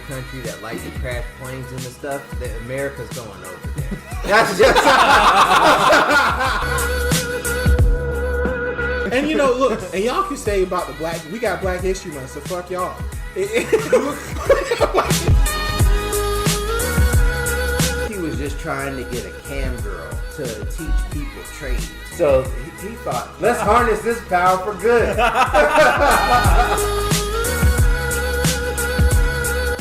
country that like to crash planes into stuff, that America's going over there. That's just And you know, look, and y'all can say about the we got Black History Month, so fuck y'all. He was just trying to get a cam girl to teach people trades. So he thought, let's harness this power for good.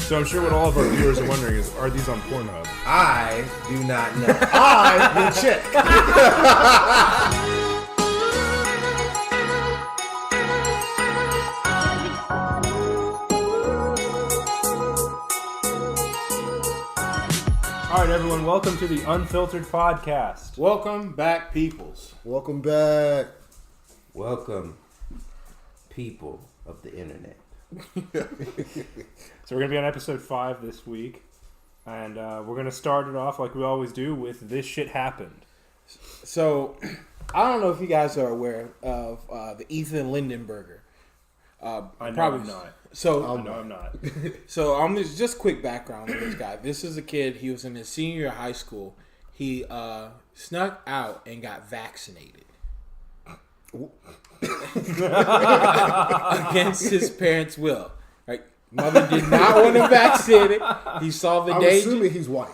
So I'm sure what all of our viewers are wondering is, are these on Pornhub? I do not know. I will check. All right, everyone, welcome to the Unfiltered Podcast. Welcome back, peoples. Welcome back. Welcome, people of the internet. So we're going to be on episode 5 this week, and we're going to start it off like we always do with This Shit Happened. So, I don't know if you guys are aware of the Ethan Lindenberger. I know probably I'm not. So I know I'm not. So just quick background on this guy. This is a kid. He was in his senior year of high school. He snuck out and got vaccinated against his parents' will. Right? Mother did not want him vaccinated. He saw the danger. I'm assuming he's white.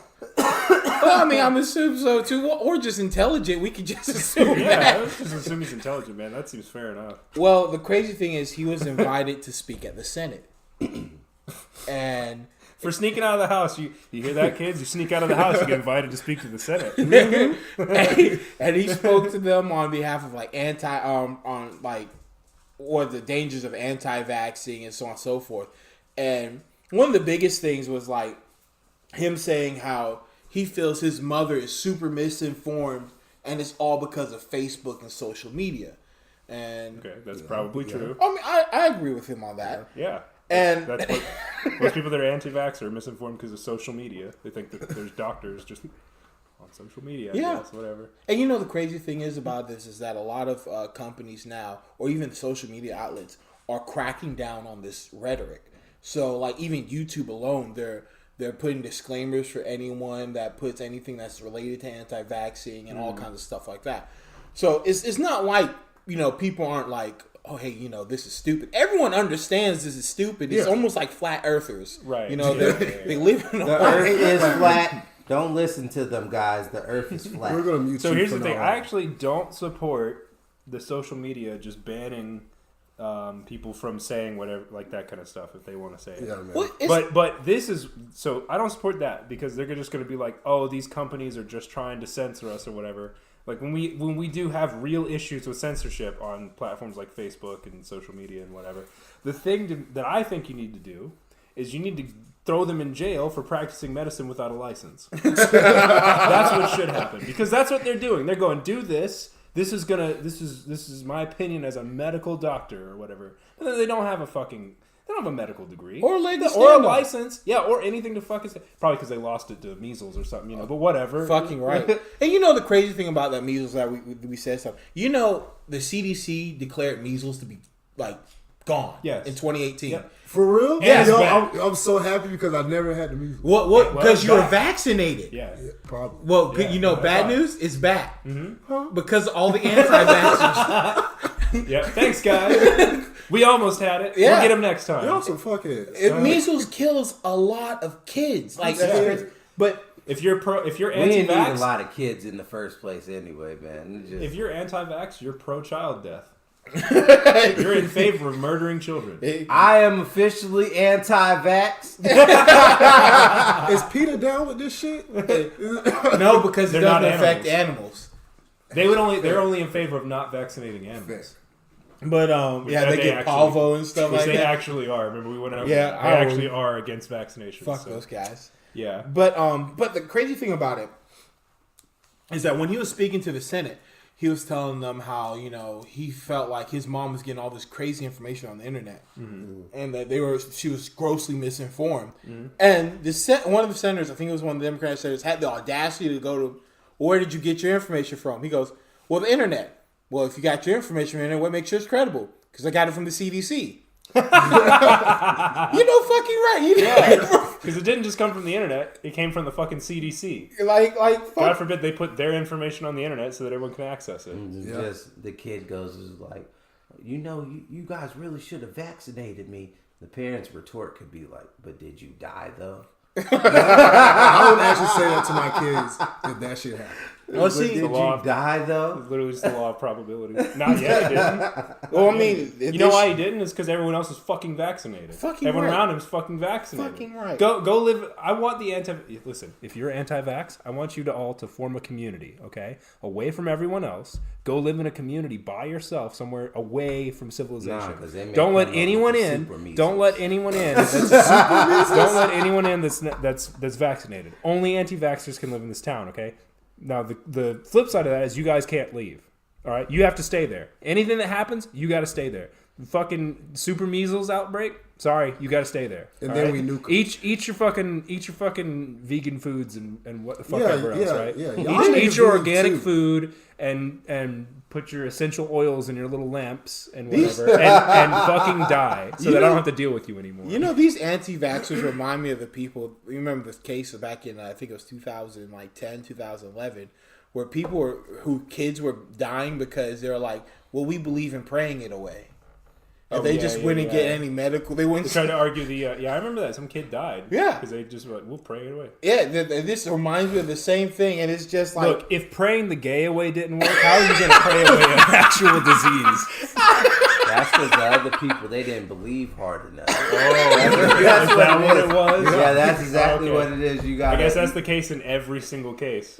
Well, I mean, I'm assuming so too, or just intelligent. We could just assume Yeah, that. let's just assume he's intelligent, man. That seems fair enough. Well, the crazy thing is, he was invited to speak at the Senate, and For sneaking out of the house, you hear that, kids? You sneak out of the house, you get invited to speak to the Senate. and he spoke to them on behalf of like or the dangers of anti-vaxxing and so on and so forth. And one of the biggest things was like him saying how he feels his mother is super misinformed, and it's all because of Facebook and social media. And Okay, that's probably true. I mean, I agree with him on that. Yeah. And That's what most people that are anti-vax are misinformed because of social media. They think that there's doctors just on social media, I guess, whatever. And you know the crazy thing is about this is that a lot of companies now, or even social media outlets, are cracking down on this rhetoric. So like even YouTube alone, they're putting disclaimers for anyone that puts anything that's related to anti-vaxxing and all kinds of stuff like that. So it's not like, you know, people aren't like, oh, hey, you know, this is stupid. Everyone understands this is stupid. It's almost like flat earthers. Right. You know, they live in a The earth is flat. Don't listen to them, guys. The earth is flat. We're gonna mute So you here's for the thing. now. I actually don't support the social media just banning people from saying whatever, like that kind of stuff, if they want to say it. Yeah, man. Well, But this is, so I don't support that because they're just going to be like, oh, these companies are just trying to censor us or whatever. Like when we do have real issues with censorship on platforms like Facebook and social media and whatever, the thing that I think you need to do is you need to throw them in jail for practicing medicine without a license. That's what should happen because that's what they're doing. They're going, do this. This is my opinion as a medical doctor or whatever. And then they don't have a medical degree or leg to or a stand on. license, or anything to fucking say. Probably because they lost it to measles or something, you know. But whatever. Fucking right. And you know the crazy thing about that measles that we said something. You know the CDC declared measles to be like gone. Yes. In 2018. Yep. For real? Yeah, Yo, it's I'm so happy because I never had the measles. What? Because you were back. vaccinated. Yeah. Yeah, probably. Well, Yeah, you know, that's bad right. news is back. Mm-hmm. Because of all the anti-vaxxers. Yeah. Thanks, guys. We almost had it. Yeah. We'll get them next time. Y'all some fuckheads. Measles kills a lot of kids. Like, Yeah. crazy. But If you're We didn't need a anti-vax, lot of kids in the first place anyway, man. if you're anti-vax, you're pro-child death. You're in favor of murdering children. I am officially anti-vax. Is Peter down with this shit? no, because it They're not doesn't affect animals. animals. They're only in favor of not vaccinating animals. But Which yeah, they they get actually- parvo and stuff Which like they that. actually are. Remember, we went out. Yeah, they I actually would- are against vaccinations. Fuck so, those guys. Yeah. But the crazy thing about it is that when he was speaking to the Senate, he was telling them how, you know, he felt like his mom was getting all this crazy information on the internet, and that she was grossly misinformed. And one of the senators, I think it was one of the Democratic senators, had the audacity to go to, where did you get your information from? He goes, well, the internet. Well, if you got your information from the internet, what makes yours credible? Because I got it from the CDC. You know, fucking right. Because it didn't just come from the internet; it came from the fucking CDC. Fuck. God forbid they put their information on the internet so that everyone can access it. Just the kid goes is like, you guys really should have vaccinated me. The parents' retort could be like, but did you die though? I would actually say that to my kids if that shit happened. Well, did you die though? It's literally just the law of probability. Not yet, he didn't. Well, I mean, you know why he didn't? Is because everyone else is fucking vaccinated. Everyone around him is fucking vaccinated. Fucking right. Go live. I want the Listen, if you're anti-vax, I want you to all to form a community, okay? Away from everyone else. Go live in a community by yourself somewhere away from civilization. Don't let anyone in. Don't let anyone in. Don't let anyone in that's vaccinated. Only anti-vaxxers can live in this town, okay? Now, the flip side of that is you guys can't leave. All right? You have to stay there. Anything that happens, you got to stay there. Fucking super measles outbreak, sorry, you got to stay there. And then we nuke them. Eat your fucking vegan foods and what the fuck ever else, right? Yeah. Eat your organic food and put your essential oils in your little lamps and whatever and fucking die so that I don't have to deal with you anymore. You know, these anti-vaxxers remind me of the people. You remember this case back in I think it was 2010, 2011, where kids were dying because they were like, well, we believe in praying it away. And they just wouldn't get any medical. They tried to argue I remember that. Some kid died. Yeah. Because they just were like, we'll pray it away. Yeah, this reminds me of the same thing. And it's just like... Look, if praying the gay away didn't work, how are you going to pray away an actual disease? That's because the other people, they didn't believe hard enough. That's what it was? Yeah, that's exactly what it is. I guess that's the case in every single case.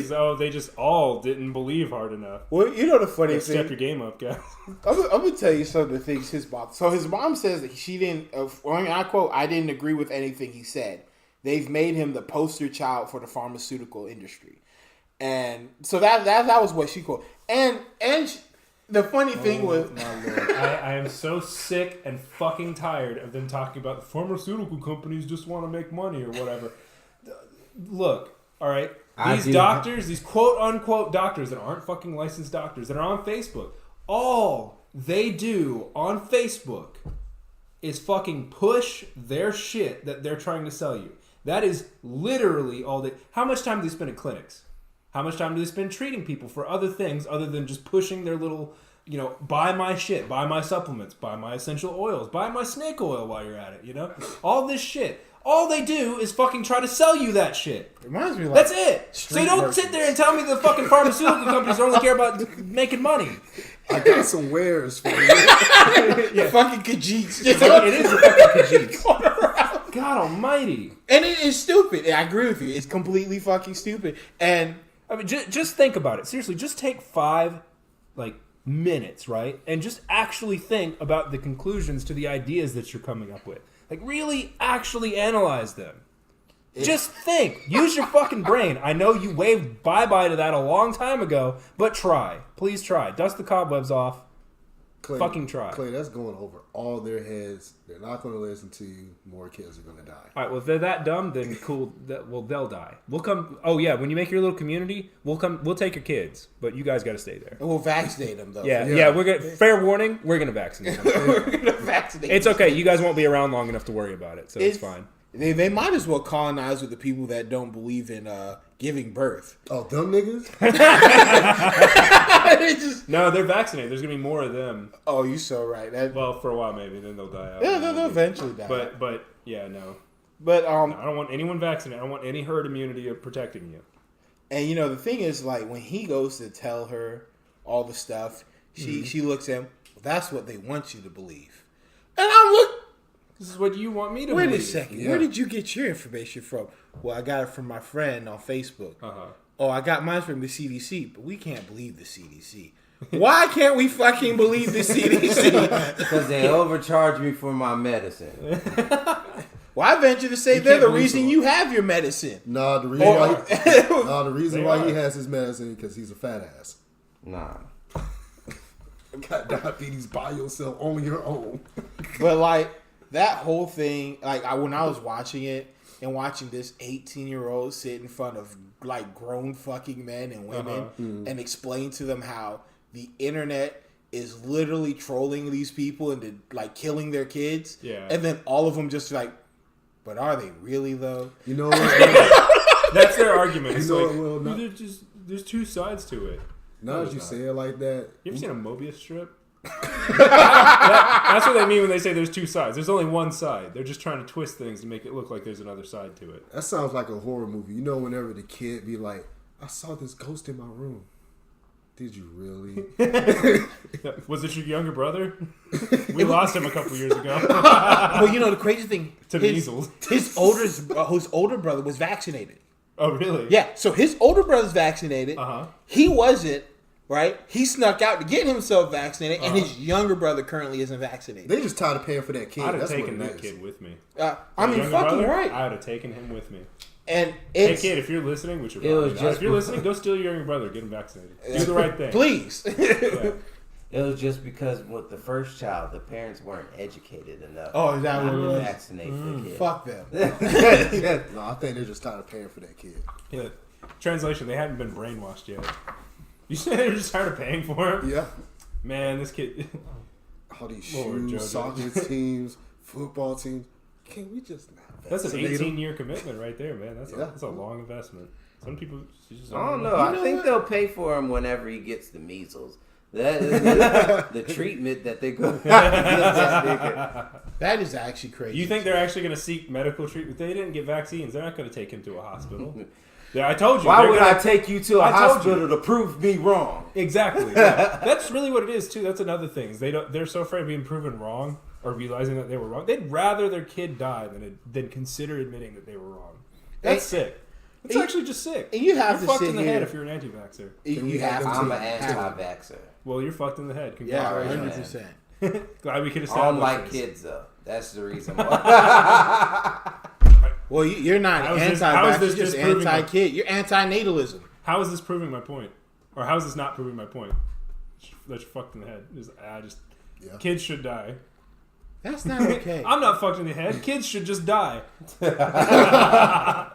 So they just all didn't believe hard enough. Well, you know the funny thing. Step your game up, guys. I'm going to tell you some of the things his mom... So his mom says that she didn't... I quote, I didn't agree with anything he said. They've made him the poster child for the pharmaceutical industry. And so that was what she quoted. And the funny thing was... My Lord. I am so sick and fucking tired of them talking about the pharmaceutical companies just want to make money or whatever. Look, all right? These doctors, these quote-unquote doctors that aren't fucking licensed doctors that are on Facebook, all they do on Facebook is fucking push their shit that they're trying to sell you. That is literally all they... How much time do they spend in clinics? How much time do they spend treating people for other things other than just pushing their little, buy my shit, buy my supplements, buy my essential oils, buy my snake oil while you're at it, All this shit. All they do is fucking try to sell you that shit. Reminds me That's it. So don't sit there and tell me the fucking pharmaceutical companies only care about making money. I got some wares for you. Fucking Khajiits. It is a fucking Khajiits. God almighty. And it is stupid. I agree with you. It's completely fucking stupid. And I mean, just think about it. Seriously, just take 5, minutes, right? And just actually think about the conclusions to the ideas that you're coming up with. Really actually analyze them. Just think. Use your fucking brain. I know you waved bye-bye to that a long time ago, but try. Please try. Dust the cobwebs off. Clay, fucking try. Clay, that's going over all their heads. They're not going to listen to you. More kids are going to die. All right, well, if they're that dumb, then cool. They'll die. We'll come. Oh, yeah, when you make your little community, we'll take your kids, but you guys got to stay there. And we'll vaccinate them, though. Yeah, we're going to... Fair warning, we're going to vaccinate them. We're going to vaccinate It's okay. You guys won't be around long enough to worry about it, so it's fine. They might as well colonize with the people that don't believe in giving birth. Oh, them niggas? No, they're vaccinated. There's going to be more of them. Oh, you so right. Well, for a while maybe, then they'll die out. Yeah, they'll eventually die. But yeah, no. But I don't want anyone vaccinated. I don't want any herd immunity of protecting you. And the thing is, when he goes to tell her all the stuff, she looks at him. Well, that's what they want you to believe. And I'm looking. This is what you want me to believe. Wait a second. Yeah. Where did you get your information from? Well, I got it from my friend on Facebook. Oh, I got mine from the CDC, but we can't believe the CDC. Why can't we fucking believe the CDC? Because they overcharge me for my medicine. Well, I venture to say they're the reason you have your medicine. No, the reason why he has his medicine because he's a fat ass. Nah. Got diabetes by yourself on your own. But that whole thing, when I was watching it and watching this 18-year-old sit in front of grown fucking men and women and explain to them how the internet is literally trolling these people into killing their kids. Yeah. And then all of them just But are they really though? You know what? That's their argument. It's You know like, what, Will, there's two sides to it. now that you say it like that, You ever seen a Mobius strip? That's what they mean when they say there's two sides. There's only one side. They're just trying to twist things to make it look like there's another side to it. that sounds like a horror movie. You know, whenever the kid be like, "I saw this ghost in my room." Did you really? Was it your younger brother? We lost him a couple years ago. Well, you know the crazy thing. To measles. His older brother was vaccinated. Oh, really? Yeah. So his older brother's vaccinated. He wasn't. Right? He snuck out to get himself vaccinated, and his younger brother currently isn't vaccinated. They just tired of paying for that kid. I'd have That's taken what it that is. kid with me. I mean, Younger fucking brother, right. I would have taken him with me. And Hey it's kid, if you're listening, which It you're was probably not, just if you're listening, go steal your younger brother, get him vaccinated. Do the right thing. please. Yeah. It was just because with the first child, the parents weren't educated enough. Oh, is that what it to was? vaccinate the kid. Fuck them. No, I think they're just tired of paying for that kid. Yeah. Translation: they hadn't been brainwashed yet. You say they're just tired of paying for him? Yeah. Man, this kid. All these Lord, shoes, Jojo. soccer teams, football teams. Can we just not That's an vaccinate 18-year commitment right there, man. That's Yeah. that's a long investment. Some people just I don't know. You I know think what? they'll pay for him whenever he gets the measles. That is the treatment that they go give that nigga. That is actually crazy. You think they're actually going to seek medical treatment? They didn't get vaccines. They're not going to take him to a hospital. Yeah, I told you. Why they're would gonna- I take you to a I told hospital to prove me wrong? Exactly. Yeah. That's really what it is too. That's another thing. They're so afraid of being proven wrong or realizing that they were wrong. They'd rather their kid die than consider admitting that they were wrong. That's sick. It's actually just sick. And you have you're to fucked sit in the here. head if you're an anti-vaxxer. You have to. I'm an anti-vaxxer. Well, you're fucked in the head. Yeah, Congratulations. 100%. Glad we could I establish don't like this. kids though. That's the reason why. Well, you're not How is this anti-vax. You're just just proving anti-kid. You're anti-natalism. How is this proving my point? Or how is this not proving my point? That you're fucked in the head. Yeah. Kids should die. That's not okay. I'm not fucked in the head. Kids should just die. I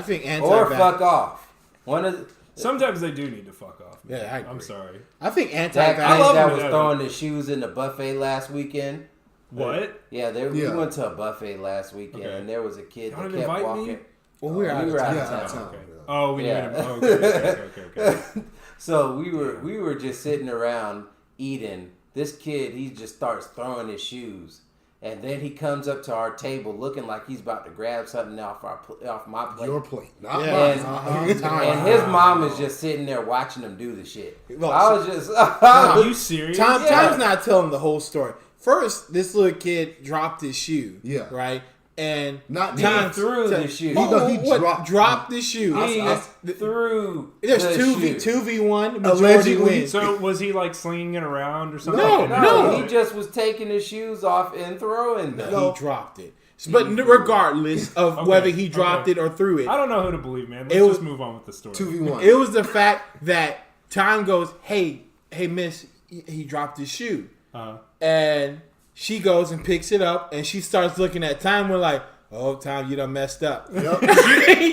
think Or anti-vax. fuck off. One of the, Sometimes they do need to fuck off. Man. Yeah, I agree. I'm sorry. I think that anti-vax. love that them was to throwing the shoes in the buffet last weekend. What? Yeah, we Yeah. went to a buffet last weekend, Okay. and there was a kid Y'all that didn't kept invite me? walking. Well, we're out we of were out town. of Yeah, town. Okay. yeah. Oh, we Yeah. made him. Okay. So we were just sitting around eating. This kid, he just starts throwing his shoes, and then he comes up to our table looking like he's about to grab something off my plate. Your plate, not Yeah. mine. And his mom is just sitting there watching him do the shit. Look, I was just Are you serious? Time's not telling the whole story. First, this little kid dropped his shoe. Yeah. Right? And Not he Time threw the shoe. He dropped the shoe. He threw There's the 2v1. Majority Allegedly. wins. So was he like slinging it around or something? No, he just was taking his shoes off and throwing them. He dropped it. But regardless of Okay, whether he dropped okay. it or threw it, I don't know who to believe, man. Let's It was- just move on with the story. 2v1. it was the fact that Time goes, hey, miss, he dropped his shoe. And she goes and picks it up, and she starts looking at Time. We're like, oh, Time, you done messed up.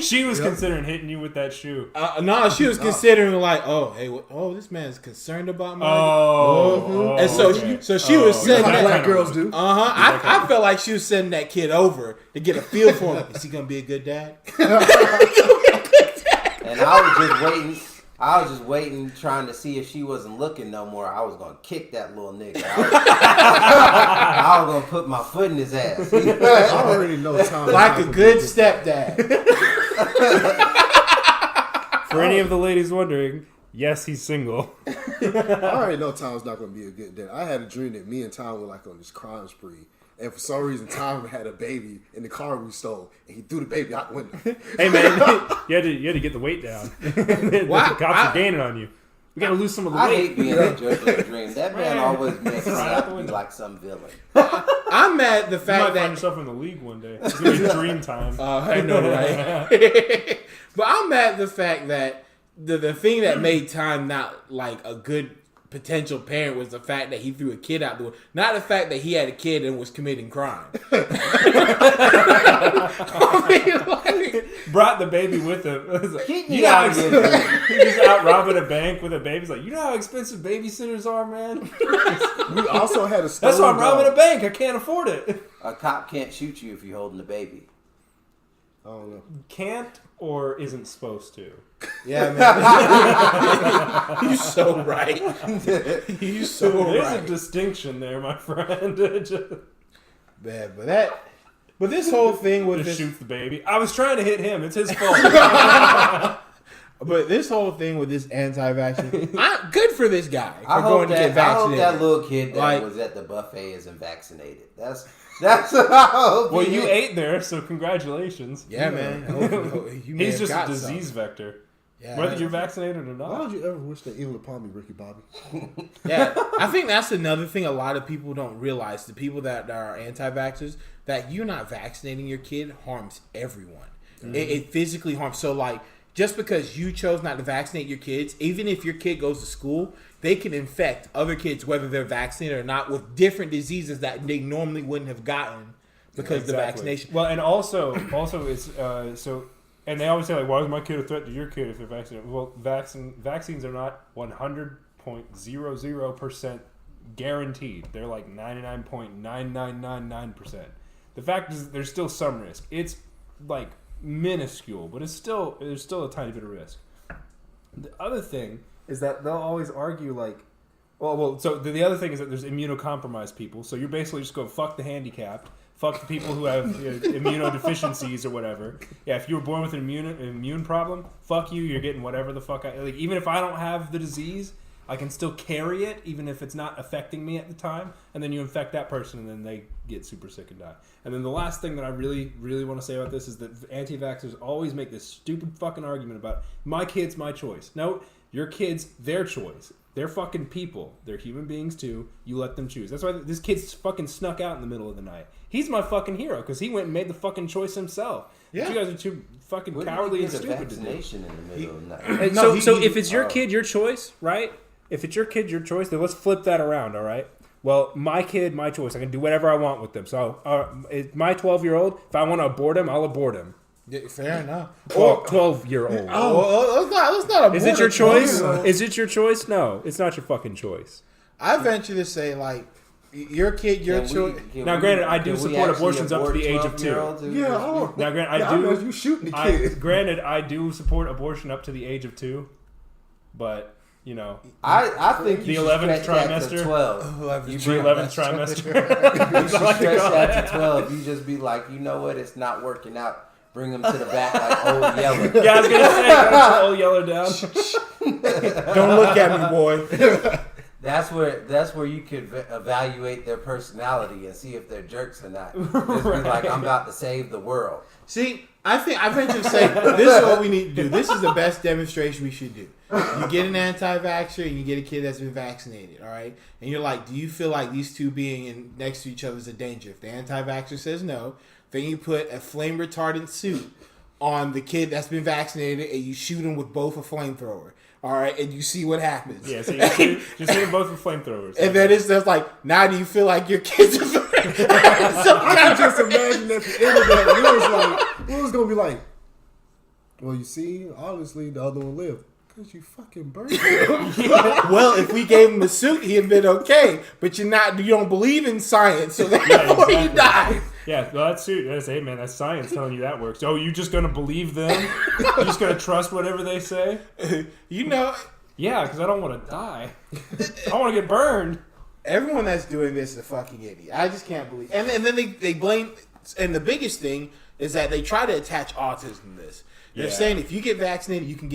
She was considering hitting you with that shoe. No, she was considering like, oh, hey, this man's concerned about my. Oh, And so, okay. so she was Oh, sending Like that that. black kinda girls rude. do. I felt like she was sending that kid over to get a feel for him. Is he gonna be a good dad? And I was just waiting, trying to see if she wasn't looking no more. I was gonna kick that little nigga. I was gonna put my foot in his ass. I already know Time. Like a good stepdad. For any of the ladies wondering, yes, he's single. I already know Tom's not going to be a good dad. I had a dream that me and Tom were like on this crime spree. And for some reason, Tom had a baby in the car we stole. And he threw the baby out the window. Hey man, you had to get the weight down. The cops are gaining on you. We gotta lose some of the I weight. hate being in Jojo's dream. That man always makes me Right out out the to be window. like some villain. I'm mad at the You might fact find that yourself in the league one day. It's gonna be dream time. I know, right? But I'm mad at the fact that the thing that made Time not like a good potential parent was the fact that he threw a kid out the window, not the fact that he had a kid and was committing crime. I mean, like, Brought the baby with him. It's like, Keep you me know how out of here. He's just out robbing a bank with a baby. He's like, you know how expensive babysitters are, man? We also had a stolen That's why I'm robbing a dog. bank. I can't afford it. A cop can't shoot you if you're holding a baby. I don't know. Can't or isn't supposed to. Yeah, man. You're so right. You're so There's right. a distinction there, my friend. Man, but this whole thing with Just this, shoots the baby. I was trying to hit him. It's his fault. but this whole thing with this anti-vaccine, good for this guy for I going hope to get vaccinated. that little kid that Like- was at the buffet isn't vaccinated. That's what I hope. Well, he you is. ate there, so congratulations. Yeah, man. Hopefully, you may He's have just a got disease some. vector. Yeah, Whether you're vaccinated or Why not. would you ever wish that evil upon me, Ricky Bobby? Yeah, I think that's another thing a lot of people don't realize. The people that are anti-vaxxers, that you're not vaccinating your kid harms everyone. Mm-hmm. It physically harms. So, like, just because you chose not to vaccinate your kids, even if your kid goes to school, they can infect other kids, whether they're vaccinated or not, with different diseases that they normally wouldn't have gotten because of the vaccination. Well, and also it's so. And they always say, like, why is my kid a threat to your kid if they're vaccinated? Well, vaccines are not 100.000% guaranteed. They're like 99.9999%. The fact is there's still some risk. It's like minuscule, but there's still a tiny bit of risk. The other thing is that they'll always argue like, so the other thing is that there's immunocompromised people. So you're basically just going, fuck the handicapped. Fuck the people who have immunodeficiencies or whatever. Yeah, if you were born with an immune problem, fuck you. You're getting whatever the fuck like. Even if I don't have the disease, I can still carry it, even if it's not affecting me at the time. And then you infect that person, and then they get super sick and die. And then the last thing that I really, really want to say about this is that anti-vaxxers always make this stupid fucking argument about my kid's my choice. No, your kid's their choice. They're fucking people. They're human beings too. You let them choose. That's why this kid's fucking snuck out in the middle of the night. He's my fucking hero because he went and made the fucking choice himself. Yeah. You guys are too fucking When cowardly did and he get a stupid to do. vaccination in the middle of the night. And No, so he- if it's your kid, your choice, right? If it's your kid, your choice, then let's flip that around, all right? Well, my kid, my choice. I can do whatever I want with them. So my 12-year-old, if I want to abort him, I'll abort him. Yeah, fair enough. 12-year-old. Let's not. Is it your choice? Abort. Is it your choice? No, it's not your fucking choice. I venture to say, like, your kid, your choice. Now, granted, I do support abortions up to the age of 2. Yeah, Now, granted, I know you shooting the kid. Granted, I do support abortion up to the age of 2, but you know, I think the you 11th should stretch that to trimester. 12. the 11th trimester. You should stretch that to 12. You just be like, you know what? It's not working out. Bring them to the back like Old Yeller. Yeah, I was gonna say, don't Old Yeller down. Don't look at me, boy. That's where you could evaluate their personality and see if they're jerks or not. Just be like, I'm about to save the world. See, I venture to say this is what we need to do. This is the best demonstration we should do. You get an anti-vaxxer and you get a kid that's been vaccinated, all right? And you're like, do you feel like these two being next to each other is a danger? If the anti-vaxxer says no, then you put a flame retardant suit on the kid that's been vaccinated and you shoot him with both a flamethrower. All right, and you see what happens. Yeah, so you just hit them both with flamethrowers. And then it's just like, now do you feel like your kids are I can just imagine at the end of that, Will was going to be like, well, you see, obviously the other one lived. Because you fucking burned him. Well, if we gave him the suit, he'd have been okay. But you don't believe in science, so therefore you die. Yeah, well, that's hey man, that's science telling you that works. Oh, you just gonna believe them? You just gonna trust whatever they say? You know, Yeah, because I don't want to die. I want to get burned. everyone that's doing this is a fucking idiot. I just can't believe. And then they blame. And the biggest thing is that they try to attach autism to this. They're saying if you get vaccinated, you can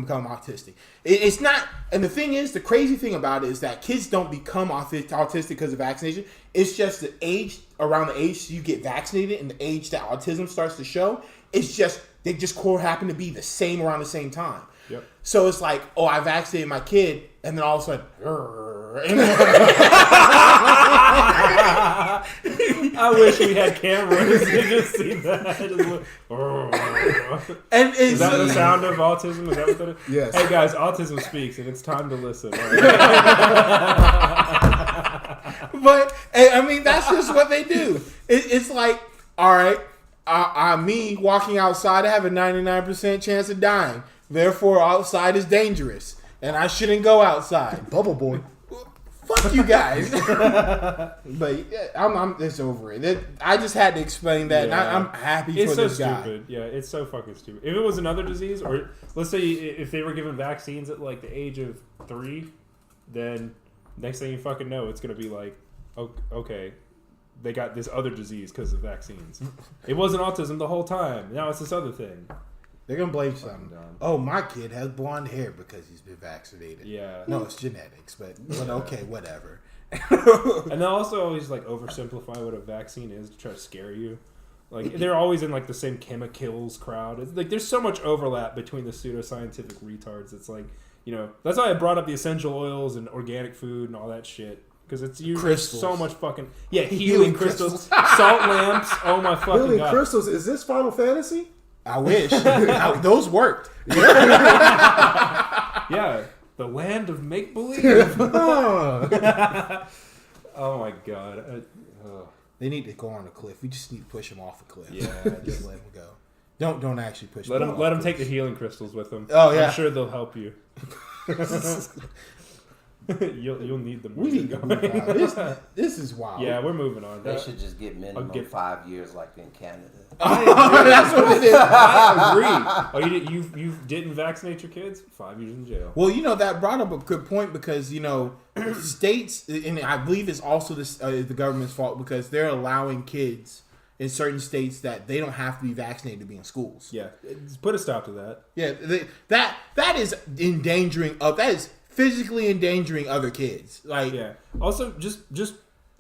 become autistic. It's not. And the thing is, the crazy thing about it is that kids don't become autistic because of vaccination. It's just the age around the age you get vaccinated and the age that autism starts to show. It's just they just happen to be the same around the same time. Yep. So it's like, oh, I vaccinated my kid, and then all of a sudden, I wish we had cameras to just see that. and it's, Is that the sound of autism? Is that what that is? Yes. Hey guys, autism speaks, and it's time to listen. but I mean, that's just what they do. It's like, all right, me walking outside, I have a 99% chance of dying. Therefore, outside is dangerous, and I shouldn't go outside. Bubble boy. Fuck fuck you guys. But yeah, I'm just over it. I just had to explain that. Yeah. And I'm happy It's for so this guy. stupid. Yeah, it's so fucking stupid. If it was another disease, or let's say if they were given vaccines at like the age of 3, then next thing you fucking know, it's gonna be like, okay, they got this other disease because of vaccines. It wasn't autism the whole time. Now it's this other thing. They're gonna blame something. Oh, my kid has blonde hair because he's been vaccinated. Yeah. No, it's genetics, but okay, whatever. And they'll also always like oversimplify what a vaccine is to try to scare you. Like they're always in like the same chemicals crowd. It's like there's so much overlap between the pseudoscientific retards. It's like, that's why I brought up the essential oils and organic food and all that shit. Because it's usually crystals. So much fucking healing crystals, salt lamps. Oh my fucking healing god! Crystals. Is this Final Fantasy? I wish those worked. Yeah, the land of make believe. Oh my god! They need to go on a cliff. We just need to push them off a cliff. Yeah, just let them go. Don't actually push. Let them. Let them take the healing crystals with them. Oh yeah, I'm sure they'll help you. You'll need them. We need to move on. This is wild. Yeah, we're moving on. They should just get minimum 5 years like in Canada. That's what it is. I agree. You didn't vaccinate your kids? 5 years in jail. Well, that brought up a good point because states, and I believe it's also the government's fault because they're allowing kids in certain states that they don't have to be vaccinated to be in schools. Yeah, put a stop to that. Yeah, that is endangering. That is physically endangering other kids. Like, yeah. Also, just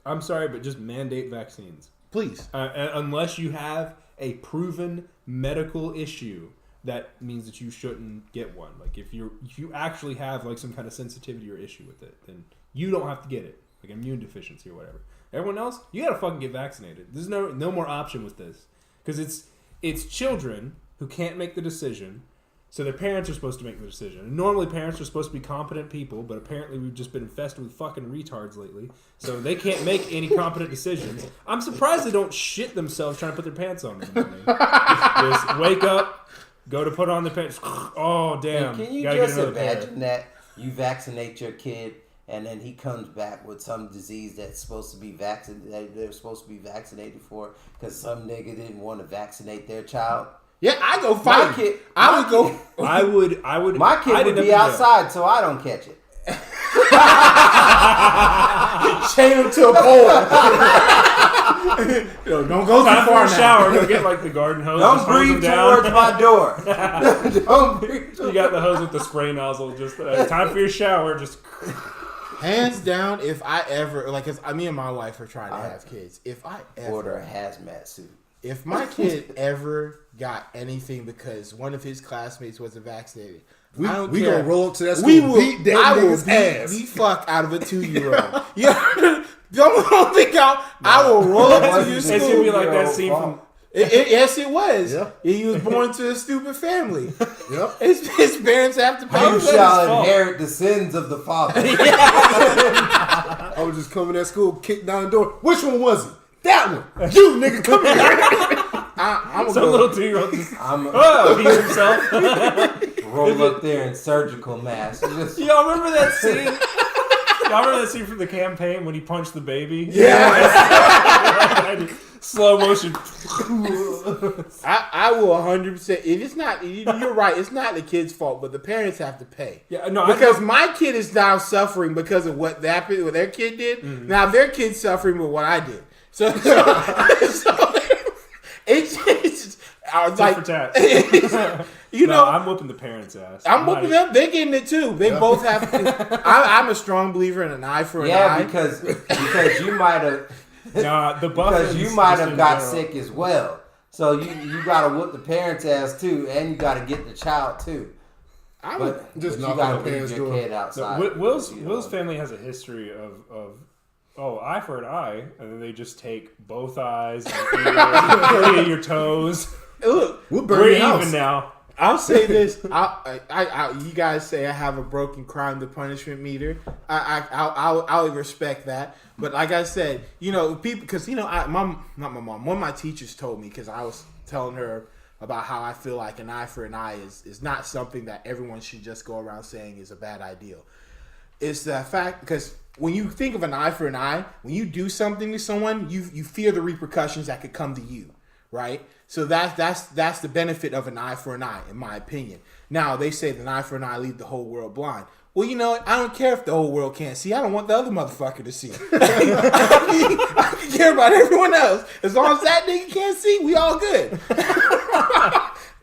I'm sorry, but just mandate vaccines, please. Unless you have a proven medical issue, that means that you shouldn't get one. Like if you actually have like some kind of sensitivity or issue with it, then you don't have to get it. Like immune deficiency or whatever. Everyone else, you gotta fucking get vaccinated. There's no more option with this because it's children who can't make the decision. So their parents are supposed to make the decision. And normally parents are supposed to be competent people, but apparently we've just been infested with fucking retards lately. So they can't make any competent decisions. I'm surprised they don't shit themselves trying to put their pants on in the morning. Just wake up, go to put on their pants. Oh, damn. Can you gotta just get another imagine that you vaccinate your kid and then he comes back with some disease that's supposed to be vaccinated, they're supposed to be vaccinated for because some nigga didn't want to vaccinate their child? Yeah, I go fight. I would. My kid would be outside, so I don't catch it. Chain him to a pole. Don't go too far now. Shower. Go get like the garden hose. Don't breathe towards my door. Don't breathe. You got the hose with the spray nozzle. Just time for your shower. Just hands down. If I ever me and my wife are trying to have kids. If I ever order a hazmat suit. If my kid ever got anything because one of his classmates wasn't vaccinated, we gonna roll up to that school. Beat the fuck out of a 2-year-old. Don't think I will roll up to your school. It's gonna be like that scene from. Yes, it was. Yeah. He was born to a stupid family. Yep. His parents have to pay. You shall inherit the sins of the father. I was just coming at school, kick down the door. Which one was it? That one. You nigga, come here. I'm some little 2-year-old just heal himself. Roll up there in surgical mask. Y'all remember that scene? Y'all remember that scene from the campaign when he punched the baby? Yeah. Slow motion. I will 100%. If it's not, you're right. It's not the kid's fault, but the parents have to pay. Yeah, no, because my kid is now suffering because of what their kid did. Mm-hmm. Now their kid's suffering with what I did. So it's like I'm whooping the parents' ass. I'm whooping them. They're getting it too. They both have. I'm a strong believer in an eye for an eye. Yeah, because you might have. Because you might have got sick as well. So you got to whoop the parents' ass too, and you got to get the child too. But just you knock got on to the leave parents' your door. kid outside. No, Will's family has a history of eye for an eye, and then they just take both eyes and ears, your toes. Look, we're even now. I'll say this. You guys say I have a broken crime to punishment meter. I'll respect that. But like I said, people, because not my mom. One of my teachers told me, because I was telling her about how I feel like an eye for an eye is not something that everyone should just go around saying is a bad idea. is the fact, because when you think of an eye for an eye, when you do something to someone, you fear the repercussions that could come to you, right? So that's the benefit of an eye for an eye, in my opinion. Now, they say an eye for an eye leaves the whole world blind. Well, you know what? I don't care if the whole world can't see. I don't want the other motherfucker to see. I can care about everyone else. As long as that nigga can't see, we all good.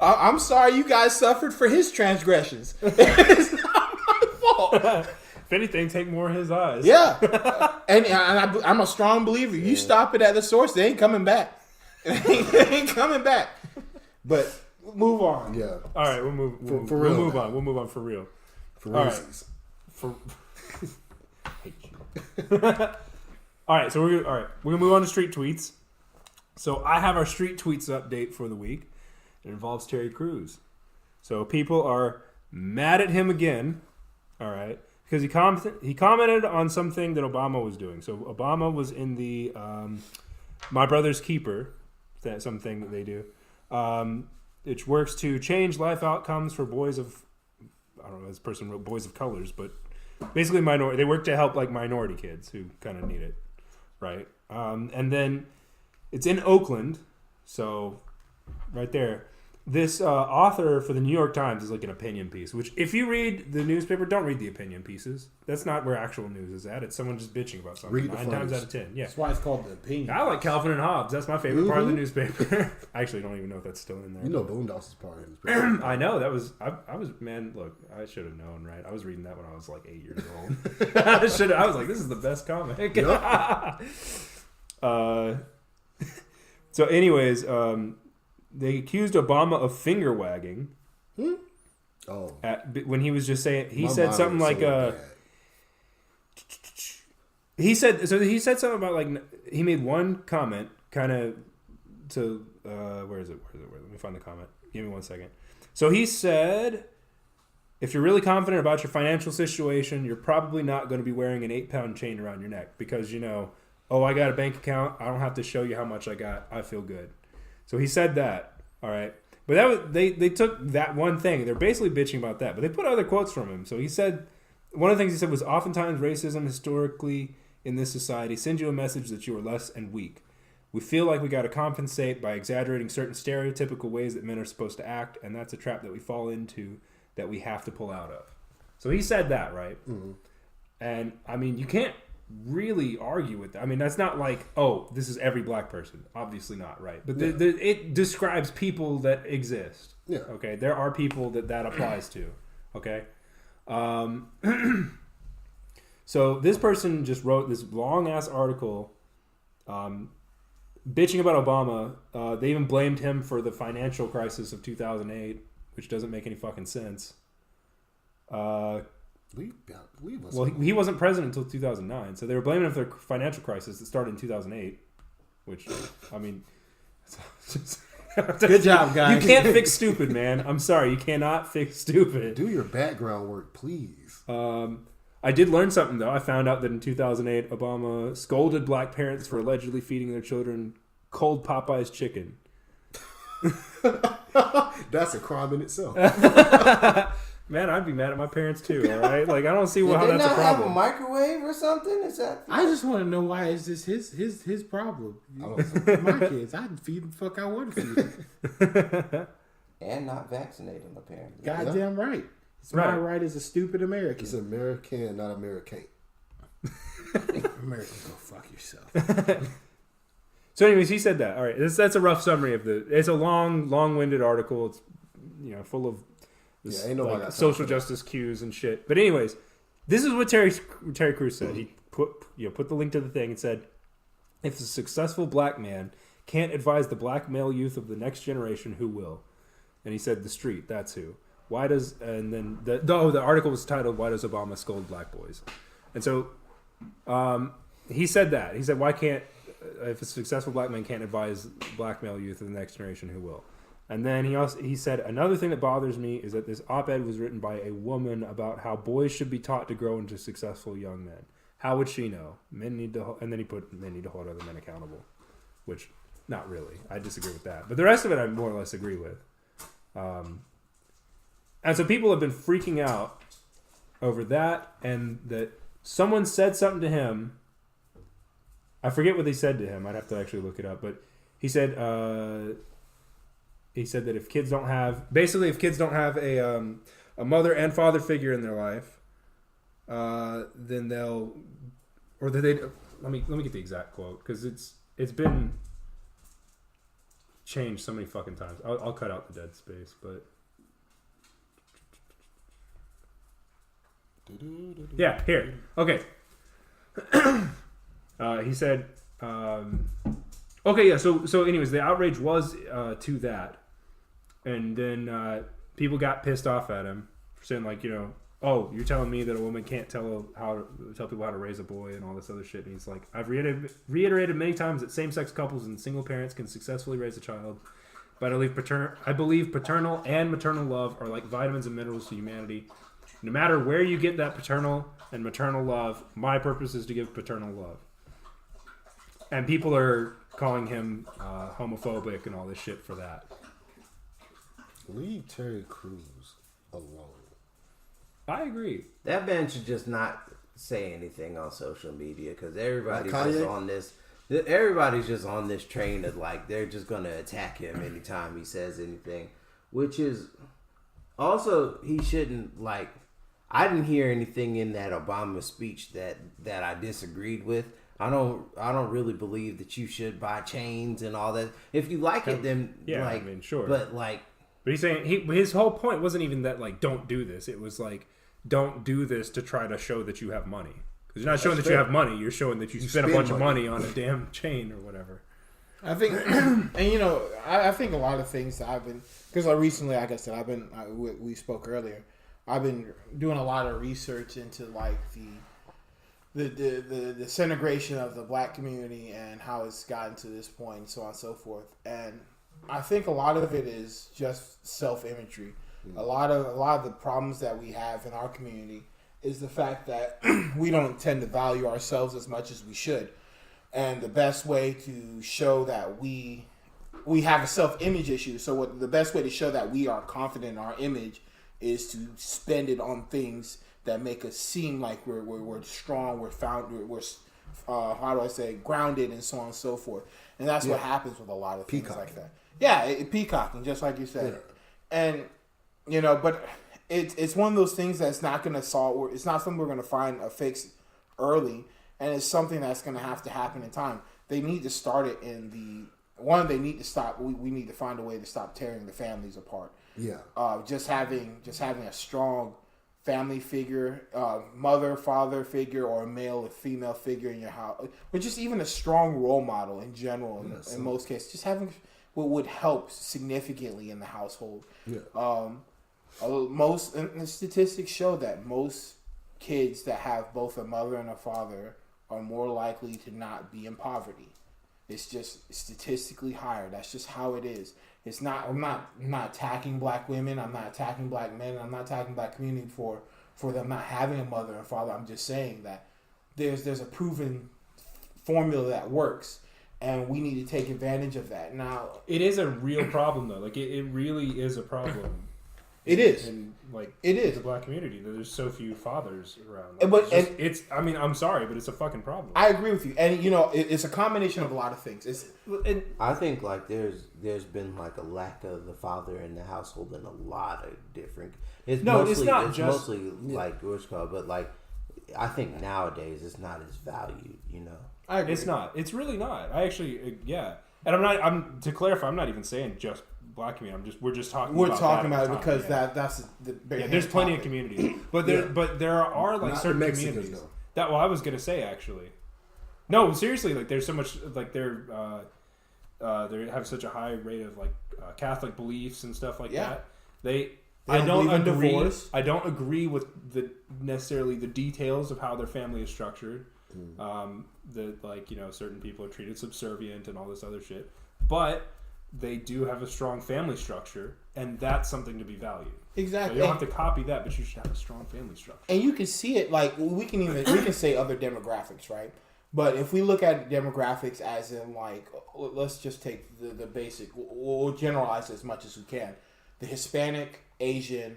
I'm sorry you guys suffered for his transgressions. It's not my fault. If anything, take more of his eyes. Yeah. And I'm a strong believer. You stop it at the source, they ain't coming back. They ain't coming back. But move on. Yeah. All right, we'll move on. We'll move on for real. For reasons. All right, so we're gonna move on to street tweets. So I have our street tweets update for the week. It involves Terry Crews. So people are mad at him again. All right, because he commented on something that Obama was doing. So Obama was in the My Brother's Keeper, that's something that they do. It works to change life outcomes for boys of, I don't know, this person wrote boys of colors, but basically they work to help like minority kids who kind of need it, right? And then it's in Oakland, so right there. This author for the New York Times is like an opinion piece, which if you read the newspaper, don't read the opinion pieces. That's not where actual news is at. It's someone just bitching about something. 9 times out of 10. Yeah. That's why it's called the opinion. I like Calvin and Hobbes. That's my favorite part of the newspaper. I actually don't even know if that's still in there. You know Boondocks is part of the newspaper. I know. That was... I was... Man, look. I should have known, right? I was reading that when I was like 8 years old. I was like, this is the best comic. Yep. So anyways... they accused Obama of finger wagging. Oh. When he was just saying... He said something like... He said something about like... He made one comment kind of to... Where is it? Let me find the comment. Give me 1 second. So he said... If you're really confident about your financial situation, you're probably not going to be wearing an 8-pound chain around your neck. Because, you know... Oh, I got a bank account. I don't have to show you how much I got. I feel good. So he said that, all right. But that was, they took that one thing. They're basically bitching about that. But they put other quotes from him. So he said, one of the things he said was, oftentimes racism historically in this society sends you a message that you are less and weak. We feel like we got to compensate by exaggerating certain stereotypical ways that men are supposed to act. And that's a trap that we fall into that we have to pull out of. So he said that, right? Mm-hmm. And, I mean, you can't really argue with that. I mean, that's not like, oh, this is every black person. Obviously not, right? But it describes people that exist. Yeah. Okay? There are people that applies to. Okay? So this person just wrote this long-ass article bitching about Obama. They even blamed him for the financial crisis of 2008, which doesn't make any fucking sense. Well, he wasn't president until 2009, so they were blaming him for the financial crisis that started in 2008, which, I mean... Good job, guys. You can't fix stupid, man. I'm sorry, you cannot fix stupid. Do your background work, please. I did learn something, though. I found out that in 2008, Obama scolded black parents for allegedly feeding their children cold Popeye's chicken. That's a crime in itself. Man, I'd be mad at my parents too. All right, like I don't see how that's a problem. Did they not have a microwave or something? Is that? I just want to know why is this his problem? My kids, I'd feed them the fuck I want to feed them. And not vaccinate them, apparently. Goddamn right. It's my right as a stupid American. It's American, not American. American, go fuck yourself. So, anyways, he said that. All right, that's a rough summary of the. It's a long-winded article. It's full of. Ain't like social justice cues and shit. But anyways, this is what Terry Crews said. He put the link to the thing and said, if a successful black man can't advise the black male youth of the next generation, who will? And he said, the street. That's who. Why does the article was titled, "Why Does Obama Scold Black Boys?" And so he said that. He said, why can't if a successful black man can't advise black male youth of the next generation, who will? And then he said, another thing that bothers me is that this op-ed was written by a woman about how boys should be taught to grow into successful young men. How would she know? Men need to, and then he put, men need to hold other men accountable, which not really. I disagree with that. But the rest of it I more or less agree with. And so people have been freaking out over that, and that someone said something to him. I forget what they said to him. I'd have to actually look it up, but he said that if kids don't have a mother and father figure in their life, then they'll, or that they. Let me get the exact quote, because it's been changed so many fucking times. I'll cut out the dead space, but yeah, here. Okay. He said, okay, yeah. So anyways, the outrage was to that, and then people got pissed off at him for saying, like, oh, you're telling me that a woman can't tell people how to raise a boy and all this other shit. And he's like, I've reiterated many times that same-sex couples and single parents can successfully raise a child, but I believe paternal and maternal love are like vitamins and minerals to humanity. No matter where you get that paternal and maternal love, my purpose is to give paternal love. And people are calling him homophobic and all this shit for that. Leave Terry Crews alone. I agree. That man should just not say anything on social media, because everybody's just on this. Everybody's just on this train of, like, they're just gonna attack him anytime he says anything, which is also, he shouldn't, like. I didn't hear anything in that Obama speech that I disagreed with. I don't really believe that you should buy chains and all that. If you like it, then yeah, like, I mean, sure. But like, he's saying his whole point wasn't even that, like, don't do this. It was like, don't do this to try to show that you have money. Because you're not showing that you have money. You're showing that you spent a bunch of money on a damn chain or whatever. I think, and I think a lot of things that I've been, because recently, like I said, we spoke earlier. I've been doing a lot of research into, like, the disintegration of the black community and how it's gotten to this point and so on and so forth. And I think a lot of it is just self-imagery. A lot of the problems that we have in our community is the fact that we don't tend to value ourselves as much as we should. And the best way to show that we have a self-image issue, so the best way to show that we are confident in our image is to spend it on things that make us seem like we're strong, we're grounded, and so on and so forth. And that's what happens with a lot of things like that. Yeah, peacocking, just like you said. Yeah. And but it's one of those things that's not going to solve, or it's not something we're going to find a fix early, and it's something that's going to have to happen in time. They need to start it they need to stop. We need to find a way to stop tearing the families apart. Yeah. Just having a strong family figure, mother, father figure, or a male or female figure in your house, or just even a strong role model in general. In most cases, just having what would help significantly in the household. Yeah. Most statistics show that most kids that have both a mother and a father are more likely to not be in poverty. It's just statistically higher. That's just how it is. It's not. I'm not attacking black women. I'm not attacking black men. I'm not attacking black community for them not having a mother and father. I'm just saying that there's a proven formula that works, and we need to take advantage of that. Now, it is a real problem, though. Like, it really is a problem. It is. And, like, it is. The black community. There's so few fathers around. Like, I mean, I'm sorry, but it's a fucking problem. I agree with you. And, it's a combination of a lot of things. I think, like, there's been, like, a lack of the father in the household in a lot of different... It's mostly like, what's called, but, like, I think nowadays it's not as valued, I agree. It's not. It's really not. I actually, yeah. And to clarify, I'm not even saying just black community. We're just talking about it because that's the big there's plenty of communities, but there are like not certain Mexicans, communities though. I was gonna say, actually, no, seriously, like, there's so much, like, they have such a high rate of, like, Catholic beliefs and stuff like that. I don't agree with necessarily the details of how their family is structured. Certain people are treated subservient and all this other shit, but they do have a strong family structure, and that's something to be valued. Exactly. So you don't have to copy that, but you should have a strong family structure. And you can see it, like, we can say other demographics, right? But if we look at demographics as in, like, let's just take the basic, we'll generalize as much as we can. The Hispanic, Asian,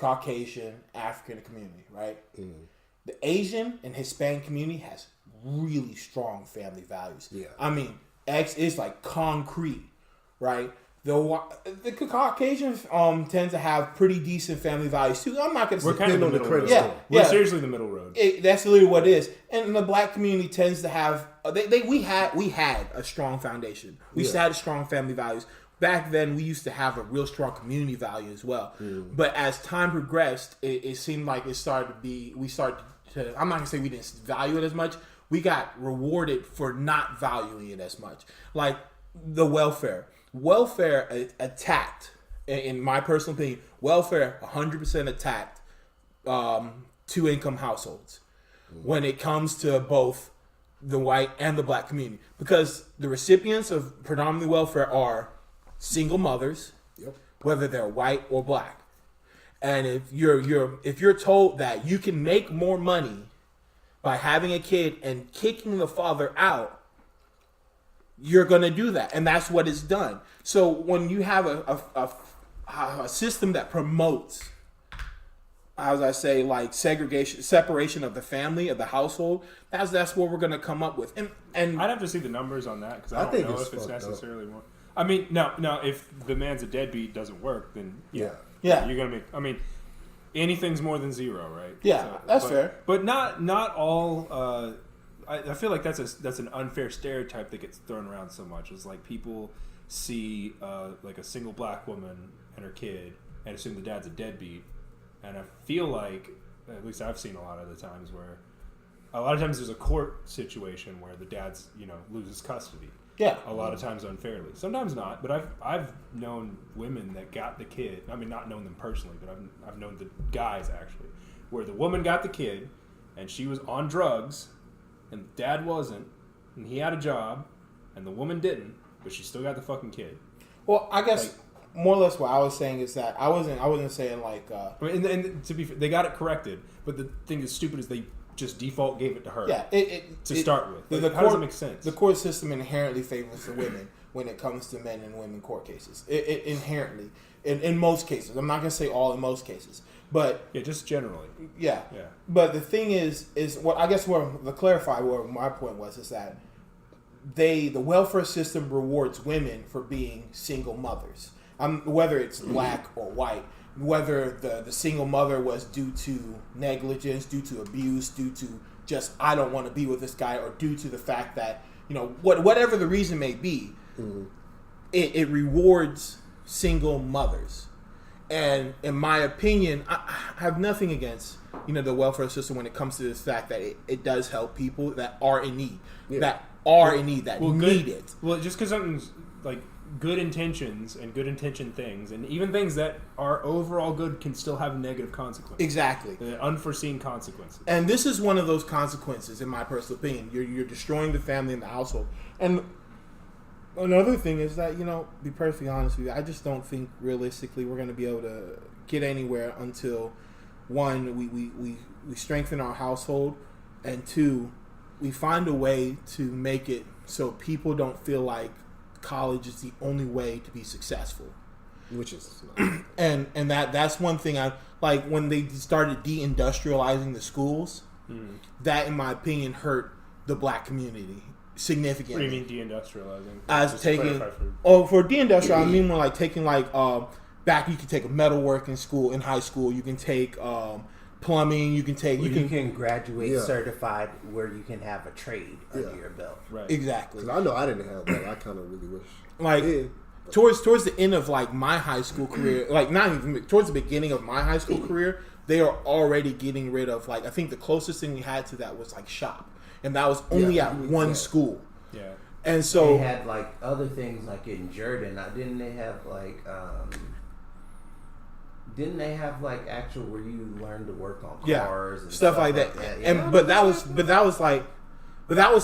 Caucasian, African community, right? The Asian and Hispanic community has really strong family values. Yeah. I mean, X is like concrete, right? The Caucasians tend to have pretty decent family values too. I'm not going to say We're kind of the middle road. We're seriously the middle road. That's literally what it is. And the black community tends to have we had a strong foundation. We used to have strong family values. Back then, we used to have a real strong community value as well. But as time progressed, it seemed like it started to be. We started to. I'm not gonna say we didn't value it as much. We got rewarded for not valuing it as much. Like the welfare attacked. In my personal opinion, welfare 100% attacked 2-income households when it comes to both the white and the black community, because the recipients of predominantly welfare are single mothers, whether they're white or black. And if you're told that you can make more money by having a kid and kicking the father out, you're going to do that. And that's what is done. So when you have a system that promotes, as I say, like separation of the family, of the household, that's what we're going to come up with. And I'd have to see the numbers on that, because I don't know if it's necessarily more. I mean, no. If the man's a deadbeat doesn't work, then yeah, you're gonna make. I mean, anything's more than zero, right? Yeah, that's fair. But not all. I feel like that's an unfair stereotype that gets thrown around so much. It's like people see like a single black woman and her kid and assume the dad's a deadbeat, and I feel like, at least I've seen a lot of the times where, a lot of times there's a court situation where the dad's loses custody. Yeah, a lot of times unfairly. Sometimes not, but I've known women that got the kid. I mean, not known them personally, but I've known the guys actually, where the woman got the kid, and she was on drugs, and the dad wasn't, and he had a job, and the woman didn't, but she still got the fucking kid. Well, I guess more or less what I was saying is that I wasn't saying like. I mean, and to be fair, they got it corrected, but the thing that's stupid is they just default gave it to her. Yeah, to start with. How does it make sense? The court system inherently favors the women when it comes to men and women court cases. It inherently, in most cases. I'm not gonna say all in most cases, but just generally. Yeah. But the thing is what I guess where my point was is that the welfare system rewards women for being single mothers. Whether it's black or white. Whether the single mother was due to negligence, due to abuse, due to just I don't want to be with this guy, or due to the fact that whatever the reason may be, it rewards single mothers. And in my opinion, I have nothing against the welfare system when it comes to this fact that it does help people that are in need, that need it. Well, just because something's like good intentions and good intention things, and even things that are overall good can still have negative consequences. Exactly. Unforeseen consequences. And this is one of those consequences, in my personal opinion. You're destroying the family and the household. And another thing is that, be perfectly honest with you, I just don't think realistically we're going to be able to get anywhere until, one, we strengthen our household, and two, we find a way to make it so people don't feel like college is the only way to be successful, which is and that's one thing I like when they started deindustrializing the schools. That, in my opinion, hurt the black community significantly. What do you mean deindustrializing? As taking for deindustrial, I mean more like taking back. You can take a metalwork in high school. You can take plumbing. You can take. You can graduate certified where you can have a trade under your belt. Right. Exactly. Because I know I didn't have that. I kind of really wish. Towards the end of my high school career, not even towards the beginning of my high school career, they are already getting rid of I think the closest thing we had to that was shop, and that was only at one school. Yeah. And so they had other things in Jordan. Didn't they have Didn't they have actual where you learn to work on cars and stuff like that? Yeah. But that was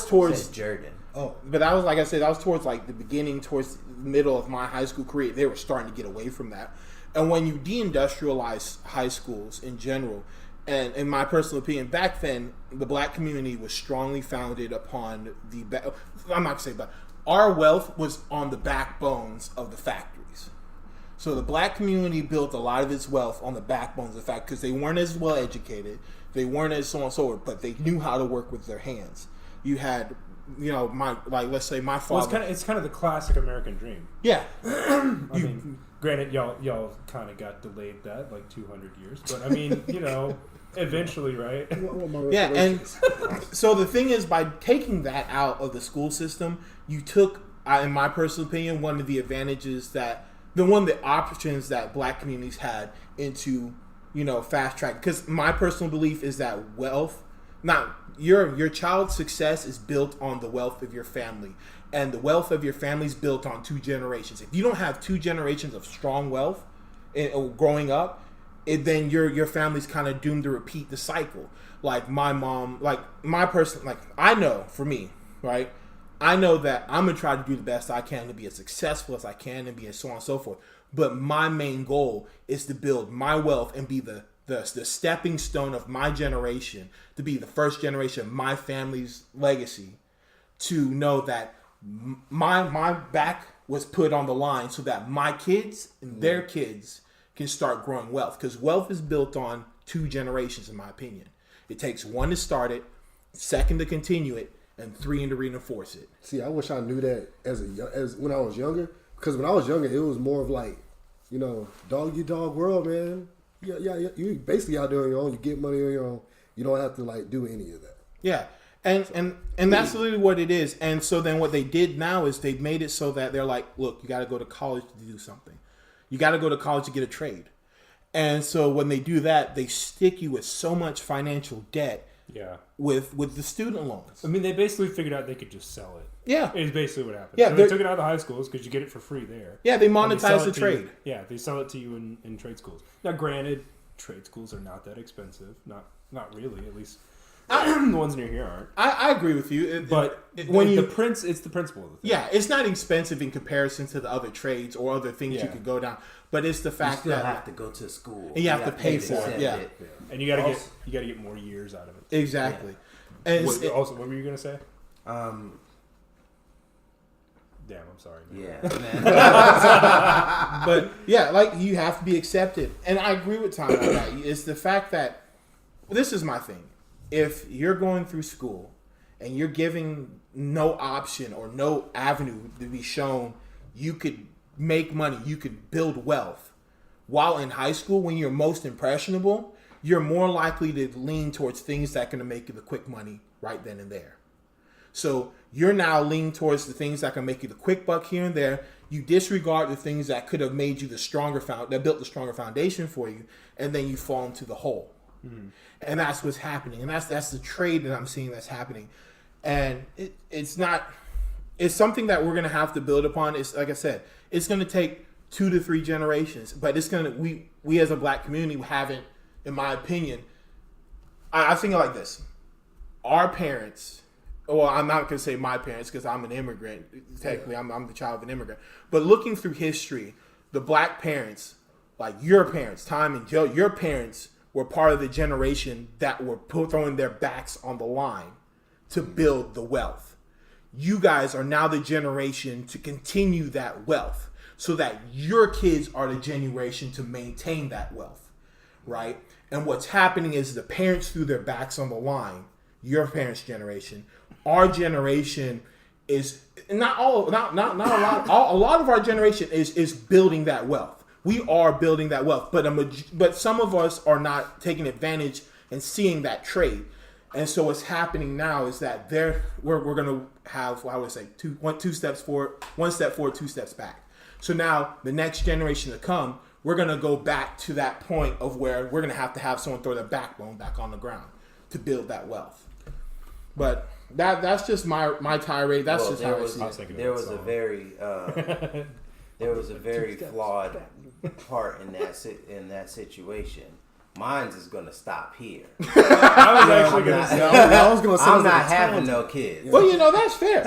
towards Jordan. Oh, but that was like I said, that was towards the beginning, towards the middle of my high school career. They were starting to get away from that. And when you deindustrialize high schools in general, and in my personal opinion, back then the black community was strongly founded upon I'm not gonna say, but our wealth was on the backbones of the factories. So the black community built a lot of its wealth on the backbones of the fact because they weren't as well educated, they weren't as so on and so forth, but they knew how to work with their hands. You had, let's say my father. Well, it's kind of the classic American dream. Yeah. I mean, granted, y'all kind of got delayed that like 200 years, but I mean, eventually, right? Yeah, and so the thing is, by taking that out of the school system, you took, in my personal opinion, one of the options that black communities had into, fast track. Because my personal belief is that wealth, not your child's success is built on the wealth of your family. And the wealth of your family is built on 2 generations. If you don't have 2 generations of strong wealth growing up, then your family's kind of doomed to repeat the cycle. Like my mom, I know for me, right? I know that I'm going to try to do the best I can to be as successful as I can and be as so on and so forth. But my main goal is to build my wealth and be the stepping stone of my generation, to be the first generation of my family's legacy, to know that my back was put on the line so that my kids and their kids can start growing wealth. Because wealth is built on 2 generations, in my opinion. It takes 1 to start it, 2 to continue it, and 3 to reinforce it. See, I wish I knew that as when I was younger. Because when I was younger, it was more of like, dog eat dog world, man. Yeah, you basically out there on your own. You get money on your own. You don't have to do any of that. Yeah, and that's literally what it is. And so then what they did now is they made it so that they're like, look, you got to go to college to do something. You got to go to college to get a trade. And so when they do that, they stick you with so much financial debt. Yeah. With the student loans. I mean, they basically figured out they could just sell it. Yeah. It's basically what happened. Yeah, so they took it out of the high schools because you get it for free there. Yeah, they monetize the trade. They sell it to you in trade schools. Now, granted, trade schools are not that expensive. Not really, at least. The ones near here aren't. I agree with you. It's the principle of the thing. Yeah, it's not expensive in comparison to the other trades or other things you could go down. But it's the fact you that still have to go to school. And you have to pay for it. Yeah. And you gotta get more years out of it. Exactly. Yeah. And what were you gonna say? Damn, I'm sorry. Man. Yeah. But yeah, you have to be accepted. And I agree with Tyme on that. It's the fact that this is my thing. If you're going through school and you're giving no option or no avenue to be shown you could make money, you could build wealth, while in high school when you're most impressionable, you're more likely to lean towards things that are going to make you the quick money right then and there. So you're now leaning towards the things that can make you the quick buck here and there. You disregard the things that could have made you that built the stronger foundation for you, and then you fall into the hole. Mm-hmm. And that's what's happening. And that's the trade that I'm seeing that's happening. And it's something that we're going to have to build upon. It's like I said, it's going to take 2 to 3 generations, but we as a black community haven't, in my opinion, I think like this. Our parents, well, I'm not going to say my parents because I'm an immigrant. Technically, I'm the child of an immigrant. But looking through history, the black parents, like your parents, Tyme and Joe, your parents were part of the generation that were throwing their backs on the line to build the wealth. You guys are now the generation to continue that wealth so that your kids are the generation to maintain that wealth, right? And what's happening is the parents threw their backs on the line, your parents' generation. Our generation is a lot of our generation is building that wealth. We are building that wealth, but some of us are not taking advantage and seeing that trade. And so what's happening now is that we're going to have, I would say, two steps forward, 1 step forward, 2 steps back. So now the next generation to come, we're going to go back to that point of where we're going to have someone throw their backbone back on the ground to build that wealth. But that's just my tirade. That's just how I see it. There was a very flawed part in that situation. Mine's is gonna stop here. I was actually gonna say, I'm not having no kids. Well, that's fair.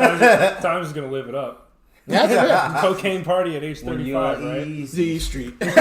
Time's is gonna live it up. That's fair. Cocaine party at age 35, right? Z Street. But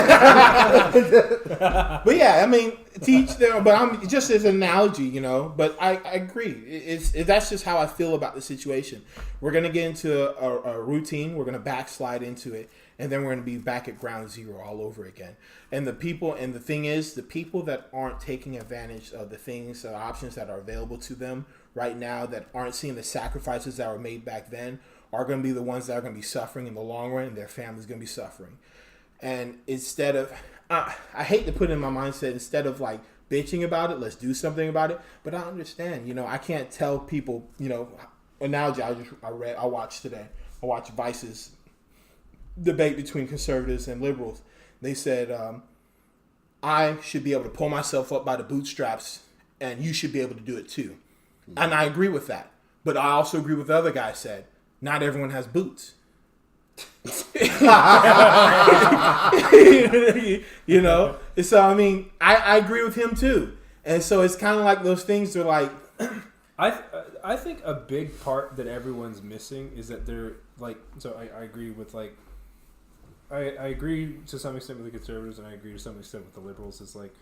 yeah, I mean, teach them. But I'm just as an analogy, But I agree. That's just how I feel about the situation. We're gonna get into a routine. We're gonna backslide into it, and then we're going to be back at ground zero all over again. And the thing is, the people that aren't taking advantage of the things, the options that are available to them right now, that aren't seeing the sacrifices that were made back then, are going to be the ones that are going to be suffering in the long run, and their family's going to be suffering. And instead of, I hate to put in my mindset, instead of like bitching about it, let's do something about it. But I understand, I can't tell people, analogy I watched today. I watched Vice's debate between conservatives and liberals. They said, I should be able to pull myself up by the bootstraps, and you should be able to do it too. And I agree with that. But I also agree with the other guy said, not everyone has boots. So I mean, I agree with him too. And so it's kind of like those things are like, I think a big part that everyone's missing is that they're like, so I agree with like, I agree to some extent with the conservatives, and I agree to some extent with the liberals. It's like,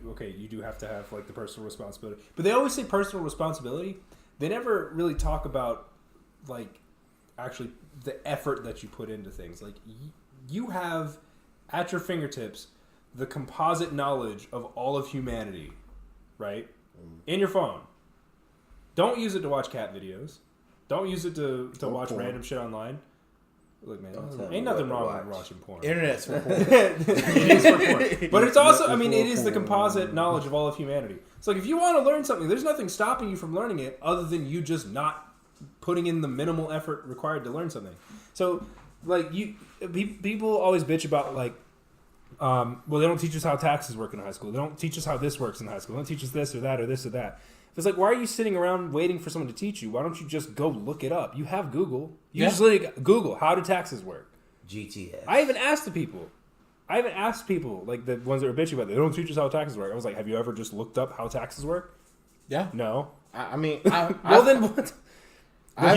okay, you do have to have like the personal responsibility, but they always say personal responsibility. They never really talk about like actually the effort that you put into things. Like you have at your fingertips the composite knowledge of all of humanity, right? In your phone. Don't use it to watch cat videos. Don't use it to watch random shit online. Look, man, ain't nothing wrong with watching porn. Internet's for porn. It is for porn. But it's also, it is the composite knowledge of all of humanity. It's like, if you want to learn something, there's nothing stopping you from learning it other than you just not putting in the minimal effort required to learn something. So, like, people always bitch about, like, well, they don't teach us how taxes work in high school. They don't teach us how this works in high school. They don't teach us this or that or this or that. It's like, why are you sitting around waiting for someone to teach you? Why don't you just go look it up? You have Google. You just literally Google, how do taxes work? GTS. I even asked people, like the ones that were bitching about it, they don't teach us how taxes work. I was like, have you ever just looked up how taxes work? Yeah. No. Well, then what?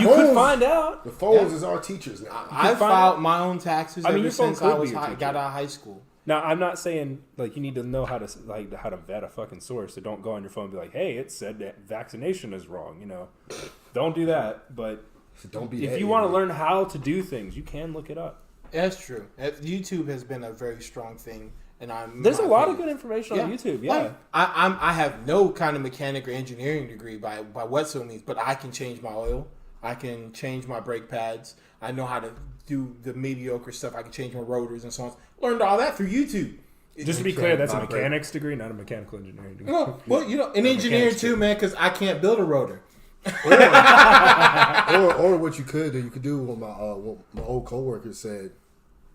You could find out. The phones is our teachers now. I filed my own taxes ever since I got out of high school. Now, I'm not saying like you need to know how to vet a fucking source. So don't go on your phone and be like, "Hey, it said that vaccination is wrong." Don't do that. But if you want to learn how to do things, you can look it up. That's true. YouTube has been a very strong thing, and there's a lot of good information on YouTube. Yeah, like, I have no kind of mechanic or engineering degree by what so means, but I can change my oil. I can change my brake pads. I know how to do the mediocre stuff. I can change my rotors and so on. Learned all that through YouTube. Just to be clear, that's a mechanics degree, not a mechanical engineering degree. Well, an engineer too, man, because I can't build a rotor. or what you could do what my old coworker said,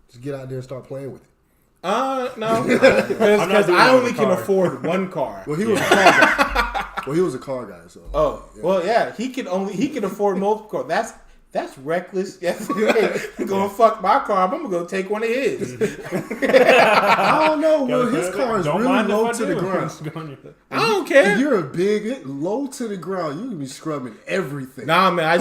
just get out there and start playing with it. No, because I only can afford one car. Well, he was a car guy. He so. Oh, yeah. Well, yeah, he can afford multiple cars. That's reckless. I'm gonna fuck my car up. I'm gonna go take one of his. I don't know. Well, his car is really low to the ground. I don't care. If you're low to the ground, you can be scrubbing everything. Nah, man. I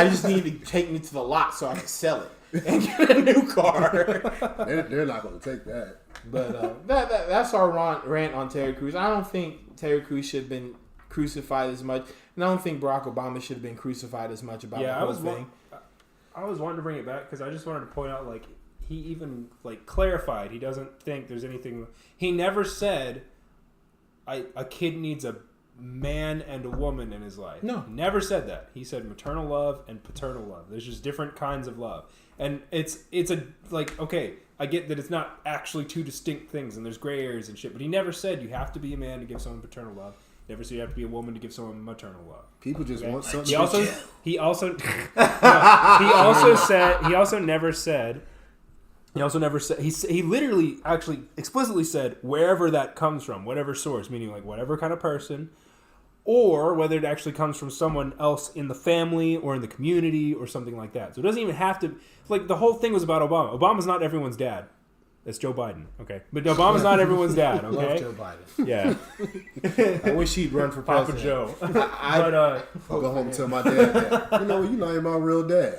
just need to take me to the lot so I can sell it and get a new car. They're not gonna take that. But that's our rant on Terry Crews. I don't think Terry Crews should have been crucified as much, and I don't think Barack Obama should have been crucified as much about the whole thing. I was wanting to bring it back because I just wanted to point out, like, he even like clarified he doesn't think there's anything. He never said a kid needs a man and a woman in his life. No, never said that. He said maternal love and paternal love. There's just different kinds of love, and it's a like, okay, I get that it's not actually two distinct things and there's gray areas and shit, but he never said you have to be a man to give someone paternal love. Never said you have to be a woman to give someone maternal love. People just want something. He also never said. He literally actually explicitly said wherever that comes from, whatever source, meaning like whatever kind of person, or whether it actually comes from someone else in the family or in the community or something like that. So it doesn't even have to. Like, the whole thing was about Obama. Obama's not everyone's dad. That's Joe Biden, okay? But Obama's not everyone's dad, okay? Love Joe Biden. Yeah. I wish he'd run for president. Papa Joe. I'll go home and tell my dad that. You're not my real dad.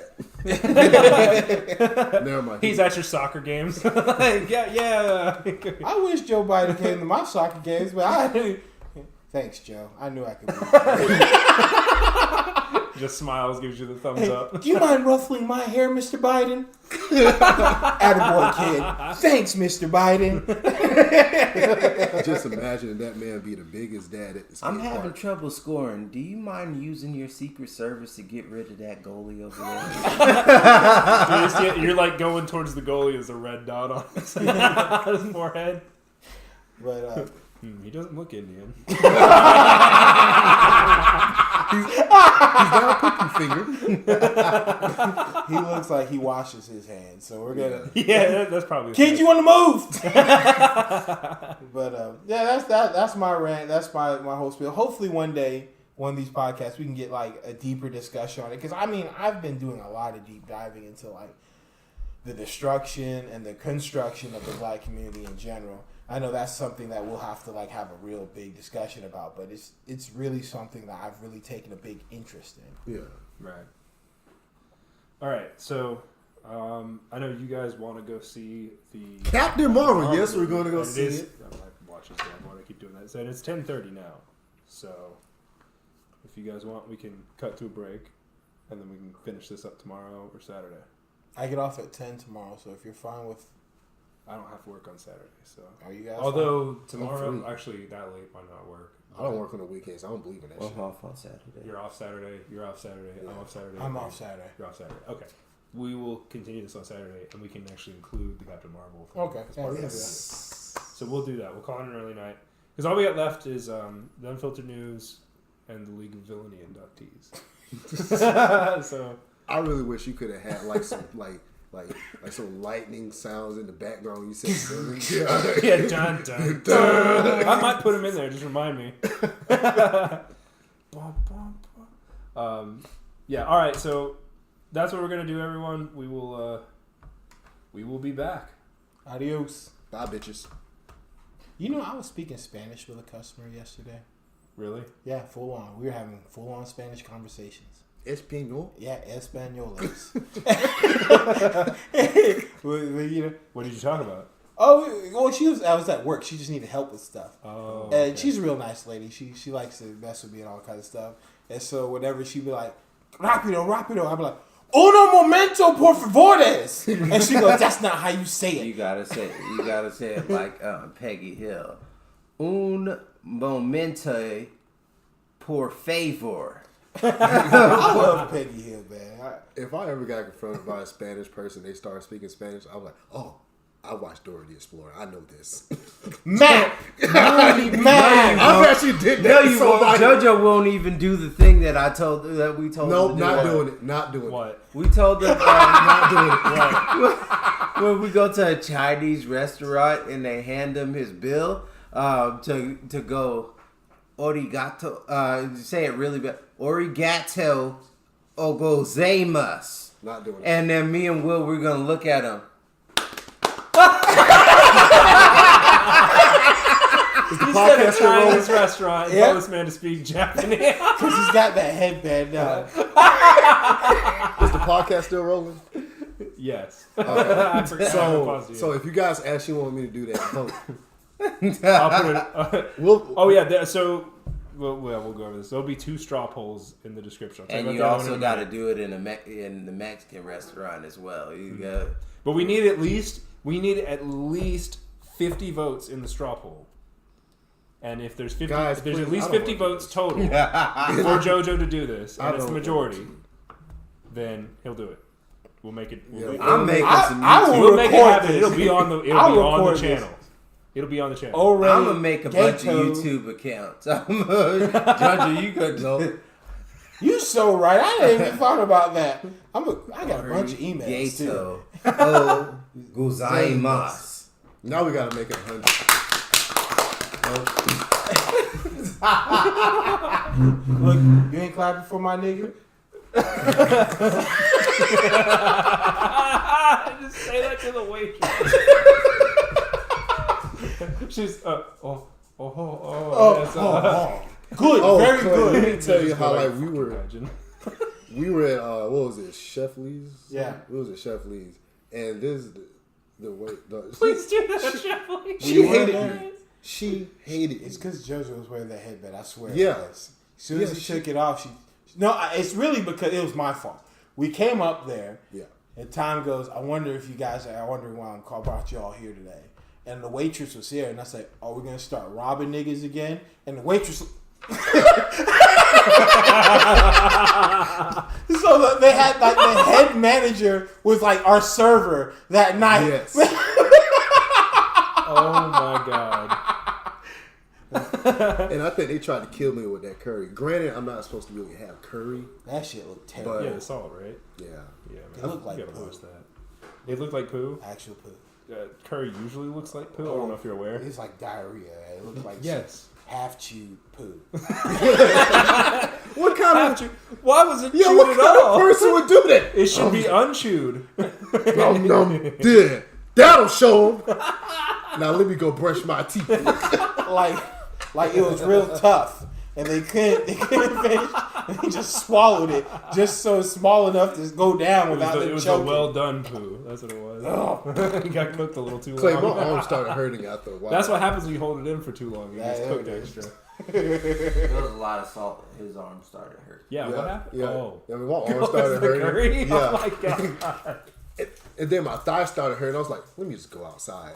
Never mind. He's at your soccer games. yeah. I wish Joe Biden came to my soccer games, but thanks, Joe. I knew I could Just smiles, gives you the thumbs up. Do you mind ruffling my hair, Mr. Biden? Attaboy, kid. Thanks, Mr. Biden. Just imagine that man be the biggest dad at the skate I'm having park. trouble scoring. Do you mind using your Secret Service to get rid of that goalie over there? Dude, you're like going towards the goalie as a red dot on his forehead. But He doesn't look Indian. He's got a cookie finger. he looks like he washes his hands. So we're gonna. Yeah, that's probably. Kid, you want to move? But yeah, that's my rant. That's my whole spiel. Hopefully, one day, one of these podcasts, we can get like a deeper discussion on it. Because I mean, I've been doing a lot of deep diving into like the destruction and the construction of the black community in general. I know that's something that we'll have to like have a real big discussion about, but it's really something that I've really taken a big interest in. Yeah. Right. All right, so I know you guys want to go see the Captain Marvel. Yes, we're going to go and see is, it. I watch this damn one. I keep doing that. And it's 10:30 now, so if you guys want, we can cut to a break, and then we can finish this up tomorrow or Saturday. I get off at 10 tomorrow, so if you're fine with. I don't have to work on Saturday, so. Are you guys? Although I'm tomorrow, free. actually, that late might not work. I don't work on the weekends. I don't believe in that Well, shit. off on Saturday. You're off Saturday. You're off Saturday. Yeah. I'm off Saturday. I'm off Saturday. You're off Saturday. Okay. We will continue this on Saturday, and we can actually include the Captain Marvel. Okay. as part of Yes. that. So we'll do that. We'll call it an early night. Because all we got left is the Unfiltered News and the League of Villainy inductees. So I really wish you could have had like some like some lightning sounds in the background when you said Billy. yeah, dun, dun, dun. I might put them in there. Just remind me. Yeah. All right. So that's what we're gonna do, everyone. We will be back. Adios. Bye, bitches. You know, I was speaking Spanish with a customer yesterday. Really? Yeah, full on. We were having full on Spanish conversations. Espanol. Yeah, Españoles. What did you talk about? Oh, well, I was at work. She just needed help with stuff. Oh. And she's a real nice lady. She likes to mess with me and all kinds of stuff. And so whenever she'd be like, rápido, rápido, I'd be like, uno momento, por favores. And she goes, that's not how you say it. You gotta say it like Peggy Hill. Un momento, por favor. I love Peggy Hill, man. If I ever got confronted by a Spanish person, they start speaking Spanish, I'm like, oh, I watched Dora the Explorer. I know this. Matt! Matt! I actually did that. No, you so won't. like- Jojo won't even do the thing that we told No, him to not do. doing it. Not doing it. What? We told them Not doing it. when we go to a Chinese restaurant and they hand him his bill to go origato. Say it really bad. Origato gozaimasu. Not doing it. And then me and Will, we're gonna look at him. Is the You said a podcast still rolling? Chinese restaurant. Yeah. Tell this man to speak Japanese. Because he's got that headband now. Is the podcast still rolling? Yes. Okay. I forgot to pause So you. if you guys actually want me to do that, vote. I'll put it. We'll, Oh yeah. So we'll go over this. There'll be 2 straw polls in the description. I'll tell And about you that also in a got to minute. do it in the Mexican restaurant as well. You got. But we need at least 50 votes in the straw poll. And if there's 50, Guys, if there's please, at least I don't 50 want to do votes total for JoJo to do this, I and it's the don't majority, want then he'll do it. We'll make it. Yeah. I'm making some. I will We'll make it record happen. this. It'll be on the. It'll I'll be on the record this. channel. It'll be on the channel. Oh, I'm gonna make a bunch of Gato. YouTube accounts. Jojo, you could no. You so right. I didn't even thought about that. I got a bunch of emails too. Gato gozaimasu. Now we gotta make it 100. Look, you ain't clapping for my nigga? Just say that to the waitress. She's Good, Oh, very Clay, good. Let me tell you how Like, like we were imagine. at what was it, Chef Lee's? Yeah. It was at Chef Lee's, and this is the way. Please do that, Sheffley. She hated were me. She hated It's it. because JoJo was wearing that headband. I swear. Yeah. It was. As soon as Yeah, she she- took it off, No, it's really because it was my fault. We came up there. Yeah. And Tyme goes, I wonder if you guys are wondering why I brought you all here today. And the waitress was here, and I said, "Are we gonna start robbing niggas again?" And the waitress. So they had like the head manager was like our server that night. Yes. Oh my god. And I think they tried to kill me with that curry. Granted, I'm not supposed to really have curry. That shit looked terrible. Yeah, the salt, right? Yeah. Yeah, man. It looked like You gotta poo. watch that. It looked like poo. Actual poo. Curry usually looks like poo. I don't know if you're aware. It's like diarrhea. It looked like Yes. half chewed poo. What kind of Why was it yeah? chewed What at kind all? of person would do that? It should be unchewed. Yeah, that'll show them. Now let me go brush my teeth. like it was real tough, and they couldn't finish. And they just swallowed it, just so it's small enough to go down without them It was a choking. well done poo. That's what it was. He got cooked a little too Clay, my long. arm started hurting after a while. That's what happens when you hold it in for too long. You just Yeah, cooked yeah. extra. There was a lot of salt. His arm started hurting. Yeah, what happened? Yeah. Oh. Yeah, I mean, my arm Was started the hurting. curry? Yeah. Oh my god. And then my thigh started hurting. I was like, let me just go outside.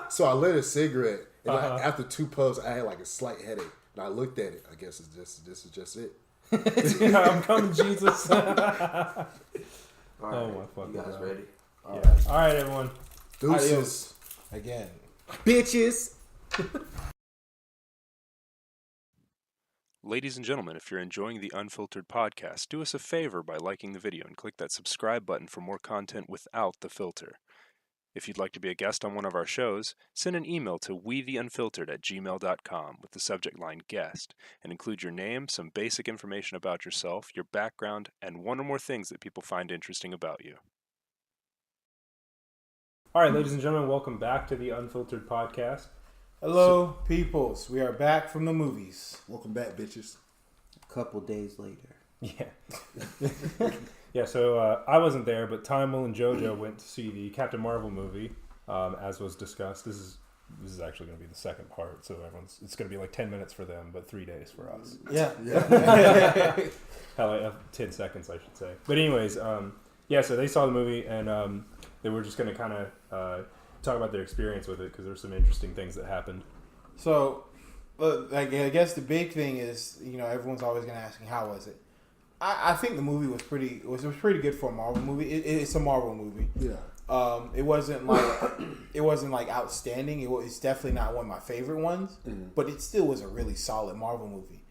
So I lit a cigarette, and like, after 2 puffs, I had like a slight headache. And I looked at it. I guess this is just it. Yeah, I'm coming, Jesus. All right, Oh my fucking you guys God. ready? Yeah. All right, everyone. Deuces. Again. Bitches. Ladies and gentlemen, if you're enjoying the Unfiltered Podcast, do us a favor by liking the video and click that subscribe button for more content without the filter. If you'd like to be a guest on one of our shows, send an email to wetheunfiltered@gmail.com with the subject line guest and include your name, some basic information about yourself, your background, and one or more things that people find interesting about you. All right, ladies and gentlemen, welcome back to the Unfiltered Podcast. Hello, peoples. We are back from the movies. Welcome back, bitches. A couple days later. Yeah. Yeah, so I wasn't there, but Tyme and Jojo went to see the Captain Marvel movie, as was discussed. This is actually going to be the second part, so it's going to be like 10 minutes for them, but 3 days for us. Yeah. Hell, 10 seconds, I should say. But anyways, yeah, so they saw the movie, and they were just going to kind of talk about their experience with it, because there's some interesting things that happened. So, like, I guess the big thing is, everyone's always going to ask me, how was it? I think the movie was pretty good for a Marvel movie. It's a Marvel movie. Yeah. It wasn't like outstanding. It's definitely not one of my favorite ones, but it still was a really solid Marvel movie.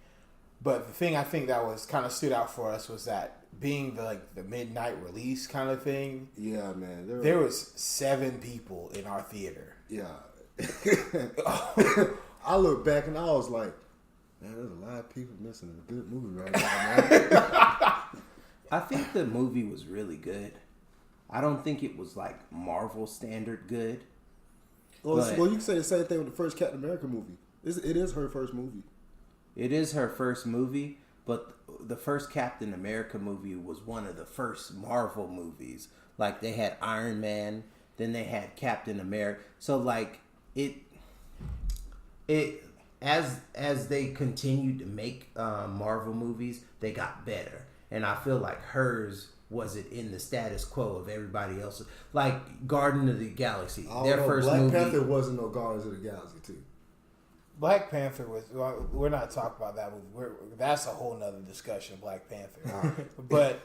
But the thing I think that was kind of stood out for us was that being the midnight release kind of thing. Yeah, man. There was 7 people in our theater. Yeah. I look back and I was like, man, there's a lot of people missing a good movie right now, man. I think the movie was really good. I don't think it was like Marvel standard good. Well, But- you can say the same thing with the first Captain America movie. It is her first movie. It is her first movie, but the first Captain America movie was one of the first Marvel movies. Like they had Iron Man, then they had Captain America. So like it as they continued to make Marvel movies, they got better. And I feel like hers wasn't in the status quo of everybody else's. Like Garden of the Galaxy, their first Black movie. Panther wasn't no Guardians of the Galaxy too. Black Panther was. We're not talking about that movie. That's a whole nother discussion. Black Panther, but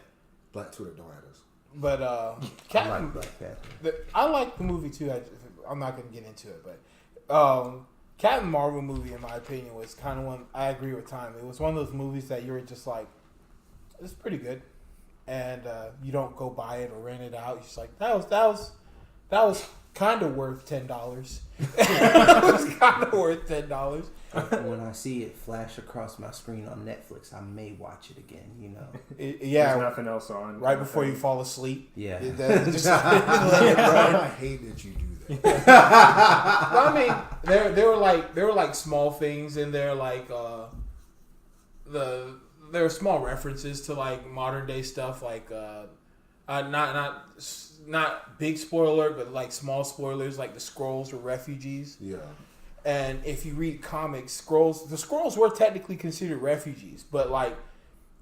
Black Twitter don't have us. but I Captain. like Black Panther. I like the movie too. I'm not going to get into it, but Captain Marvel movie, in my opinion, was kind of one. I agree with Tyme. It was one of those movies that you were just like, it's pretty good, and you don't go buy it or rent it out. You're just like, that was kind of worth $10. It was kind of worth $10. When I see it flash across my screen on Netflix, I may watch it again, you know. Yeah, There's nothing else on. right before you fall asleep. Yeah. Just let it run. I hate that you do that. Well, I mean, there were like small things in there, like there were small references to like modern day stuff, like not big spoiler, but like small spoilers, like the Skrulls were refugees. Yeah. And if you read comics, the Skrulls were technically considered refugees, but like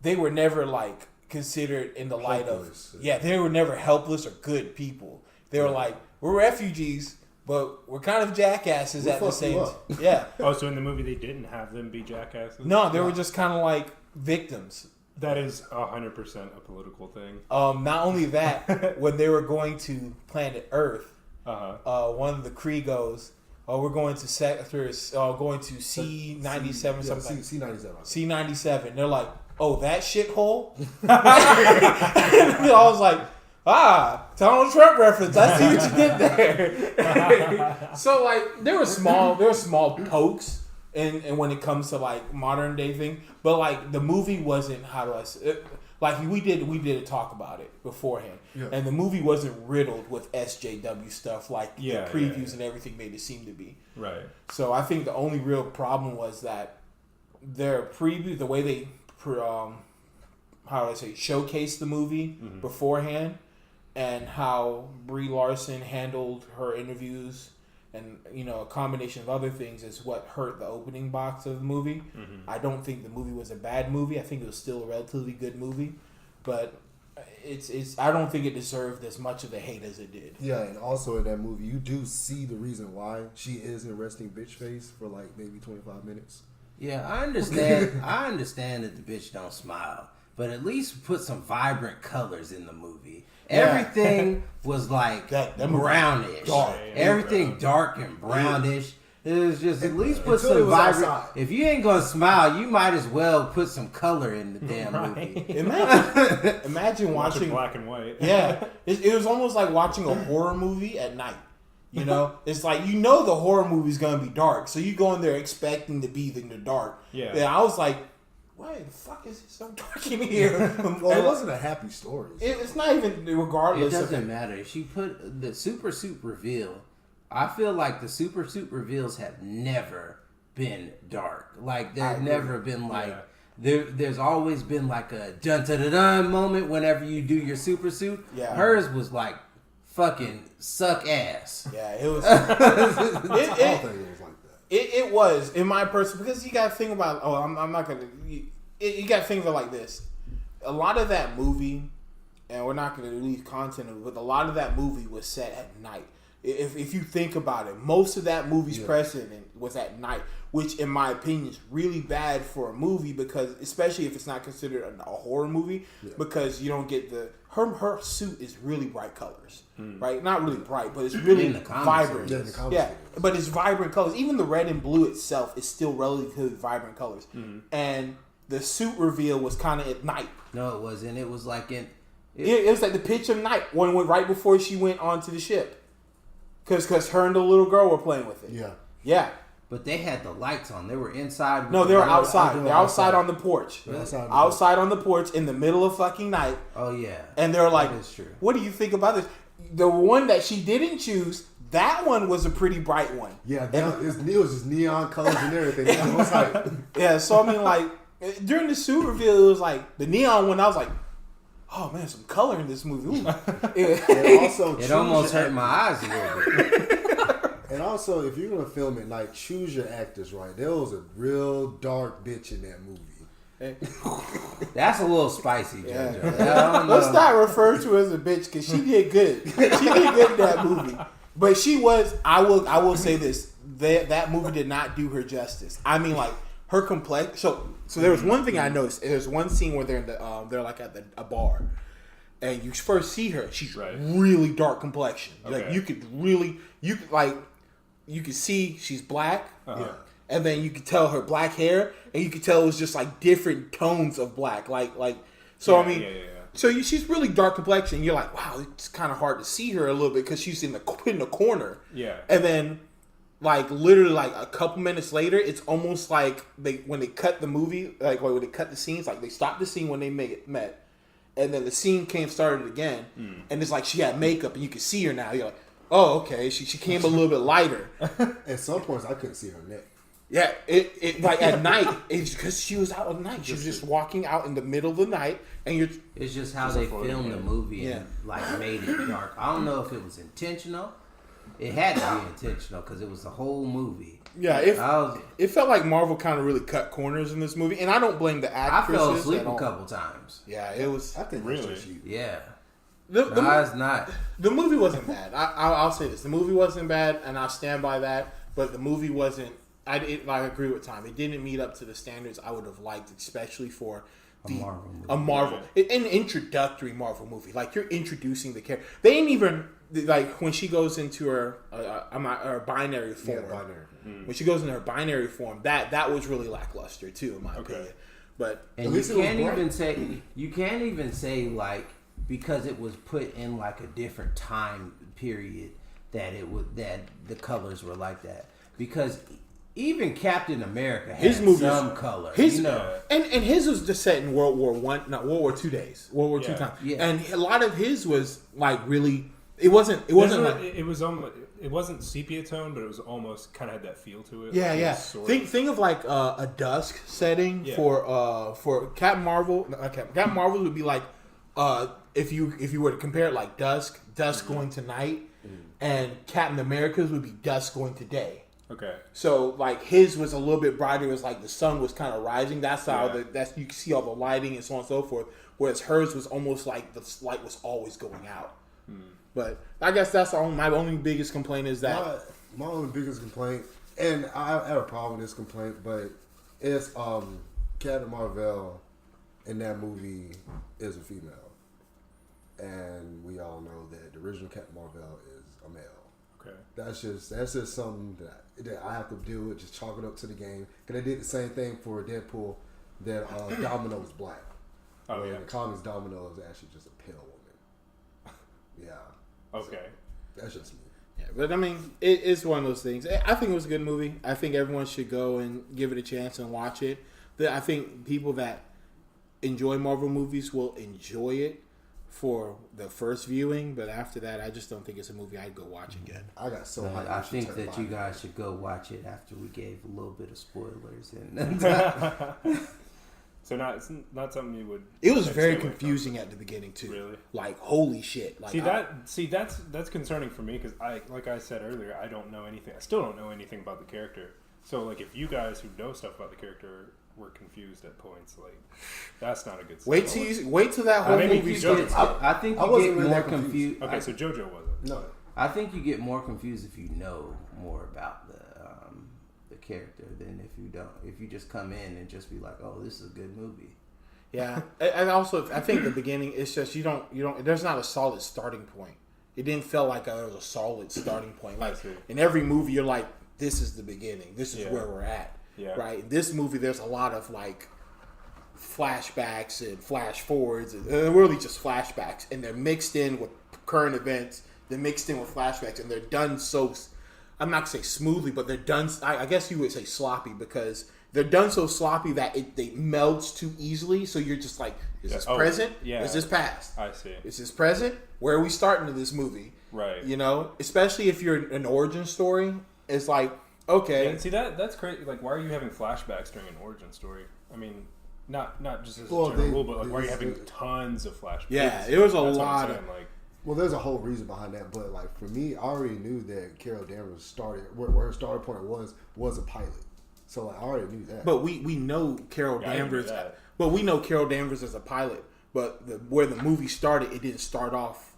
they were never like considered in the light Helpless. of they were never helpless or good people. They were like, we're refugees, but we're kind of jackasses at the same time. Yeah. Oh, so in the movie they didn't have them be jackasses? No, they were just kind of like victims. That is 100% a political thing. Not only that, when they were going to planet Earth, one of the Kree goes, "Oh, we're going to going to C-97 something." C-97. C-97. They're like, "Oh, that shithole." I was like, Donald Trump reference. I see what you did there. So like, there were small pokes. And when it comes to like modern day thing, but like the movie wasn't, how do I say it? Like we did a talk about it beforehand, and the movie wasn't riddled with SJW stuff like the previews and everything made it seem to be. Right. So I think the only real problem was that their preview, the way they showcased the movie beforehand, and how Brie Larson handled her interviews. And, a combination of other things is what hurt the opening box of the movie. Mm-hmm. I don't think the movie was a bad movie. I think it was still a relatively good movie. But I don't think it deserved as much of the hate as it did. Yeah, and also in that movie, you do see the reason why she is in resting bitch face for like maybe 25 minutes. Yeah, I understand. I understand that the bitch don't smile. But at least put some vibrant colors in the movie. Everything was like brownish. Everything dark and brownish. It was just at least put some vibrant. Outside. If you ain't gonna smile, you might as well put some color in the damn movie. Imagine watching black and white. Yeah, it was almost like watching a horror movie at night. It's like the horror movie's gonna be dark, so you go in there expecting to be in the dark. Yeah, and I was like, why the fuck is it so dark in here? Well, it wasn't a happy story. So. It's not even, regardless. It doesn't matter. If she put the super suit reveal, I feel like the super suit reveals have never been dark. Like, there's never been like, there's always been like a dun-dun-dun moment whenever you do your super suit. Yeah. Hers was like fucking suck ass. Yeah, it was. It was, in my personal, because you got to think about, I'm not going to, you got to think of it like this. A lot of that movie, and we're not going to leave content of it, but a lot of that movie was set at night. If you think about it, most of that movie's precedent was at night, which in my opinion is really bad for a movie, because especially if it's not considered a horror movie, because you don't get her suit is really bright colors, right? Not really bright, but it's really vibrant. Yeah, but it's vibrant colors. Even the red and blue itself is still relatively vibrant colors. Mm-hmm. And the suit reveal was kind of at night. No, it wasn't. It was like it was like the pitch of night, right before she went onto the ship, because her and the little girl were playing with it. Yeah. But they had the lights on. They were inside. No, they were outside. They're outside on the porch. Outside on the porch in the middle of fucking night. Oh, yeah. And they're like, what do you think about this? The one that she didn't choose, that one was a pretty bright one. Yeah, it was just neon colors and everything. Yeah, so I mean, like, during the suit reveal, it was like, the neon one, I was like, oh, man, some color in this movie. It almost hurt my eyes a little bit. And also, if you're going to film at night, choose your actors right. There was a real dark bitch in that movie. That's a little spicy, Jojo. Yeah. Let's not refer to her as a bitch, because she did good. She did good in that movie. But she was, I will say this, that movie did not do her justice. I mean, like, her complexion. So there was one thing I noticed. There's one scene where they're in they're like at a bar. And you first see her. She's really dark complexion. Okay. Like, you could see she's black, and then you could tell her black hair, and you could tell it was just like different tones of black, So she's really dark complexion. You're like, wow, it's kind of hard to see her a little bit because she's in the corner. Yeah, and then like literally like a couple minutes later, it's almost like when they cut the movie, like when they cut the scenes, like they stopped the scene when they met, and then the scene started again, and it's like she had makeup and you could see her now. You're like, oh, okay. She came a little bit lighter. At some points, I couldn't see her neck. Yeah, it like at night, it's because she was out at night. She was just walking out in the middle of the night, and it's just how they filmed the movie and like made it dark. I don't know if it was intentional, it had to be intentional because it was the whole movie. Yeah, it felt like Marvel kind of really cut corners in this movie, and I don't blame the actresses. I fell asleep a couple times. Yeah, it was. I think really. that's just you. Yeah. It's not. The movie wasn't bad. I'll say this: the movie wasn't bad, and I'll stand by that. But the movie wasn't. I agree with Tyme. It didn't meet up to the standards I would have liked, especially for a Marvel, an introductory Marvel movie. Like, you're introducing the character. They ain't even like when she goes into her binary form. Yeah, binary. When she goes into her binary form, that was really lackluster too, in my opinion. But and you can't even say like, because it was put in like a different time period that the colors were like that, because even Captain America had some color. And his was just set in World War II days. World War II time. Yeah. And a lot of his was like really it wasn't sepia tone, but it was almost kind of had that feel to it. Yeah, yeah. Think of like a dusk setting for Captain Marvel. Captain Marvel would be like if you were to compare it like dusk going to night, and Captain America's would be dusk going to day. Okay. So like his was a little bit brighter. It was like the sun was kind of rising. That's how you can see all the lighting and so on and so forth. Whereas hers was almost like the light was always going out. But I guess that's my only biggest complaint is that my only biggest complaint, and I have a problem with this complaint, but it's Captain Marvel in that movie is a female, and we all know that the original Captain Marvel is a male. Okay. That's just something that I have to deal with. Just chalk it up to the game. Because they did the same thing for Deadpool. That Domino was black. Oh yeah. In the comics, Domino is actually just a pale woman. Yeah. Okay. So, that's just me. Yeah, but I mean, it's one of those things. I think it was a good movie. I think everyone should go and give it a chance and watch it. I think people that enjoy Marvel movies will enjoy it for the first viewing, but after that, I just don't think it's a movie I'd go watch again. I got so hyped. I think that you guys should go watch it after we gave a little bit of spoilers. So it's not something you would. It was very confusing at the beginning too. Really? Like, holy shit! Like, that's concerning for me because like I said earlier, I don't know anything. I still don't know anything about the character. So like, if you guys who know stuff about the character were confused at points, like, that's not a good story. Wait till that whole movie starts. I think you get more confused. Okay, so Jojo wasn't. No, I think you get more confused if you know more about the character than if you don't. If you just come in and just be like, "Oh, this is a good movie." Yeah, and also I think the beginning it's just you don't. There's not a solid starting point. It didn't feel like there was a solid starting point. Like in every movie, you're like, "This is the beginning. This is where we're at." Yeah. Right. In this movie, there's a lot of like flashbacks and flash forwards, and really just flashbacks, and they're mixed in with current events. They're mixed in with flashbacks, and they're done so. I'm not gonna say smoothly, but they're done. I guess you would say sloppy because they're done so sloppy that they melds too easily. So you're just like, is this present? Yeah. Is this past? I see. Is this present? Where are we starting to this movie? Right. You know, especially if you're an origin story, it's like, okay. Yeah, see that's crazy. Like, why are you having flashbacks during an origin story? I mean, not just as a general rule, but like, why are you having tons of flashbacks? Yeah, it was a lot of. Well, there's a whole reason behind that, but like for me, I already knew that Carol Danvers started where her starting point was a pilot, so like, I already knew that. But we know Carol Danvers, but we know Carol Danvers as a pilot. But where the movie started, it didn't start off.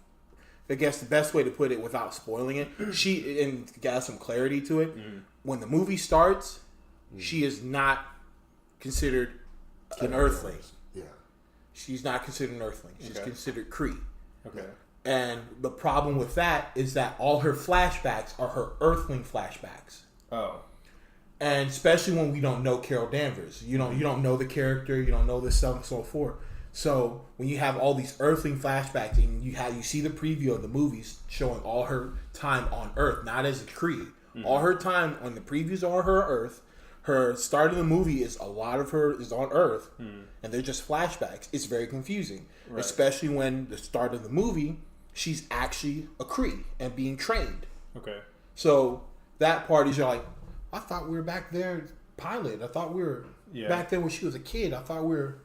I guess the best way to put it without spoiling it, and got some clarity to it. When the movie starts, she is not considered an Earthling. Yeah, she's not considered an Earthling. She's considered Kree. Okay. And the problem with that is that all her flashbacks are her Earthling flashbacks. Oh. And especially when we don't know Carol Danvers. You don't know the character, you don't know this stuff and so forth. So when you have all these Earthling flashbacks and you see the preview of the movies showing all her time on Earth, not as a Kree. All her time on the previews are her Earth. Her start of the movie is a lot of her is on Earth, and they're just flashbacks. It's very confusing, especially when the start of the movie, she's actually a Kree and being trained. Okay. So that part is you're like, I thought we were back there pilot. I thought we were back there when she was a kid. I thought we were,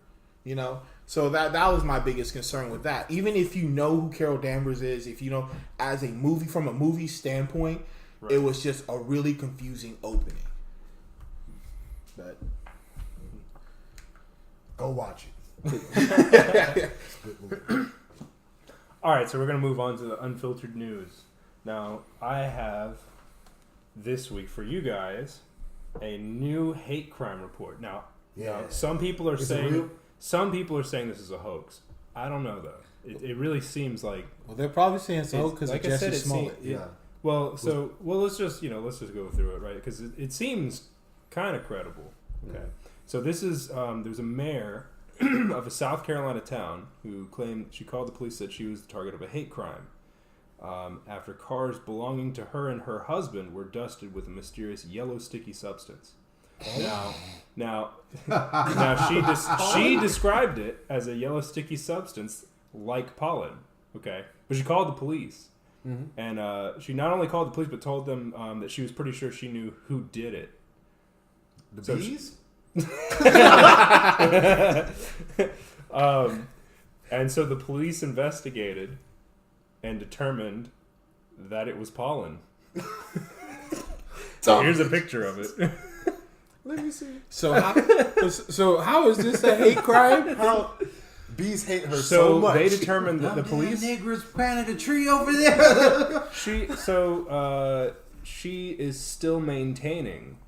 You know, so that was my biggest concern with that. Even if you know who Carol Danvers is, if you know as a movie from a movie standpoint, it was just a really confusing opening. But go watch it. All right, so we're going to move on to the unfiltered news. Now, I have this week for you guys a new hate crime report. Now, some people are saying this is a hoax. I don't know though. It really seems like they're probably saying it's a hoax because like of I said, Jesse Smollett. Well, let's just go through it, right? Because it seems kind of credible. Okay, so this is there's a mayor of a South Carolina town who claimed she called the police that she was the target of a hate crime after cars belonging to her and her husband were dusted with a mysterious yellow sticky substance. Now, she described it as a yellow sticky substance like pollen. Okay, but she called the police, and she not only called the police but told them that she was pretty sure she knew who did it. The bees. And so the police investigated and determined that it was pollen. So here's a picture of it. Let me see. So how is this a hate crime? How bees hate her so much? They determined that the police niggers planted a tree over there. She is still maintaining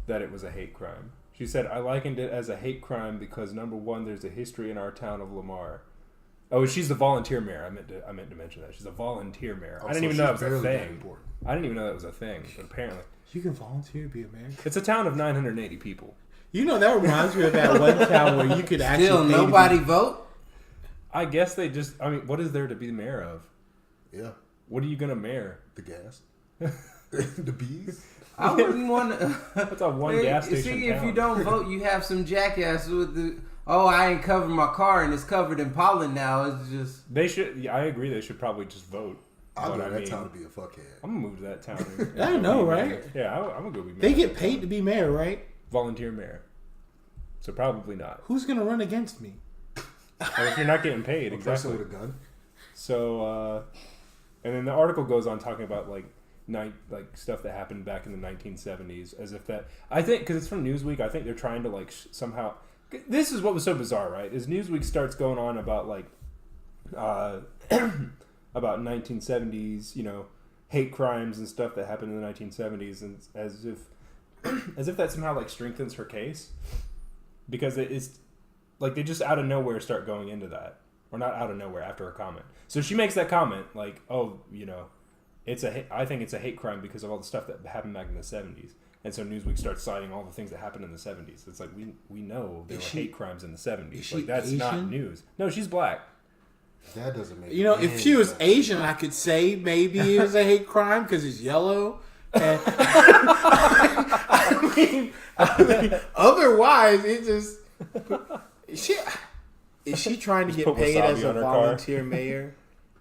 that it was a hate crime. She said, "I likened it as a hate crime because number one, there's a history in our town of Lamar." Oh, she's the volunteer mayor. I meant to mention that she's a volunteer mayor. I didn't even know that was a thing. I didn't even know that was a thing, but apparently. You can volunteer to be a mayor. It's a town of 980 people. You know, that reminds me of that one town where you could actually still nobody vote. I guess they just. I mean, what is there to be the mayor of? Yeah. What are you gonna mayor? The gas. The bees. I wouldn't want to. That's a one gas station. See, town. if you don't vote, you have some jackass with the. Oh, I ain't covered my car and it's covered in pollen now. It's just. They should. Yeah, I agree. They should probably just vote. I'll go to that town to be a fuckhead. I'm gonna move to that town. I know, right? Yeah, I'm gonna go be mayor. They get paid to be mayor, right? Volunteer mayor. So probably not. Who's gonna run against me? Well, if you're not getting paid, exactly. Person with a gun. So, and then the article goes on talking about like stuff that happened back in the 1970s, as if that I think because it's from Newsweek. I think they're trying to like somehow. This is what was so bizarre, right? Is Newsweek starts going on about like. About 1970s, hate crimes and stuff that happened in the 1970s, and as if that somehow like strengthens her case, because it's like they just out of nowhere start going into that, or not out of nowhere after her comment. So she makes that comment like, oh, I think it's a hate crime because of all the stuff that happened back in the 70s, and so Newsweek starts citing all the things that happened in the 70s. It's like we know there were hate crimes in the 70s. Like that's Asian? Not news. No, she's black. That doesn't make if she was Asian, I could say maybe it was a hate crime because it's yellow. And I mean, otherwise, it just is she trying to get paid as a volunteer mayor?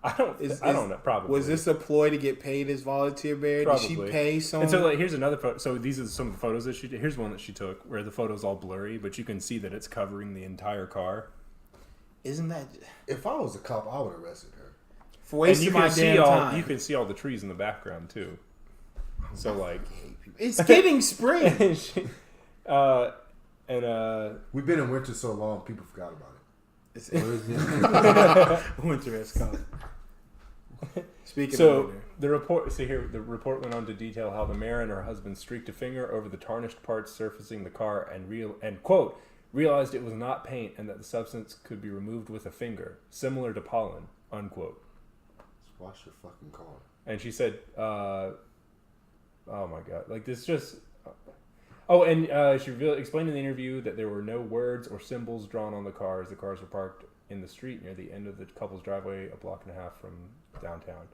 I don't know. Probably was this a ploy to get paid as volunteer mayor? Probably. Did she pay someone? And so, like, here's another photo. So these are some of the photos that she did. Here's one that she took where the photo's all blurry, but you can see that it's covering the entire car. Isn't that? If I was a cop, I would have arrested her for wasting my damn time. You can see all the trees in the background too. So like, it's getting spring. We've been in winter so long, people forgot about it. Winter has come. Speaking of winter. The report went on to detail how the mayor and her husband streaked a finger over the tarnished parts surfacing the car and quote. Realized it was not paint and that the substance could be removed with a finger, similar to pollen, unquote. Just wash your fucking car. And she said, oh my God, like this just... she explained in the interview that there were no words or symbols drawn on the cars. The cars were parked in the street near the end of the couple's driveway, a block and a half from downtown.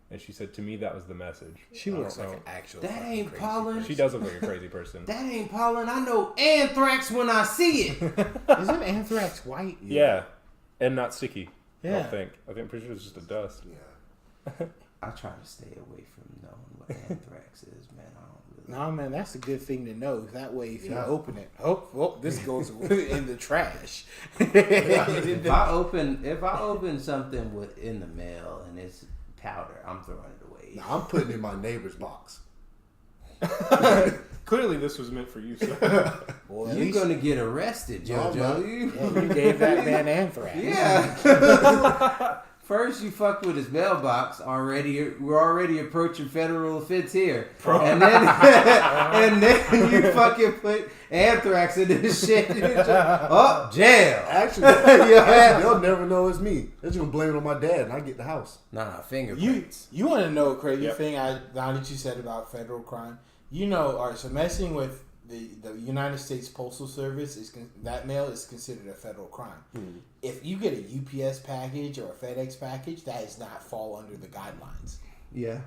And she said, to me, that was the message. She looks like an actual. That ain't pollen. She does look like a crazy person. That ain't pollen. I know anthrax when I see it. Isn't anthrax white? Yeah. And not sticky. Yeah. I think. I'm pretty sure it's just a dust. Yeah. I try to stay away from knowing what anthrax is, man. I don't No, man, that's a good thing to know. That way, if you open it, well, this goes in the trash. If I open something in the mail and it's powder, I'm throwing it away. Now, I'm putting it in my neighbor's box. Clearly, this was meant for you, sir. Well, you're going to get arrested, Jojo. You gave that man anthrax. Yeah. First, you fucked with his mailbox. We're already approaching federal offense here, and then you fucking put anthrax in this shit. Jail. Actually, they'll never know it's me. They're just gonna blame it on my dad, and I get the house. Nah, fingerprints. You want to know a crazy thing? Now that you said about federal crime, all right. So messing with the United States Postal Service that mail is considered a federal crime. Mm-hmm. If you get a UPS package or a FedEx package, that does not fall under the guidelines. Yeah.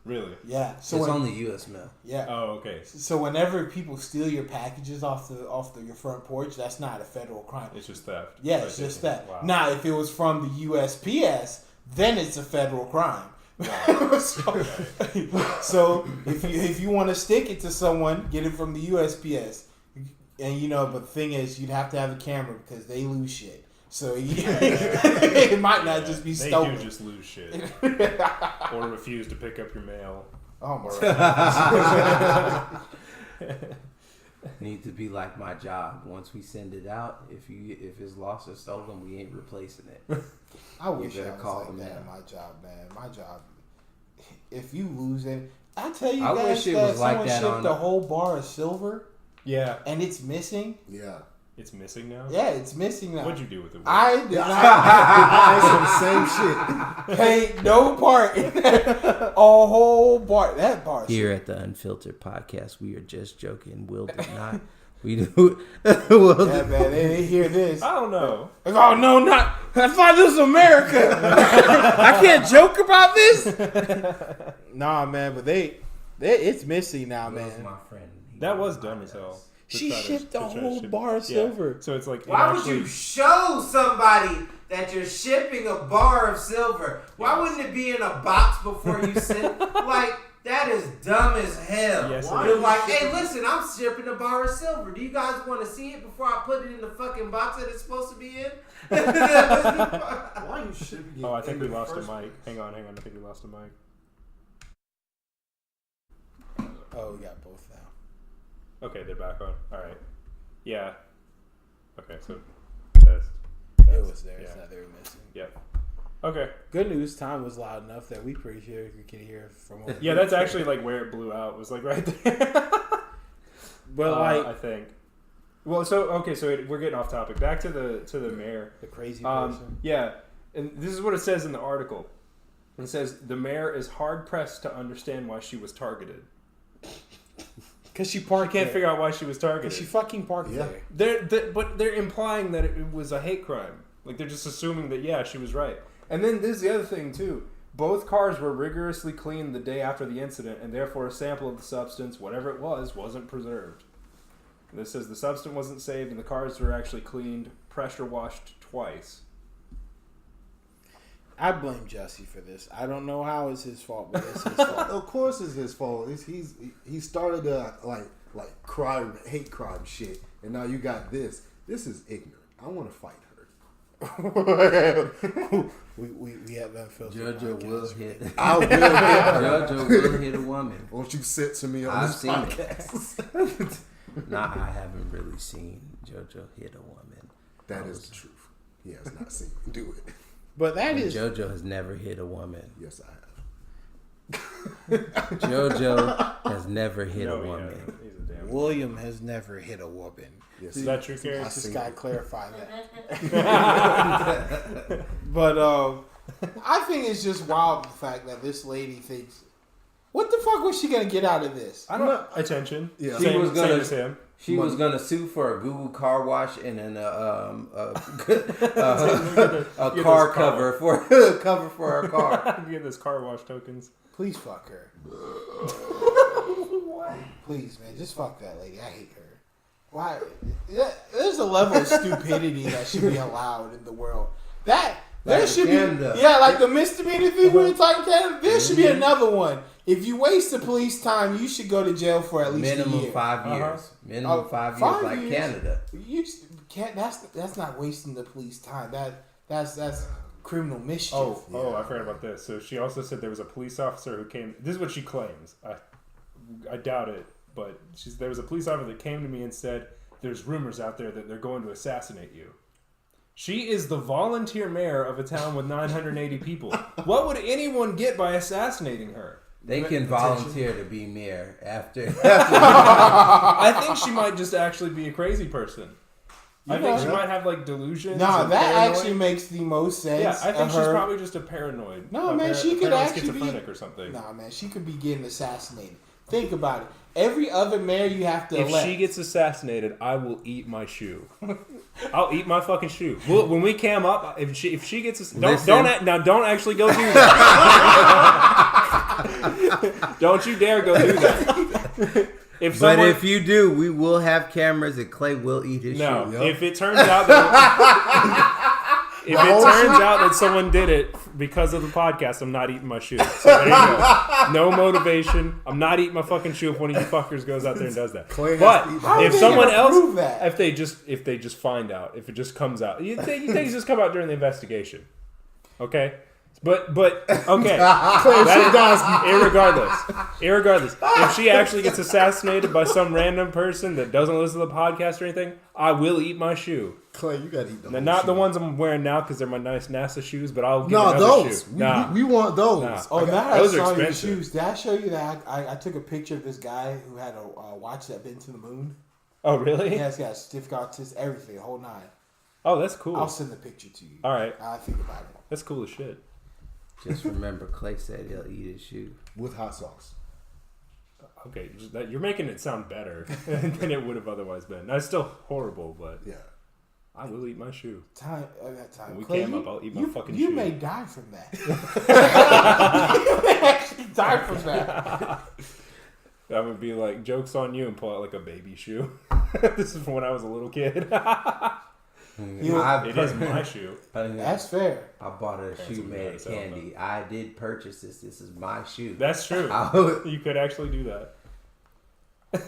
Really? Yeah. So it's only U.S. mail. Yeah. Oh, okay. So whenever people steal your packages off your front porch, that's not a federal crime. It's just theft. Yeah, it's just theft. Wow. Now, if it was from the USPS, then it's a federal crime. Wow. so if you want to stick it to someone, get it from the USPS, and but the thing is, you'd have to have a camera because they lose shit. So it might not just be stolen. They do just lose shit, or refuse to pick up your mail. Oh my God. Need to be like my job. Once we send it out, if it's lost or stolen, we ain't replacing it. I wish I was like that at my job, man. My job, if you lose it, I tell you, I wish it was like that. Someone shipped a whole bar of silver. Yeah, and it's missing. Yeah, it's missing now. Yeah, it's missing now. What'd you do with it? I did not. I said the same shit. Pay no part in that. A whole bar. That bar. Here at the Unfiltered Podcast, we are just joking. Will did not. We do. Yeah, man, they hear this. I don't know. Oh no, not. I thought this was America. I can't joke about this. Nah, man, but it's missing now, man. That was my friend. That was dumb as hell. She shipped a whole bar of silver. So it's like, why would you show somebody that you're shipping a bar of silver? Why wouldn't it be in a box before you send? Like, that is dumb as hell. Yes, you're like, hey, listen, I'm shipping a bar of silver. Do you guys want to see it before I put it in the fucking box that it's supposed to be in? Why are you shipping it? Oh, I think we lost a mic. Hang on. I think we lost a mic. Oh, we got both now. Okay, they're back on. All right. Yeah. Okay, so test. It was there. Yeah. It's not there missing. Yep. Okay. Good news. Time was loud enough that we pretty sure we can hear from over Yeah, that's actually like where it blew out. It was like right there. But I think. Well, so we're getting off topic. Back to the mayor, the crazy person. Yeah, and this is what it says in the article. It says the mayor is hard pressed to understand why she was targeted. Because she parked. Can't figure out why she was targeted. Because she fucking parked there. But they're implying that it was a hate crime. Like they're just assuming that she was right. And then this is the other thing too. Both cars were rigorously cleaned the day after the incident, and therefore a sample of the substance, whatever it was, wasn't preserved. And this says the substance wasn't saved, and the cars were actually cleaned, pressure washed twice. I blame Jesse for this. I don't know how it's his fault, but it's his fault. Of course, it's his fault. He started like crime, hate crime shit, and now you got this. This is ignorant. I want to fight her. we have Unfiltered. Jojo will hit. I will hit her. Jojo will hit a woman. Won't you sit to me on I've this seen podcast? it. Nah, I haven't really seen Jojo hit a woman. That is the truth. He has not seen me do it. But Jojo has never hit a woman. Yes, I have. Jojo has never hit a woman. He's a damn William has never hit a woman. Yes, is that true, Carrie? Just gotta clarify that. But I think it's just wild the fact that this lady thinks, what the fuck was she gonna get out of this? I don't know. Attention. Yeah. She was gonna. Same as him. She was gonna sue for a Google car wash and then a car cover for her car. Get this car wash tokens. Please fuck her. Please, man, just fuck that lady. I hate her. Why? There's a level of stupidity that should be allowed in the world. That There should Canada. be, like the misdemeanor thing we were talking Canada. There should be another one. If you waste the police time, you should go to jail for at least minimum a year. 5 years. Minimum 5 years, like Canada. You can't. That's not wasting the police time. That's criminal mischief. Oh, I forgot about this. So she also said there was a police officer who came. This is what she claims. I doubt it, but there was a police officer that came to me and said, "There's rumors out there that they're going to assassinate you." She is the volunteer mayor of a town with 980 people. What would anyone get by assassinating her? They can volunteer to be mayor after. I think she might just actually be a crazy person. I think she might have like delusions. No, that actually makes the most sense. Yeah, I think she's probably just a paranoid. No, man, she could actually be schizophrenic or something. No, man, she could be getting assassinated. Think about it. Every other mayor you have to elect. If she gets assassinated, I will eat my shoe. I'll eat my fucking shoe. When we cam up, if she gets don't actually go do that. Don't you dare go do that. If you do, we will have cameras and Clay will eat his shoe. No, if it turns out that that someone did it because of the podcast, I'm not eating my shoe. So there you go. No motivation. I'm not eating my fucking shoe if one of you fuckers goes out there and does that. But if someone else, if they just find out, if it just comes out, you think it's just come out during the investigation, okay? But okay. Irregardless, if she actually gets assassinated by some random person that doesn't listen to the podcast or anything, I will eat my shoe. Clay, you gotta eat those. Not shoes. the ones I'm wearing now because they're my nice NASA shoes, but I'll get No, another those. shoe. Nah. We want those. Nah. Oh, now I those are saw your expensive. shoes. Did I show you that I took a picture of this guy who had a watch that been to the moon? Oh, really? Yeah, it's got a certificate, autism, everything, whole nine. Oh, that's cool. I'll send the picture to you. All right. I'll think about it. That's cool as shit. Just remember, Clay said he'll eat his shoe. With hot sauce. Okay, you're making it sound better than it would have otherwise been. That's still horrible, but Yeah. I will eat my shoe. Time. When we Clay, came up, I'll eat my fucking shoe. You may die from that. You may actually die from that. That would be like, joke's on you, and pull out like a baby shoe. This is from when I was a little kid. It is my shoe. That's fair. I bought a shoe made of candy. I did purchase this. This is my shoe. That's true. You could actually do that.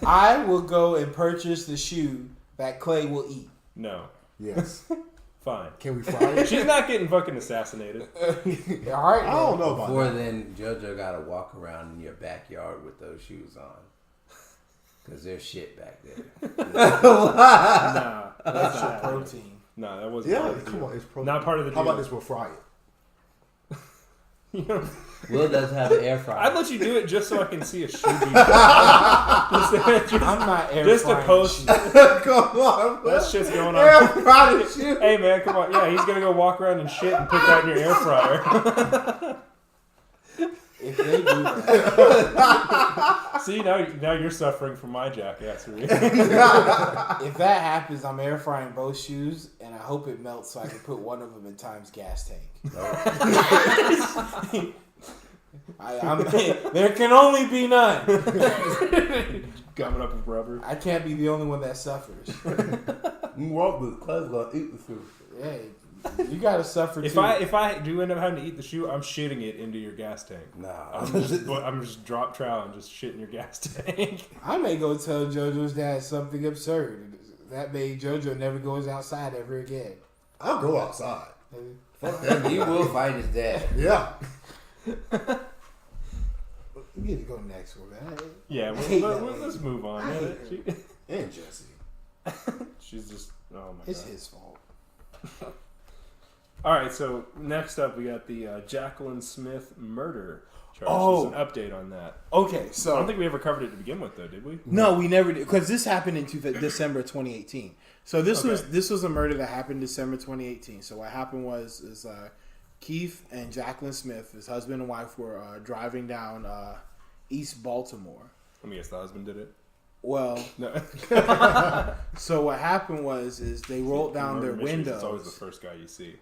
I will go and purchase the shoe that Clay will eat. No. Yes. Fine. Can we fry it? She's not getting fucking assassinated. All right. I don't know about Before that. then, Jojo got to walk around in your backyard with those shoes on. Because there's shit back there. Nah. That's your protein. No, that wasn't. Yeah, part of the come deal. on. It's protein. Not part of the How deal. about this? We'll fry it. Will does have an air fryer. I'd let you do it just so I can see a shoe. I'm not air Just to frying post. shoes. Come on, That shit's going air on. fry the shoe. Hey man, come on. Yeah, he's gonna go walk around and shit and put that in your air fryer. If they do that. See, now you're suffering from my jackassery. If that happens, I'm air frying both shoes, and I hope it melts so I can put one of them in Tyme's gas tank. There can only be none. Coming up with rubber. I can't be the only one that suffers. You won't be. Clay's going to eat the food. Hey, you gotta suffer If too. I do end up having to eat the shoe, I'm shitting it into your gas tank. Nah. I'm just drop trout and just shit in your gas tank. I may go tell JoJo's dad something absurd. That made JoJo never goes outside ever again. I'll go outside. He will fight his dad. Yeah. You need to go next one, man. Yeah, let's move on. And Jesse. She's just, oh my It's god. his fault. All right, so next up we got the Jacqueline Smith murder charge. Oh. There's an update on that. Okay, I so don't think we ever covered it to begin with, though, did we? no, we never did because this happened in December 2018. So this was a murder that happened December 2018. So what happened was Keith and Jacqueline Smith, his husband and wife, were driving down East Baltimore. Let me guess, the husband did it. Well, No. so what happened was they rolled down their Murder mysteries, windows. It's always the first guy you see.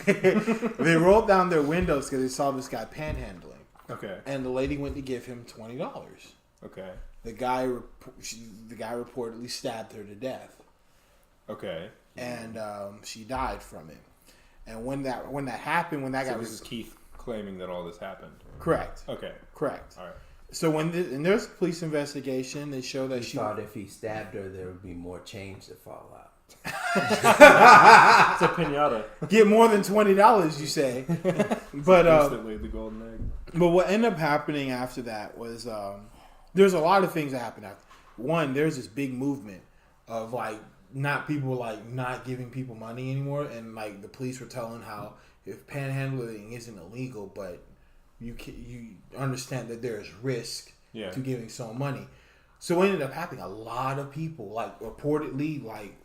They rolled down their windows because they saw this guy panhandling, Okay. and the lady went to give him $20. Okay. The guy reportedly stabbed her to death. Okay. And she died from it. And when that happened, when that So guy this is Keith claiming that all this happened. Correct. Okay. Correct. All right. So and there's a police investigation, they show that He thought if he stabbed her, there would be more change to fall out. It's a pinata. get more than $20, you say. But Instantly the golden egg. But what ended up happening after that was there's a lot of things that happened after. One, there's this big movement of like not giving people money anymore, and like the police were telling how if panhandling isn't illegal, but you understand that there is risk to giving someone money. So what ended up happening, a lot of people like reportedly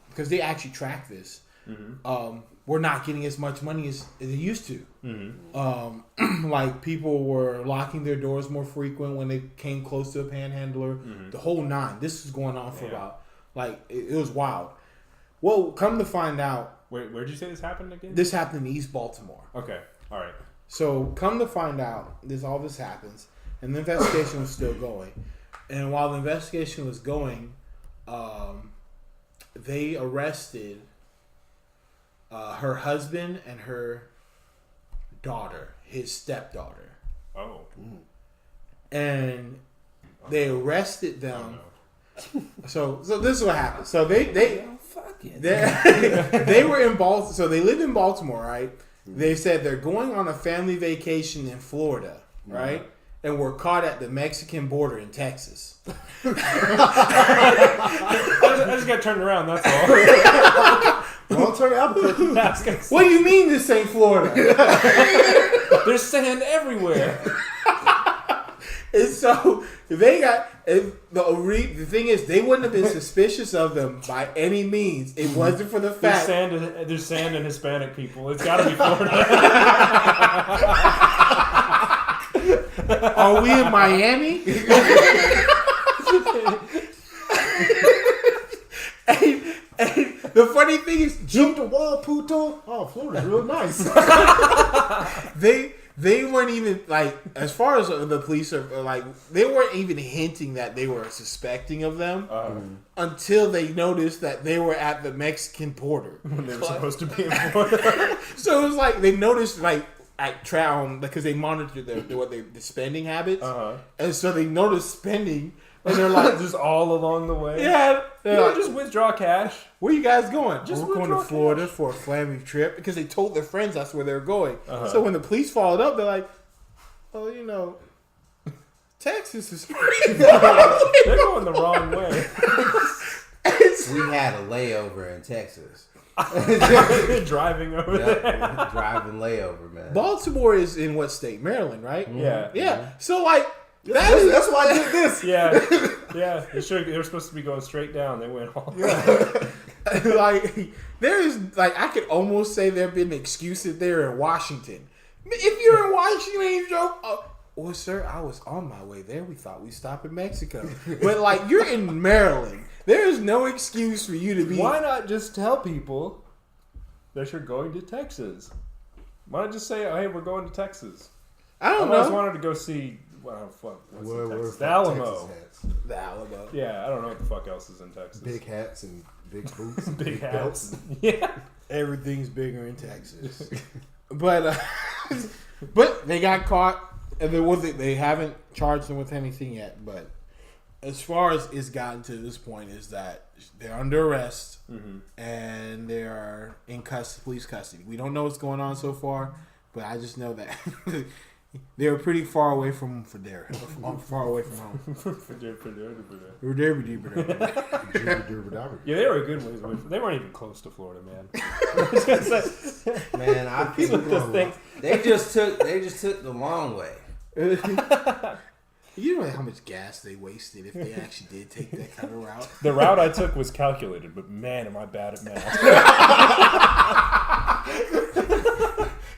because they actually track this, were not getting as much money as they used to. Like people were locking their doors more frequent when they came close to a panhandler. The whole nine. This was going on for about it was wild. Well, come to find out, Where'd you say this happened again? this happened in East Baltimore. Okay. All right. So come to find out, all this happens, and the investigation was still going. And while the investigation was going, they arrested her husband and her daughter, his stepdaughter. Oh. And they arrested them. So this is what happened. So they were in Baltimore. So they live in Baltimore, right? They said they're going on a family vacation in Florida, right? And were caught at the Mexican border in Texas. I just got turned around, that's all. Don't turn Albuquerque. What do you mean this ain't Florida? There's sand everywhere. And so they got the thing is they wouldn't have been suspicious of them by any means. It wasn't for the fact There's sand and Hispanic people. It's got to be Florida. Are we in Miami? and the funny thing is, Jump the wall, puto. Oh, Florida's real nice. They weren't even as far as the police are they weren't even hinting that they were suspecting of them until they noticed that they were at the Mexican border When they were supposed to be in Florida. So it was like they noticed at Trout because they monitored the spending habits, and so they noticed spending, and they're like, just all along the way. yeah, Just withdraw cash. where you guys going? Just We're going to withdraw Florida cash. for a family trip because they told their friends that's where they were going. So when the police followed up, they're like, oh, Texas is free. They're going the wrong way. We had a layover in Texas. Driving over there. Driving layover, man. Baltimore is in what state? Maryland, right? Yeah. Yeah. So That's why I did this. Yeah. They were supposed to be going straight down. They went all. there is I could almost say there have been excuses there in Washington. If you're in Washington and you joke, well, sir, I was on my way there. We thought we'd stop in Mexico, but you're in Maryland. There is no excuse for you to be. Why not just tell people that you're going to Texas? Why not just say, "Hey, we're going to Texas"? I don't I always know. wanted to go see. What's in Texas? The fuck Alamo. Texas hats? The Alamo. Yeah, I don't know what the fuck else is in Texas. Big hats and big boots. Big hats. belts. Yeah. Everything's bigger in Texas. But they got caught, and they haven't charged them with anything yet. But as far as it's gotten to this point, is that they're under arrest and they are in police custody. We don't know what's going on so far, but I just know that they're pretty far away from far away from home. Yeah, they were a good ways away. They weren't even close to Florida, man. Man, I think they just took the long way. You know how much gas they wasted if they actually did take that kind of route. The route I took was calculated, but man, am I bad at math.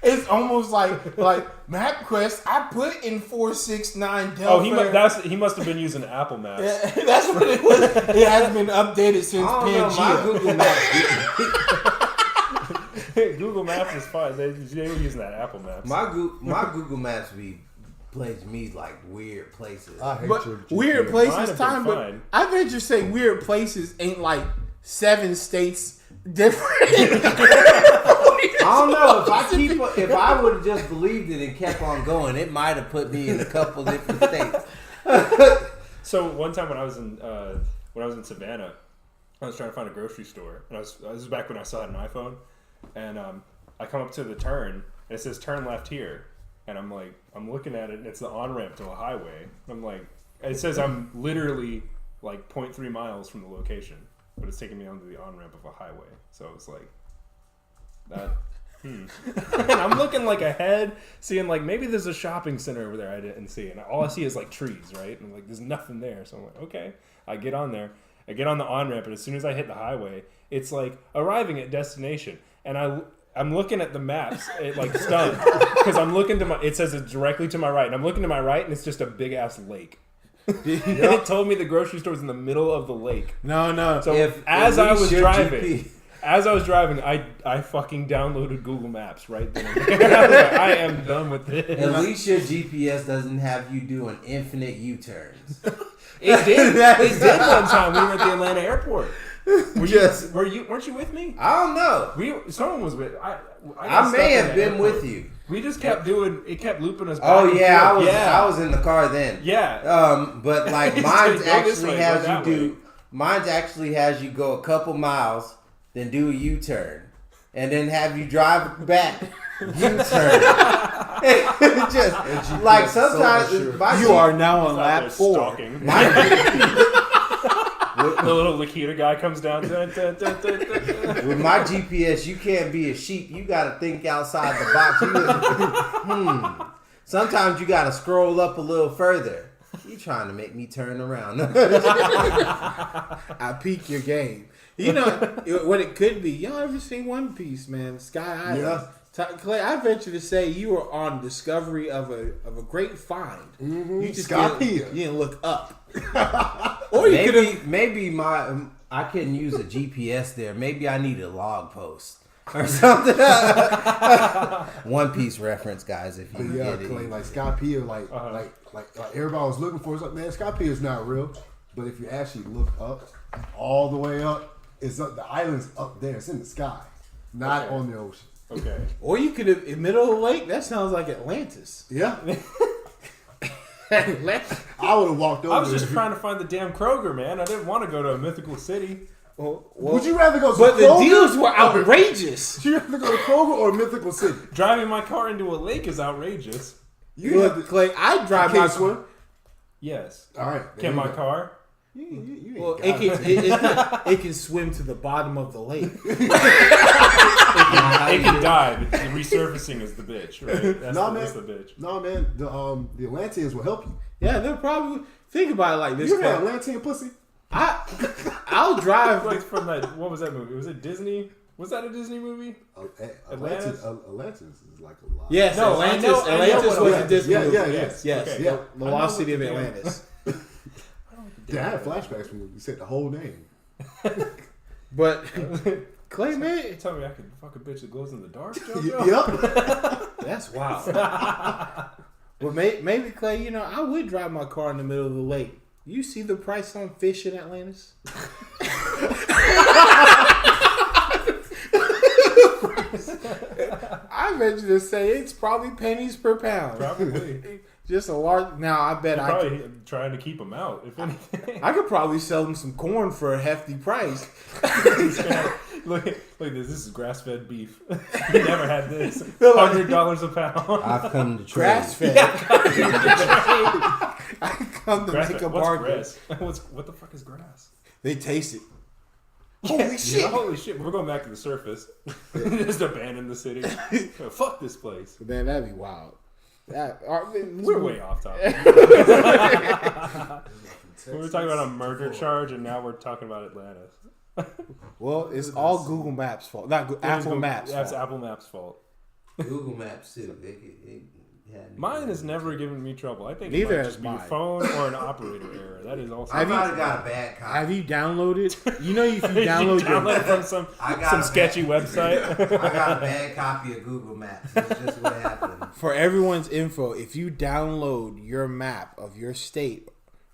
It's almost like MapQuest. I put in 469 Delaware. Oh, he must have been using Apple Maps. Yeah, that's what it was. It hasn't been updated since Pangea. My Google Maps. Google Maps is fine. They were using that Apple Maps. My Google Maps plays me like weird places. I hate But your weird GPS. places, Mine have time. been But fine. I venture to say weird places ain't like 7 states Different. I don't know if I would have just believed it and kept on going, it might have put me in a couple different states. So one time when I was in Savannah, I was trying to find a grocery store, and this was back when I still had an iPhone, and I come up to the turn, and it says turn left here, and I'm looking at it, and it's the on ramp to a highway. I'm like, it says I'm literally like 0.3 miles from the location, but it's taking me onto the on ramp of a highway. So it's like that. And I'm looking like ahead, seeing like maybe there's a shopping center over there I didn't see, and all I see is like trees, right? And like there's nothing there, so I'm like, okay. I get on there, I get on the on ramp, and as soon as I hit the highway, it's like arriving at destination, and I'm looking at the maps, like stunned, because I'm looking to it says it's directly to my right, and I'm looking to my right, and it's just a big ass lake. It told me the grocery store's in the middle of the lake. No. So as I was driving, I fucking downloaded Google Maps right then. I was like, I am done with this. At least your GPS doesn't have you doing infinite U-turns. It did. It did one time. We were at the Atlanta airport. Weren't you with me? I don't know. Someone was with. I may have been with you. We just kept doing. It kept looping us back. Oh yeah, I was in the car then. Yeah. But like mine's actually has you go a couple miles, then do a U-turn, and then have you drive back. U-turn. Just like sometimes you are now on lap 4. The little Lakita guy comes down. With my GPS, you can't be a sheep. You got to think outside the box. Sometimes you got to scroll up a little further. You trying to make me turn around. I peak your game. You know what it could be. Y'all ever seen One Piece, man? Sky Island. Yeah. Clay, I venture to say you were on discovery of a great find. Mm-hmm. You just you didn't look up. Or maybe I couldn't use a GPS there. Maybe I need a log post or something. One Piece reference, guys. If you get it, Clay, like Sky Pier, like everybody was looking for. It's like, man, Sky Pier is not real. But if you actually look up, all the way up, it's up. The island's up there. It's in the sky, not on the ocean. Okay. Or you could have in middle of the lake. That sounds like Atlantis. Yeah. I would have walked over. I was just trying to find the damn Kroger, man. I didn't want to go to a mythical city. Well, would you rather go to But Kroger? the deals were outrageous. Would you rather go to Kroger or Mythical City? Driving my car into a lake is outrageous. Clay, I drive my swim. Yes. All right. Can my car? Well, it can swim to the bottom of the lake. It can dive. The resurfacing is the bitch, right? That's the bitch. No, man. The Atlanteans will help you. Yeah, they'll probably think about it like this. You got Atlantean pussy? I'll drive. Like from that. What was that movie? Was it Disney? Was that a Disney movie? Atlantis is like a lot. Yes, no, Atlantis. I know Atlantis was a Disney movie. Yes. Okay. The Lost City of Atlantis. I had flashbacks when you said the whole name. But Clay, man, You tell me I could fuck a bitch that glows in the dark, Jojo? Yep. that's wild. Well, maybe Clay, I would drive my car in the middle of the lake. You see the price on fish in Atlantis? I venture to say it's probably pennies per pound. Probably. Just a large. Now I bet You're probably trying to keep them out, if anything. I could probably sell them some corn for a hefty price. Look at this. This is grass-fed beef. You never had this. $100 a pound. I've come to trade. Grass fed. I come to make a bargain. What the fuck is grass? They taste it. Holy shit! Holy shit! We're going back to the surface. Just abandon the city. Fuck this place. Man, that'd be wild. We're way off topic. We were talking about a murder charge, and now we're talking about Atlantis. Well, it's all Google Maps' fault. Not Apple Maps' fault. That's Apple Maps' fault. Google Maps too. Mine has never given me trouble. I think Neither it might has just be mine. a phone or an operator error. That is also. I might have got a bad copy. Have you downloaded? If you download it from some sketchy website. I got a bad copy of Google Maps. That's just what happened. For everyone's info, if you download your map of your state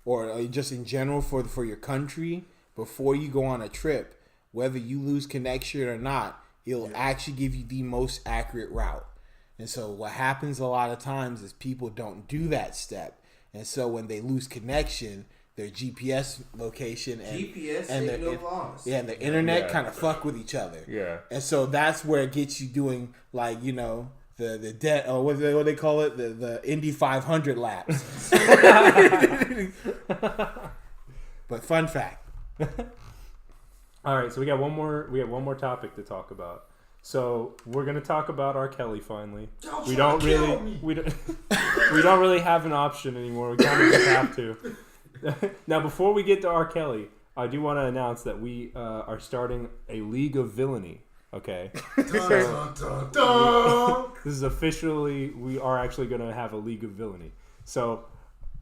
or just in general for your country before you go on a trip, whether you lose connection or not, it'll actually give you the most accurate route. And so what happens a lot of times is people don't do that step. And so when they lose connection, their GPS location and the internet kind of fuck with each other. Yeah. And so that's where it gets you doing like, you know, the debt or what they call it, the Indy 500 laps. But fun fact. All right, so we got one more topic to talk about. So we're gonna talk about R. Kelly finally. We don't really have an option anymore. We kind of just have to. Now, before we get to R. Kelly, I do want to announce that we are starting a League of Villainy. Okay. So, this is officially, we are actually going to have a League of Villainy. So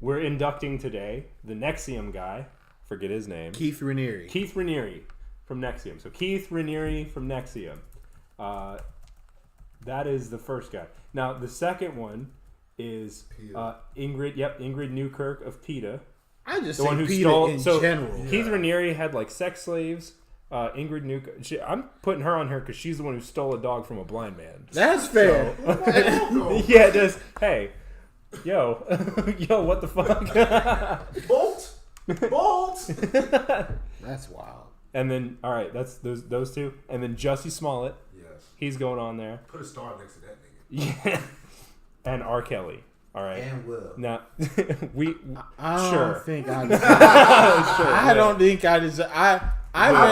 we're inducting today the Nexium guy. Forget his name. Keith Raniere from Nexium. So Keith Raniere from Nexium. That is the first guy. Now the second one is Ingrid Newkirk of PETA. I just the say one who PETA stole in so general. Keith Raniere had like sex slaves. Ingrid Newkirk. I'm putting her on here because she's the one who stole a dog from a blind man. That's fair. So, yeah, just hey, yo, what the fuck? Bolt. That's wild. And then, all right, that's those two. And then Jussie Smollett. Yes. He's going on there. Put a star next to that nigga. Yeah. And R. Kelly. All right. And Will. Now, I sure. don't think I deserve. I don't think I deserve. I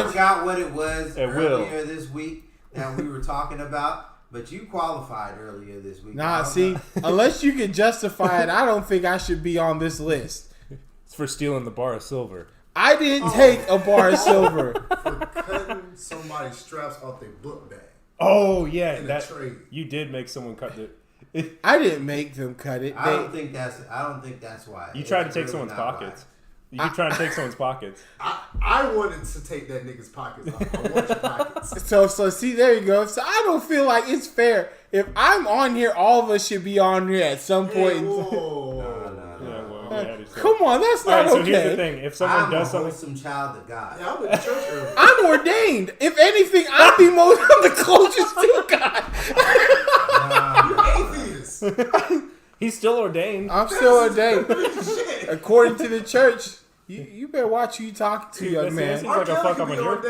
forgot what it was earlier this week that we were talking about, but you qualified earlier this week. Nah, see, unless you can justify it, I don't think I should be on this list. It's for stealing the bar of silver. I didn't take a bar of silver. For cutting somebody's straps off their book bag. Oh yeah, in a trade. You did make someone cut it. I didn't make them cut it. I don't think that's why. You tried to take someone's pockets. You trying to take someone's pockets. I wanted to take that nigga's pockets off. I want your pockets. So see, there you go. So I don't feel like it's fair. If I'm on here, all of us should be on here at some point. Come on, that's not okay. So okay. here's the thing: if someone does something, some child of God. Yeah, I went to church earlier. I'm ordained. If anything, I'm the closest to God. You're atheist. he's still ordained. I'm still ordained. According to the church, you better watch who you talk to, young man. Seems like a fuck up on your.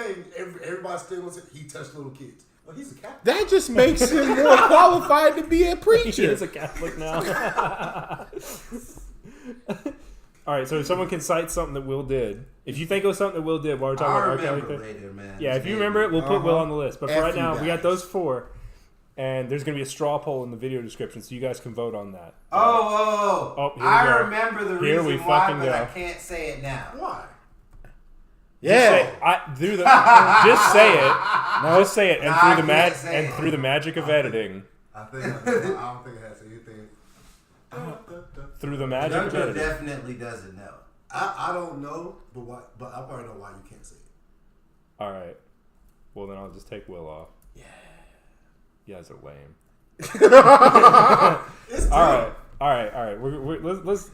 Everybody still wants it. He touched little kids. Oh, he's a Catholic. That just makes him more qualified to be a preacher. He is a Catholic now. All right, so if someone can cite something that Will did, if you think it was something that Will did while we're talking about R. Kelly thing, later, man. yeah, if you remember it, we'll put Will on the list. But for right now, guys. we got those four, and there's going to be a straw poll in the video description, so you guys can vote on that. Oh, here we I go. remember the Here reason we why, fucking but go. I can't say it now. Why? Yeah. Just say it. Just say it, and through the magic of editing. I don't think it has anything. Through the magic of Jojo editing. definitely doesn't know. I don't know, but I probably know why you can't say it. All right. Well, then I'll just take Will off. Yeah. You guys are lame. All right. Let's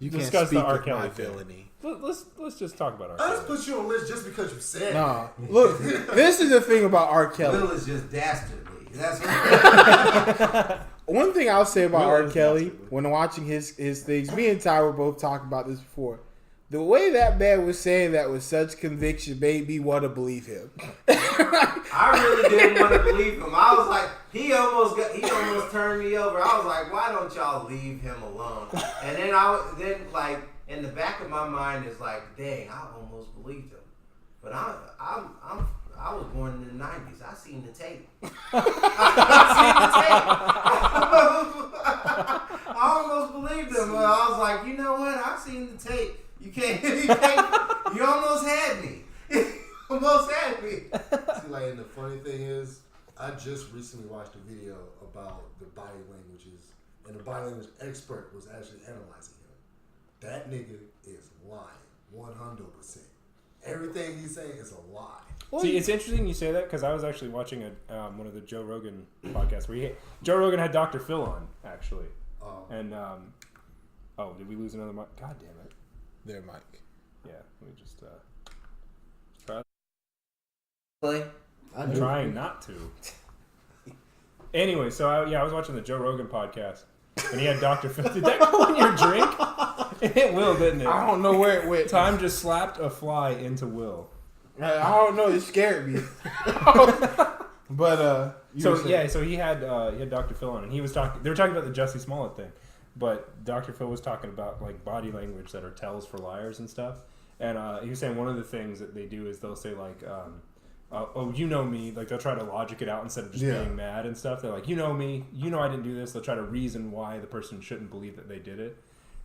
discuss the R. Kelly villainy. Let's just talk about R. I Kelly. just put you on the list just because you said No, look, this is the thing about R. Kelly. Will is just dastardly. That's what. One thing I'll say about Will R. is Kelly dastardly. when watching his things, me and Ty were both talking about this before. The way that man was saying that with such conviction made me want to believe him. I really didn't want to believe him. I was like, he almost turned me over. I was like, why don't y'all leave him alone? And then like in the back of my mind is like, dang, I almost believed him. But I was born in the 90s. I seen the tape. I almost believed him. But I was like, you know what? I've seen the tape. You almost had me. Almost had me. See, like, and the funny thing is, I just recently watched a video about the body languages, and the body language expert was actually analyzing him. That nigga is lying, 100%. Everything he's saying is a lie. See, it's interesting you say that because I was actually watching one of the Joe Rogan podcasts where Joe Rogan had Dr. Phil on, actually. And, did we lose another mic? God damn it. There, Mike. Yeah, let me just try Play. I'm trying not to. Anyway, so I was watching the Joe Rogan podcast, and he had Dr. Phil. Did that go in your drink? It will, didn't it? I don't know where it went. Time just slapped a fly into Will. I don't know. It scared me. But so he had Dr. Phil on, and he was talking. They were talking about the Jussie Smollett thing, but Dr. Phil was talking about like body language that are tells for liars and stuff. And he was saying one of the things that they do is they'll say like, "Oh, you know me." Like they'll try to logic it out instead of just being mad and stuff. They're like, "You know me. You know I didn't do this." They'll try to reason why the person shouldn't believe that they did it.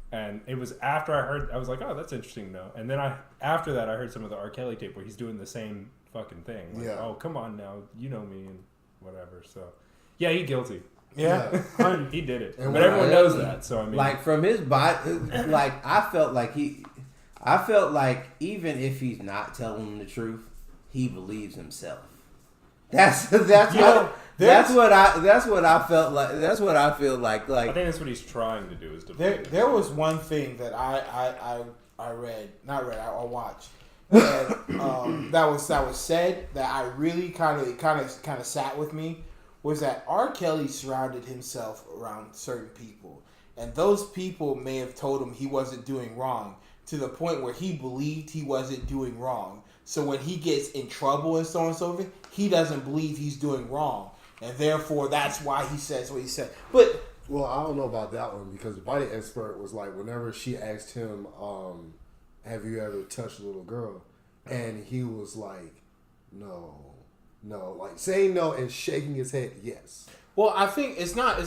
And it was after I was like, "Oh, that's interesting, though." And then after that, I heard some of the R. Kelly tape where he's doing the same fucking thing. Like, "Oh, come on now, you know me," and whatever. So, yeah, he's guilty. Yeah, he did it, but everyone knows that. So I mean, like from his body, like I felt like even if he's not telling the truth, he believes himself. That's what I felt like. That's what I feel like. Like I think that's what he's trying to do is to. There was one thing that I watched that was said that I really kind of sat with me, was that R. Kelly surrounded himself around certain people, and those people may have told him he wasn't doing wrong to the point where he believed he wasn't doing wrong. So when he gets in trouble and so on and so forth, he doesn't believe he's doing wrong, and therefore that's why he says what he said. But well, I don't know about that one, because the body expert was like, whenever she asked him, "Have you ever touched a little girl?" and he was like, "No," like saying no and shaking his head, yes. Well, I think it's not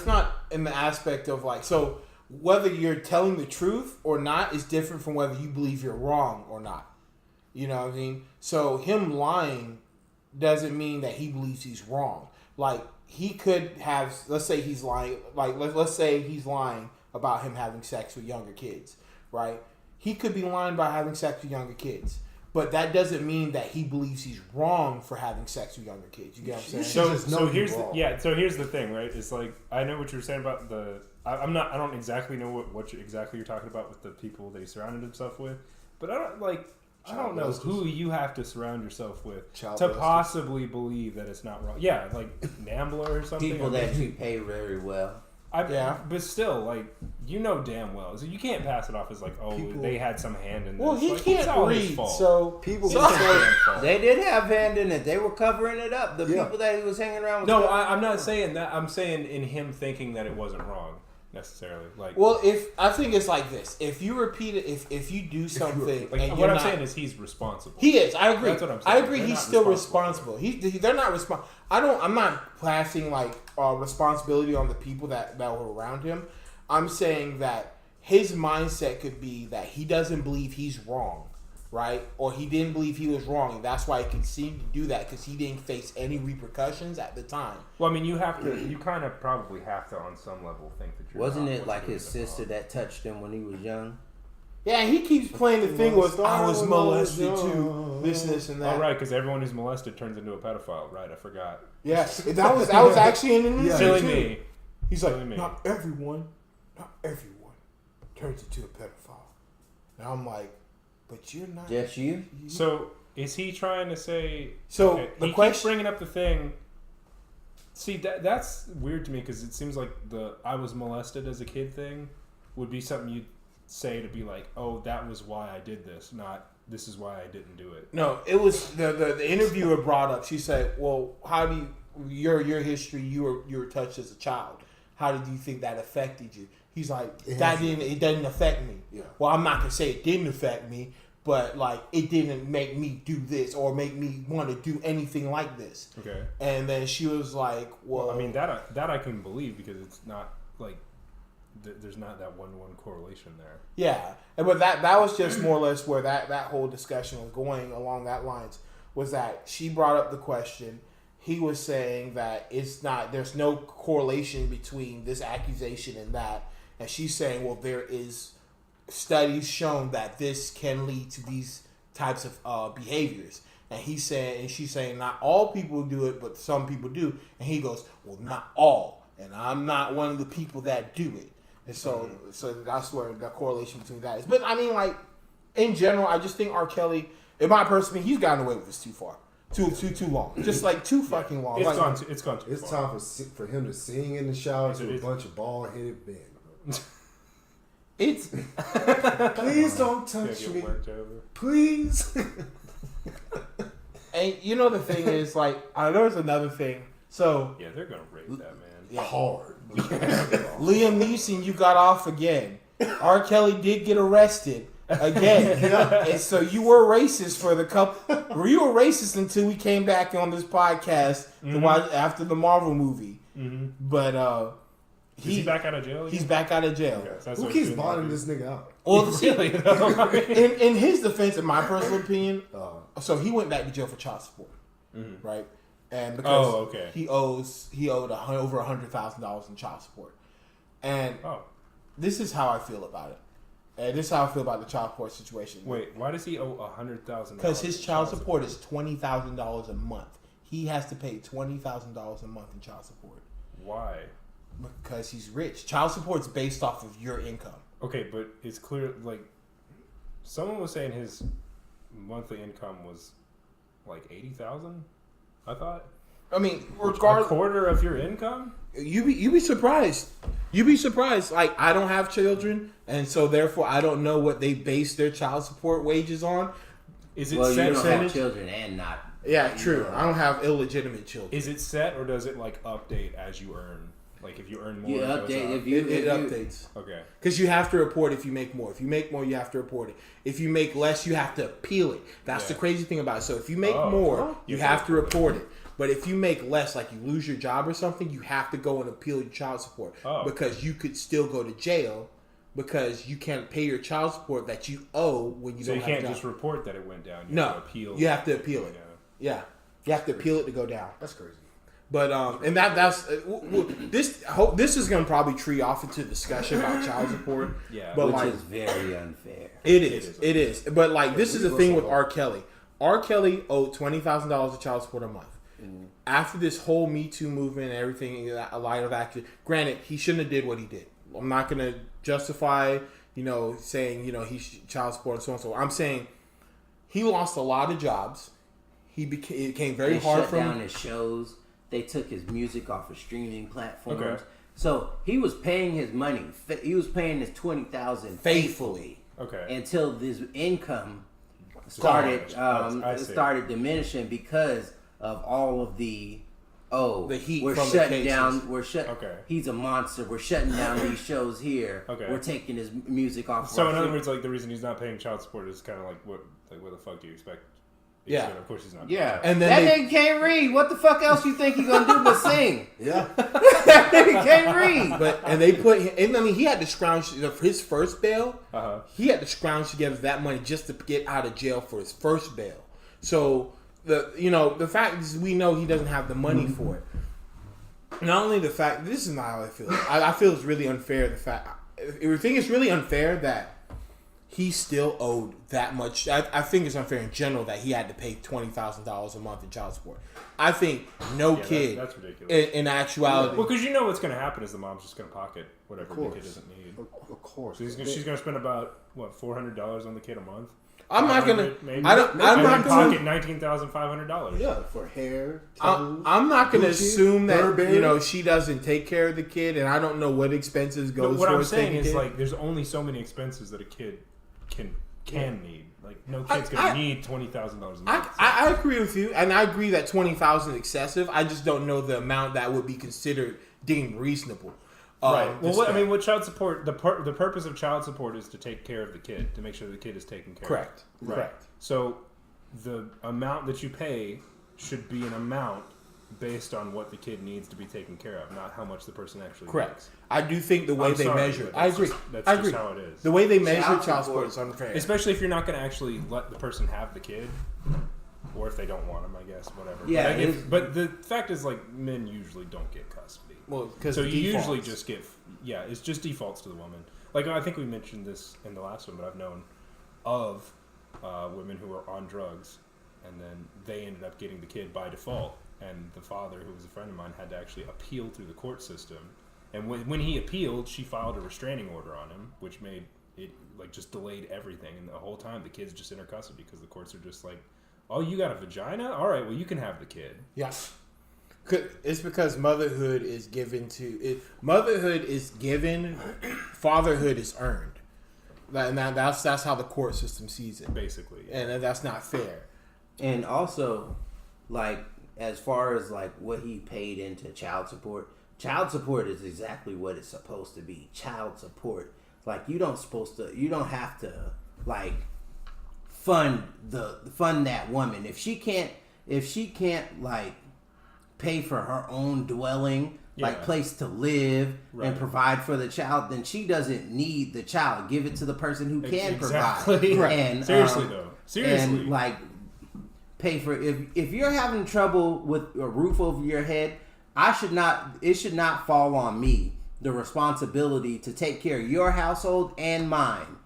in the aspect of like, so whether you're telling the truth or not is different from whether you believe you're wrong or not. You know what I mean? So him lying doesn't mean that he believes he's wrong. Like he could have, let's say he's lying, like let's say he's lying about him having sex with younger kids, right? He could be lying about having sex with younger kids. But that doesn't mean that he believes he's wrong for having sex with younger kids. You get what I'm saying? So here's the thing, right? It's like, I know what you're saying about I don't exactly know what exactly you're talking about with the people that he surrounded himself with, but I don't know who you have to surround yourself with to possibly believe that it's not wrong. Yeah, like NAMBLA or something. People that you pay very well. But still, like, you know damn well. So you can't pass it off as like, they had some hand in this. Well, he like, can't read, so people... They did have hand in it. They were covering it up. The people that he was hanging around with... No, I'm not saying that. I'm saying in him thinking that it wasn't wrong, necessarily. Like, well, I think it's like this. If you repeat it, if you do something... Like, what I'm saying is he's responsible. He is. I agree. That's what I'm saying. I agree. He's still responsible. They're not responsible. I'm not passing like responsibility on the people that were around him. I'm saying that his mindset could be that he doesn't believe he's wrong, right? Or he didn't believe he was wrong, and that's why he continued to do that, because he didn't face any repercussions at the time. Well, I mean, you kind of probably have to, on some level, think that you're... Wasn't it like his sister that touched him when he was young? Yeah, he keeps playing the thing with, I was molested too, this and that. Oh, right, because everyone who's molested turns into a pedophile. Right, I forgot. Yes, that was actually in the news. Silly me. He's like, not everyone turns into a pedophile. And I'm like, but you're not. Just you? So, is he trying to say... So, okay, the he question... keeps bringing up the thing... See, that's weird to me, because it seems like the I was molested as a kid thing would be something you'd say to be like, oh, that was why I did this, not this is why I didn't do it. No, it was the interviewer brought up. She said, "Well, how do your history? You were touched as a child. How did you think that affected you?" He's like, "It doesn't affect me." Yeah. Well, I'm not gonna say it didn't affect me, but like it didn't make me do this or make me want to do anything like this. Okay. And then she was like, "Well, I mean that I can believe, because it's not like." There's not that 1-to-1 correlation there. Yeah, but that was just more or less where that whole discussion was going along that lines, was that she brought up the question. He was saying that there's no correlation between this accusation and that, and she's saying, well, there is studies shown that this can lead to these types of behaviors. And she's saying not all people do it, but some people do. And he goes, well, not all, and I'm not one of the people that do it. And so that's where the correlation between that is. But I mean, like, in general, I just think R. Kelly, in my personal opinion, he's gotten away with this too far. Too long. Just like too fucking long. It's Like, gone. It's gone too It's far. time for him to sing in the shower to a It's- bunch of bald-headed men. it's Please don't Gonna touch get me. worked over. Please. and you know the thing is like there's another thing. So Yeah, they're gonna rape that man. Hard. Liam Neeson, you got off again. R. Kelly did get arrested again. And so you were racist for the couple. You were racist until we came back on this podcast to watch after the Marvel movie. But Is he back out of jail? he's back out of jail. Okay, so that's Who what keeps he's doing. bonding this nigga out? Well, Really, though? I mean- in his defense, in my personal opinion, so he went back to jail for child support, right? And because okay. he owed over $100,000 in child support, and this is how I feel about it. And this is how I feel about the child support situation. Wait, why does he owe $100,000? Because his child support is $20,000 a month. He has to pay $20,000 a month in child support. Why? Because he's rich. Child support's based off of your income. Okay, but it's clear. Like, someone was saying his monthly income was like $80,000. I thought. I mean, A quarter of your income? You be surprised. You'd be surprised. Like, I don't have children, and so therefore I don't know what they base their child support wages on. Is it Well, you set? don't have children and not. Yeah, true. I don't have illegitimate children. Is it set, or does it like update as you earn? Like if you earn more, You it goes update up? if you. It updates. Okay. Because you have to report if you make more. If you make more, you have to report it. If you make less, you have to appeal it. That's the crazy thing about it. So if you make more, you have to report it. But if you make less, like you lose your job or something, you have to go and appeal your child support. Because you could still go to jail because you can't pay your child support that you owe when you So don't you have a can't job. just report that it went down. You No, have to appeal. you have to appeal it. Yeah. Yeah, you have to appeal it to go down. That's crazy. But and that's this is gonna probably tree off into discussion about child support. Yeah, but Which like is very unfair. it is. But like this is the thing with R. Kelly. R. Kelly owed $20,000 of child support a month. After this whole Me Too movement and everything, a lot of action. Granted, he shouldn't have did what he did. I'm not gonna justify, saying he's child support and so on and so on. I'm saying he lost a lot of jobs. It became very hard for They him. shut down his shows. They took his music off of streaming platforms. Okay. So he was paying his money. He was paying his $20,000 Faithfully. Okay. until this income started I see. started diminishing because of all of the heat we're from the shutting cases. down. Okay. He's a monster. We're shutting down these shows here. Okay. We're taking his music off. So our in other stream- words, like the reason he's not paying child support is kind of like what the fuck do you expect? Yeah. Of course he's not. Yeah, And then that they- nigga can't read. What the fuck else you think he gonna do but sing? Yeah. That nigga can't read. And they put him, and I mean, he had to scrounge his first bail. Uh-huh. He had to scrounge together that money just to get out of jail for his first bail. So the fact is, we know he doesn't have the money for it. Not only the fact, this is not how I feel. I feel it's really unfair. I think it's really unfair that he still owed that much. I think it's unfair in general that he had to pay $20,000 a month in child support. I think kid that's ridiculous. in actuality. Well, because what's going to happen is the mom's just going to pocket whatever the kid doesn't need. Of course. So she's going to spend about $400 on the kid a month. I'm not gonna. Maybe. I'm not pocket gonna. $19,500. Yeah, for hair. I'm not gonna Gucci, assume that Burberry. she doesn't take care of the kid, and I don't know what expenses No, goes. what I'm towards saying taking is kid. like there's only so many expenses that a kid can need. Like no kid's gonna need $20,000 a month. I agree with you, and I agree that 20,000 is excessive. I just don't know the amount that would be considered deemed reasonable. Right. Well, Well, what child support? The purpose of child support is to take care of the kid, to make sure the kid is taken care Correct. of. Right. Correct. So the amount that you pay should be an amount based on what the kid needs to be taken care of, not how much the person actually correct. makes. I do think the way I'm they sorry, measure but it. I that's agree. just- that's I just agree. how it is. The way they measure Child child support support is unfair. Especially if you're not going to actually let the person have the kid, or if they don't want him, I guess, whatever. Yeah, But, it is- but the fact is, like, men usually don't get custody. Well, because So you usually just get, it's just defaults to the woman. Like, I think we mentioned this in the last one, but I've known of women who were on drugs, and then they ended up getting the kid by default, and the father, who was a friend of mine, had to actually appeal through the court system. And when he appealed, she filed a restraining order on him, which made it, like, just delayed everything. And the whole time, the kid's just in her custody because the courts are just like, oh, you got a vagina? All right, well, you can have the kid. Yeah. It's because motherhood is given, fatherhood is earned. And that's how the court system sees it. Basically. Yeah. And that's not fair. And also, like, as far as like what he paid into child support is exactly what it's supposed to be. Child support. Like, you don't have to like fund that woman if she can't like pay for her own dwelling, like place to live and provide for the child, then she doesn't need the child. Give it to the person who can provide. Right. And seriously though, and like pay for if you're having trouble with a roof over your head, it should not fall on me the responsibility to take care of your household and mine.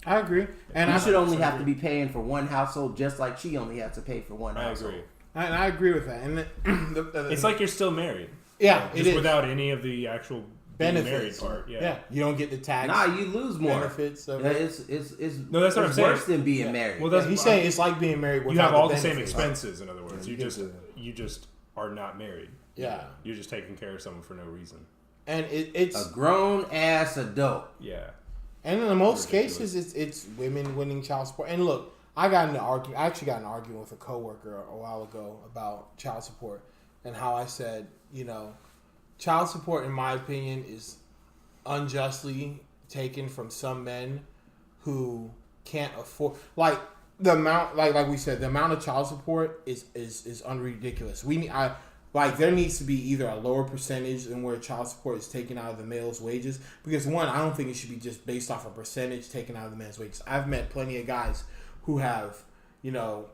I agree. And you should only have to be paying for one household, just like she only has to pay for one household. I agree. And I agree with that. And it's like you're still married. Yeah, just without any of the actual benefits part. Yeah, you don't get the tax. Nah, you lose more benefits. Of it's no, that's what I'm saying. Worse than being married. Well, he's saying it's like being married. You have all the same expenses. In other words, you just are not married. Yeah, you're just taking care of someone for no reason. And it's a grown ass adult. Yeah. And in most cases, it's women winning child support. And look, I actually got in an argument with a coworker a while ago about child support and how I said, child support, in my opinion, is unjustly taken from some men who can't afford, like the amount, like we said, the amount of child support is unridiculous. There needs to be either a lower percentage than where child support is taken out of the male's wages. Because one, I don't think it should be just based off a percentage taken out of the man's wages. I've met plenty of guys who have,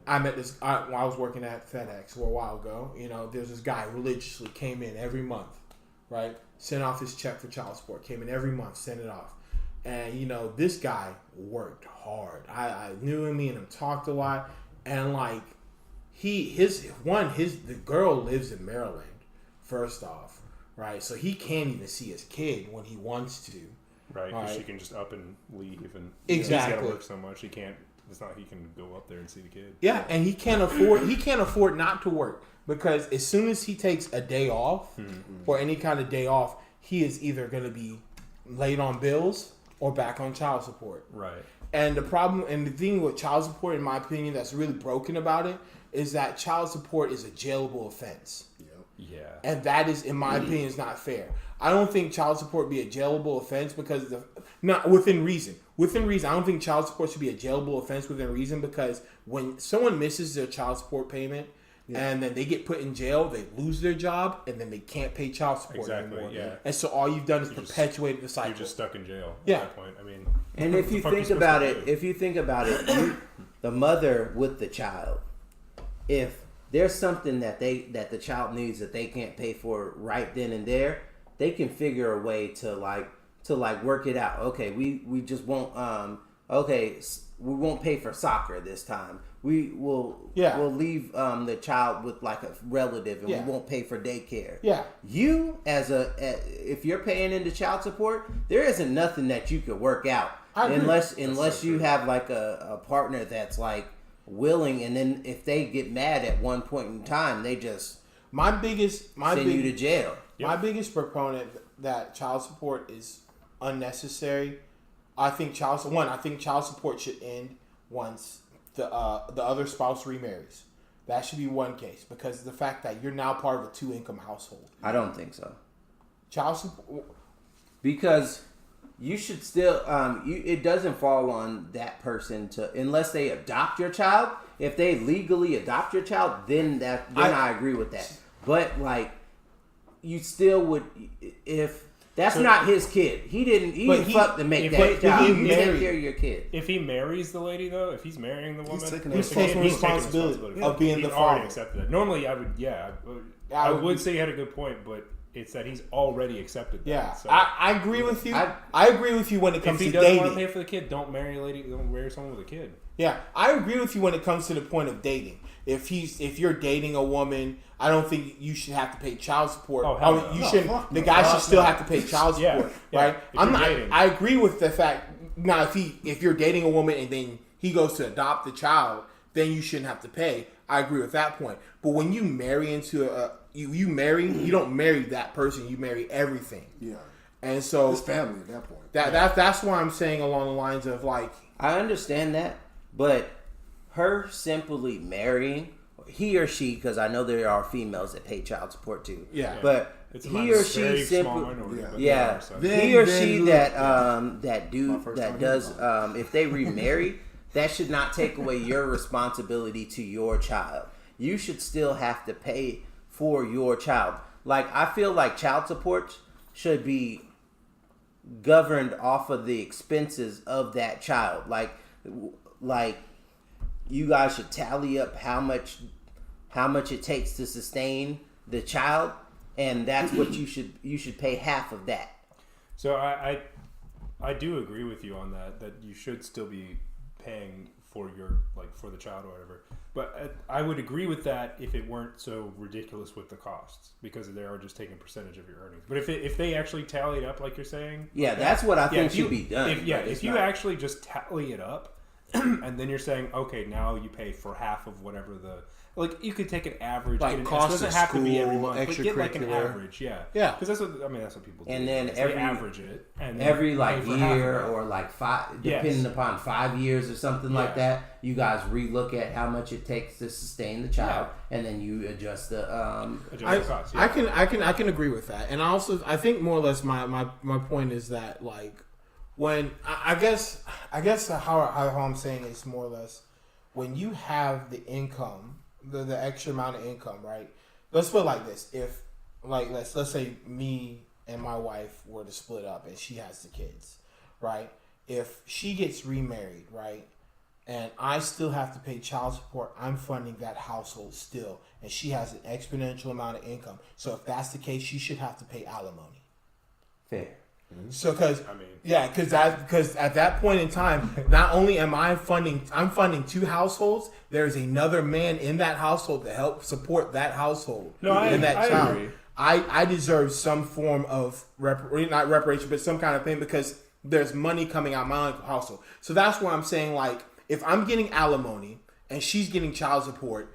I met this when I was working at FedEx a while ago. There's this guy who religiously came in every month, right? Sent off his check for child support. Came in every month, sent it off. And, this guy worked hard. I knew him, me and him talked a lot. And, like, the girl lives in Maryland, first off, right? So he can't even see his kid when he wants to. Right, because she can just up and leave, and exactly. He's got to work so much he can't. It's not he can go up there and see the kid. Yeah, and he can't afford not to work, because as soon as he takes a day off or any kind of day off, he is either going to be late on bills or back on child support. Right. And the problem and the thing with child support, in my opinion, that's really broken about it is that child support is a jailable offense. Yeah. And that is, in my opinion, is not fair. I don't think child support be a jailable offense because not within reason. Within reason, I don't think child support should be a jailable offense within reason, because when someone misses their child support payment and then they get put in jail, they lose their job and then they can't pay child support anymore. Yeah. And so all you've done is perpetuated the cycle. You're just stuck in jail at that point. I mean, and if you think about it, the mother with the child, if there's something that the child needs that they can't pay for right then and there, they can figure a way to work it out. Okay, we just won't we won't pay for soccer this time. We'll leave the child with like a relative, and we won't pay for daycare. Yeah, you if you're paying into child support, there isn't nothing that you could work out unless you have like a partner that's like willing, and then if they get mad at one point in time, they just send you to jail. Yep. My biggest proponent that child support is unnecessary. I think child support should end once the other spouse remarries. That should be one case, because of the fact that you're now part of a 2-income household. I don't think so. Child support, because you should still it doesn't fall on that person unless they adopt your child. If they legally adopt your child, then I agree with that. But like, you still would, if that's not his kid. He didn't fuck to make that child. You take care of your kid. If he marries the lady, though, if he's marrying the woman, he's taking responsibility of being the father. Already accepted that. Normally, I would say you had a good point, but it's that he's already accepted that. Yeah, so, I agree with you. I agree with you when it comes to dating. If he doesn't want to pay for the kid, don't marry a lady. Don't marry someone with a kid. Yeah, I agree with you when it comes to the point of dating. If you're dating a woman, I don't think you should have to pay child support. You shouldn't. The guy should still have to pay child support, right? I agree with the fact. Now, if you're dating a woman and then he goes to adopt the child, then you shouldn't have to pay. I agree with that point. But when you marry into you don't marry that person. You marry everything. Yeah. And so it's family at that point. That's why I'm saying along the lines of like, I understand that, but her simply marrying, he or she, because I know there are females that pay child support too. Yeah. But It's he or she simply, he or she that does if they remarry, that should not take away your responsibility to your child. You should still have to pay for your child. Like, I feel like child support should be governed off of the expenses of that child. Like you guys should tally up how much it takes to sustain the child, and that's what you should pay half of that. So I do agree with you on that you should still be paying for for the child or whatever. But I would agree with that if it weren't so ridiculous with the costs, because they are just taking a percentage of your earnings. But if they actually tally it up like you're saying, that's what I think should be done. If you actually just tally it up, and then you're saying, okay, now you pay for half of whatever you could take an average. Like cost it doesn't of have to be every school, month, but get like an extracurricular. average, yeah. Because that's what people do. And then they average it, and then every pay for half year of it. or 5, depending upon 5 years or something like that, you guys relook at how much it takes to sustain the child, and then you adjust the cost. I can agree with that, and I think more or less my point is that like when I guess how I'm saying is more or less when you have the income, the extra amount of income, right? Let's put it like this: if let's say me and my wife were to split up and she has the kids, right? If she gets remarried, right, and I still have to pay child support, I'm funding that household still, and she has an exponential amount of income. So if that's the case, she should have to pay alimony. Fair. So because at that point in time, not only I'm funding 2 households, there's another man in that household to help support that household. I agree. I deserve some form of not reparation, but some kind of thing, because there's money coming out of my own household. So that's why I'm saying, like, if I'm getting alimony and she's getting child support,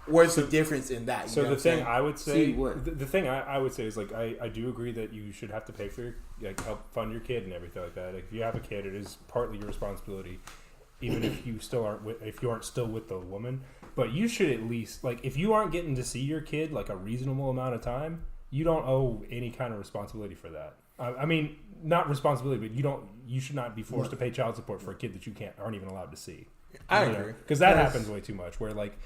where's the difference in that? So the thing I would say, the thing I would say is like I do agree that you should have to pay for help fund your kid and everything like that. Like, if you have a kid, it is partly your responsibility, even if you aren't still with the woman. But you should at least, like, if you aren't getting to see your kid like a reasonable amount of time, you don't owe any kind of responsibility for that. I mean, not responsibility, but you should not be forced to pay child support for a kid that you aren't even allowed to see. I agree, because that happens way too much. Where like.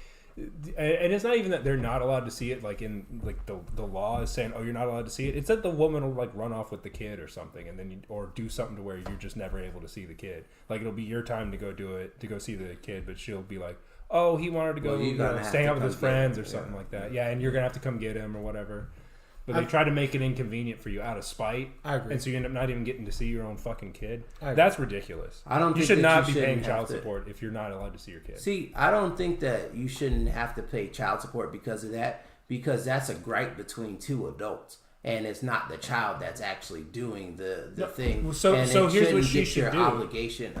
And it's not even that they're not allowed to see it, like in like the law is saying, oh, you're not allowed to see it. It's that the woman will like run off with the kid or something, and then or do something to where you're just never able to see the kid. Like, it'll be your time to go do it, to go see the kid, but she'll be like, oh, he wanted to go stay out with his friends or something like that. Yeah, and you're gonna have to come get him or whatever. But they try to make it inconvenient for you out of spite. I agree. And so you end up not even getting to see your own fucking kid. That's ridiculous. I don't. You should not be paying child support if you're not allowed to see your kid. See, I don't think that you shouldn't have to pay child support because of that. Because that's a gripe between 2 adults, and it's not the child that's actually doing the thing. So here's what she should do. Obligation.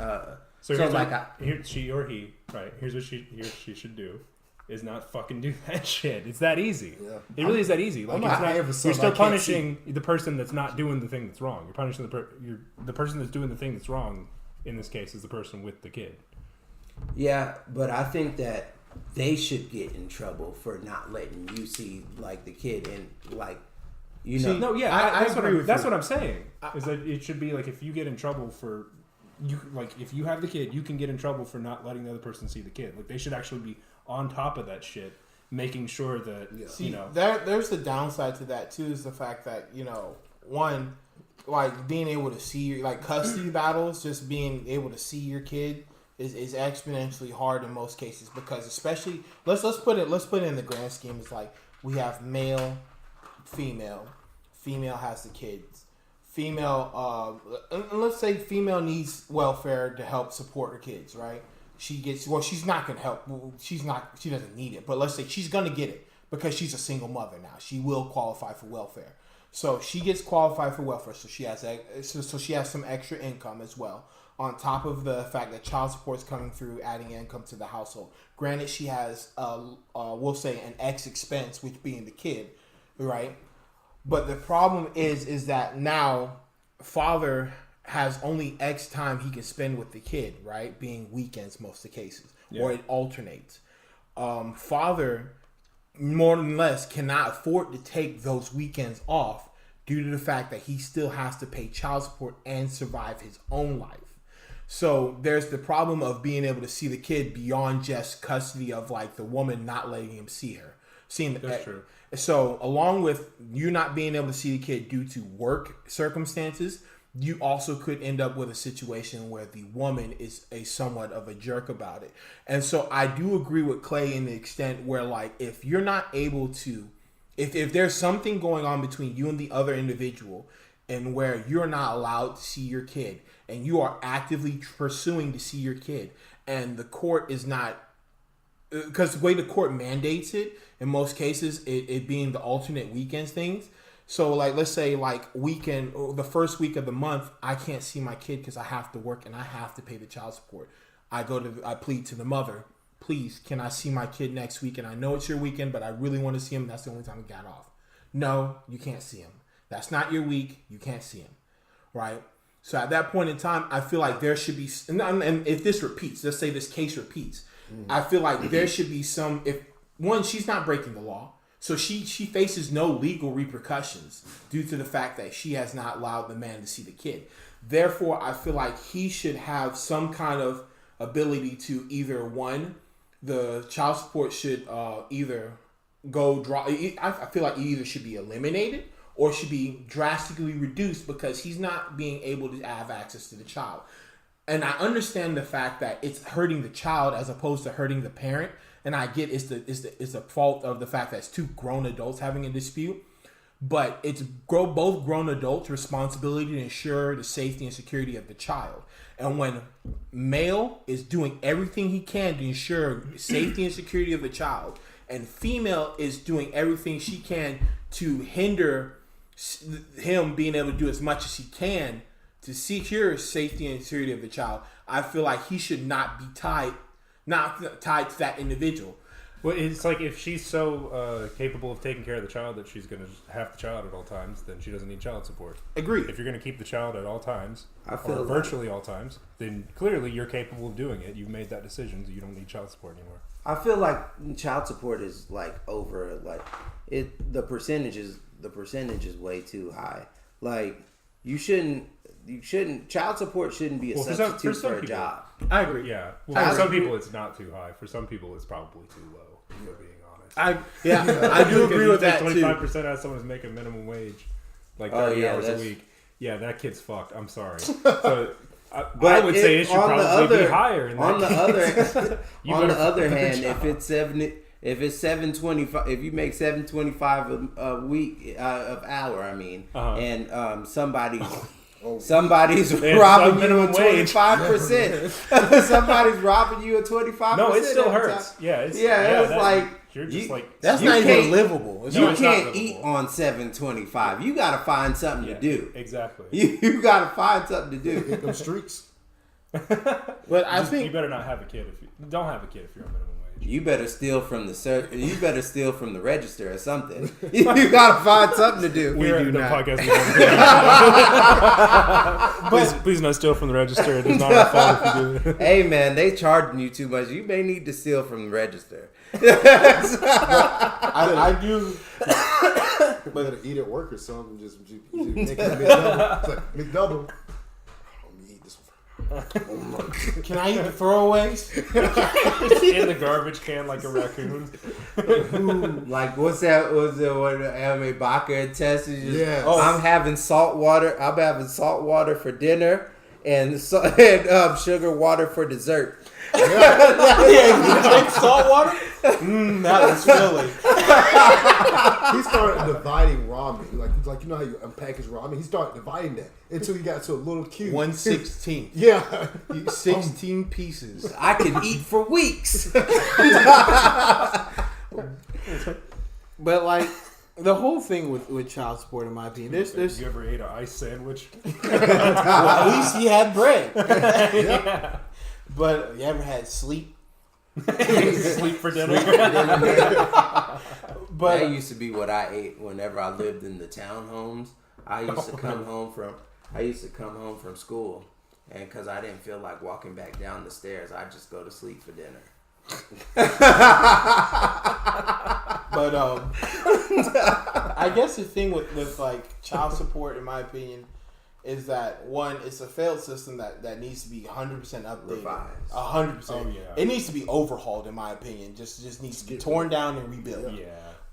She or he, right? Here's what he or she should do. Is not fucking do that shit. It's that easy. Yeah. It really is that easy. Like, you're still punishing the person that's not doing the thing that's wrong. You're punishing the person that's doing the thing that's wrong. In this case, is the person with the kid. Yeah, but I think that they should get in trouble for not letting you see like the kid and like you know. No, yeah, that's what I'm saying. Is that it should be like if you get in trouble for you, like if you have the kid, you can get in trouble for not letting the other person see the kid. Like, they should actually be on top of that shit, making sure that there's the downside to that too, is the fact that, you know, one, like being able to see like custody battles, just being able to see your kid is exponentially hard in most cases, because especially let's put it in the grand scheme. It's like we have male, female has the kids, female let's say female needs welfare to help support her kids, right? She's not going to help. She doesn't need it. But let's say she's going to get it because she's a single mother now. She will qualify for welfare. So she gets qualified for welfare. So she has some extra income as well. on top of the fact that child support is coming through, adding income to the household. Granted, she has, we'll say, an X expense, which being the kid, right? But the problem is that now father has only X time he can spend with the kid, right? Being weekends most of the cases, or it alternates. Father, more than less, cannot afford to take those weekends off due to the fact that he still has to pay child support and survive his own life. So there's the problem of being able to see the kid beyond just custody of like the woman not letting him see her. That's true. So along with you not being able to see the kid due to work circumstances, you also could end up with a situation where the woman is a somewhat of a jerk about it. And so I do agree with Clay in the extent where like if you're not able to, if there's something going on between you and the other individual and where you're not allowed to see your kid and you are actively pursuing to see your kid and the court is not, because the way the court mandates it in most cases, it being the alternate weekends things. So like, let's say like weekend, or the first week of the month, I can't see my kid because I have to work and I have to pay the child support. I plead to the mother, please, can I see my kid next week? And I know it's your weekend, but I really want to see him. That's the only time we got off. No, you can't see him. That's not your week. You can't see him. Right? So at that point in time, I feel like there should be, and if this repeats, let's say this case repeats, I feel like there should be some, if one, she's not breaking the law. So she faces no legal repercussions due to the fact that she has not allowed the man to see the kid. Therefore, I feel like he should have some kind of ability to either, one, the child support should either go drop. I feel like it either should be eliminated or should be drastically reduced because he's not being able to have access to the child. And I understand the fact that it's hurting the child as opposed to hurting the parent. And I get it's the fault of the fact that it's two grown adults having a dispute. But it's both grown adults' responsibility to ensure the safety and security of the child. And when male is doing everything he can to ensure safety and security of the child, and female is doing everything she can to hinder him being able to do as much as he can to secure safety and security of the child, I feel like he should not be tied to that individual. Well, it's like if she's so capable of taking care of the child that she's going to have the child at all times, then she doesn't need child support. Agreed. If you're going to keep the child at all times, or virtually all times, then clearly you're capable of doing it. You've made that decision, so you don't need child support anymore. I feel like child support is like over, like the percentage is way too high. Like you shouldn't child support shouldn't be a substitute for a job. I agree. Yeah. Well, for some people it's not too high. For some people it's probably too low, if you're being honest. I do agree with that 25% too. out of someone's making minimum wage, like 30 hours a week. Yeah, that kid's fucked. I'm sorry. So I would say it should probably be higher. On the other hand, if it's $7.25, if you make $7.25 a week of hour, and somebody's robbing you of 25%. Somebody's robbing you of 25%. No, it still hurts. It's like you're just like that's not even livable. You can't eat on $7.25. You got to find something to do. Exactly. You got to find something to do. Hit them streets. But I think you better not have a kid if you don't have a kid if you're on minimum wage. You better steal from the register or something. You gotta find something to do. We do the podcast. Please not steal from the register. It is not our fault if you do it. Hey man, they charging you too much. You may need to steal from the register. I do. You better eat at work or something. Just make it McDouble. It's like McDouble. Can I eat the throwaways? In the garbage can like a raccoon. Like what's that? Was it what Amy Baca and Tess is just? Yeah. I'm having salt water. I'm having salt water for dinner and sugar water for dessert. You drink salt water? That was Philly. He started dividing ramen. Like you know how you unpackage ramen? He started dividing that until he got to a little cube. 1/16. Yeah. 16 pieces. I can eat for weeks. But like, The whole thing with child support, in my opinion, there's You ever ate an ice sandwich? well, at least he had bread. Yeah. But you ever had sleep? Sleep for dinner. But that used to be what I ate whenever I lived in the townhomes. I used to come home from school, and because I didn't feel like walking back down the stairs, I'd just go to sleep for dinner. But I guess the thing with like child support, in my opinion, is that one, it's a failed system that needs to be 100% updated, Revised. 100%. Oh, yeah. It needs to be overhauled, in my opinion. Just needs to be torn down and rebuilt. Yeah.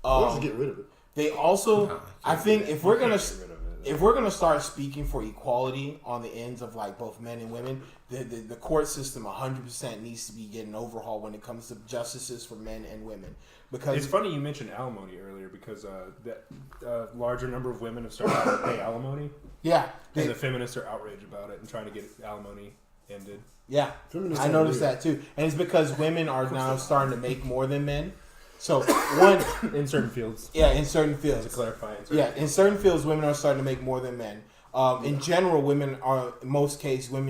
Or just get rid of it. They also, I think, if we're gonna Get rid of it. if we're gonna start speaking for equality on the ends of like both men and women, the court system 100% needs to be getting overhauled when it comes to justices for men and women. Because It's funny you mentioned alimony earlier because the larger number of women have started to pay alimony, yeah, and the feminists are outraged about it and trying to get alimony ended. yeah, Feminists I are noticed weird. that too, and it's because women are now starting to make more than men. So one, In certain fields, yeah, in certain to fields, clarify. in certain fields, women are starting to make more than men. In general, women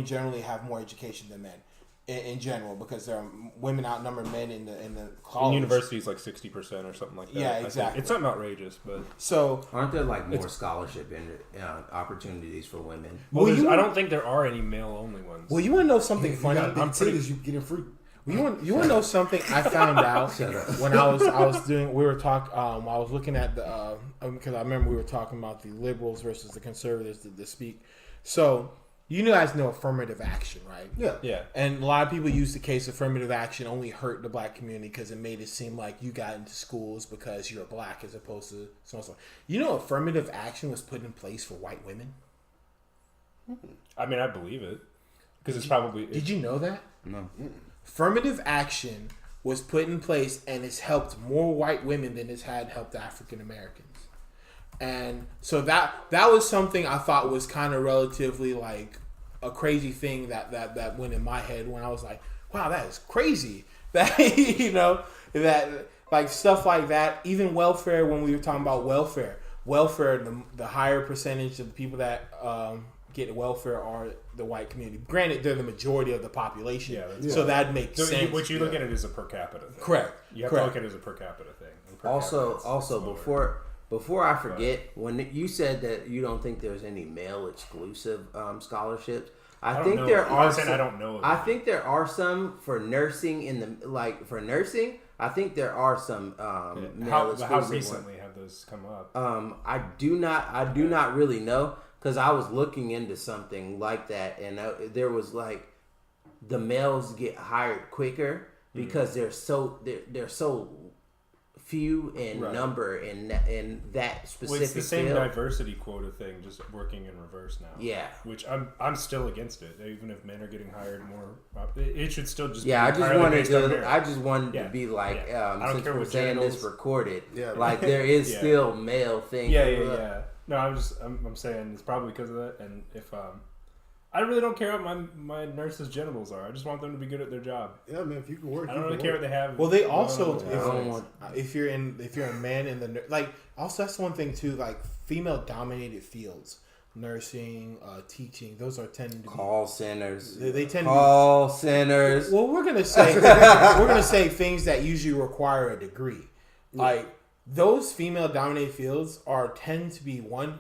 generally have more education than men. In general, because there are women outnumber men in the In college. universities, like 60% or something like that. Yeah, I think. exactly. It's something outrageous, but So Aren't there like more scholarship and opportunities for women? I don't think there are any male-only ones. well, you want to know something funny? You got big titties, you get it free. You want to know something I found out when I was doing. We were talking. I was looking at the because I remember we were talking about the liberals versus the conservatives to speak. So you guys know affirmative action, right? Yeah. Yeah. And a lot of people use the case affirmative action only hurt the black community because it made it seem like you got into schools because you're black as opposed to so and so. You know, affirmative action was put in place for white women. I mean, I believe it because it's probably. Did you know that? No. Affirmative action was put in place and it's helped more white women than it's had helped African Americans. And so that was something I thought was kind of relatively like a crazy thing that went in my head when I was like, wow, that is crazy. That, that like stuff like that, even welfare, when we were talking about welfare, the higher percentage of the people that get welfare are the white community. Granted, they're the majority of the population, so that makes sense. What you look at it as a per capita thing. Correct. You have to look at it as a per capita thing. And per capita it's lower. Before I forget, when you said that you don't think there's any male exclusive scholarships, I think there are. I don't know. I think there are some for nursing for nursing. I think there are some male exclusive. How recently have those come up? I do not really know because I was looking into something like that, and there was like the males get hired quicker because they're so few in number in that specific Well, it's the same field. diversity quota thing, just working in reverse now. Yeah. Which I'm still against it. Even if men are getting hired more, it should still just. Yeah, be I just wanted to be like, I don't since care we're what saying genitals. this recorded, Yeah. like there is still male things. Yeah. No, I'm saying it's probably because of that. And if I really don't care what my nurses' genitals are. I just want them to be good at their job. Yeah, man. If you can work, I don't really care what they have. Well, they also, if you're a man in the like, also that's one thing too. Like female-dominated fields, nursing, teaching, those are tending to Call centers. They tend call centers. Well, we're gonna say things that usually require a degree, like those female-dominated fields tend to be one.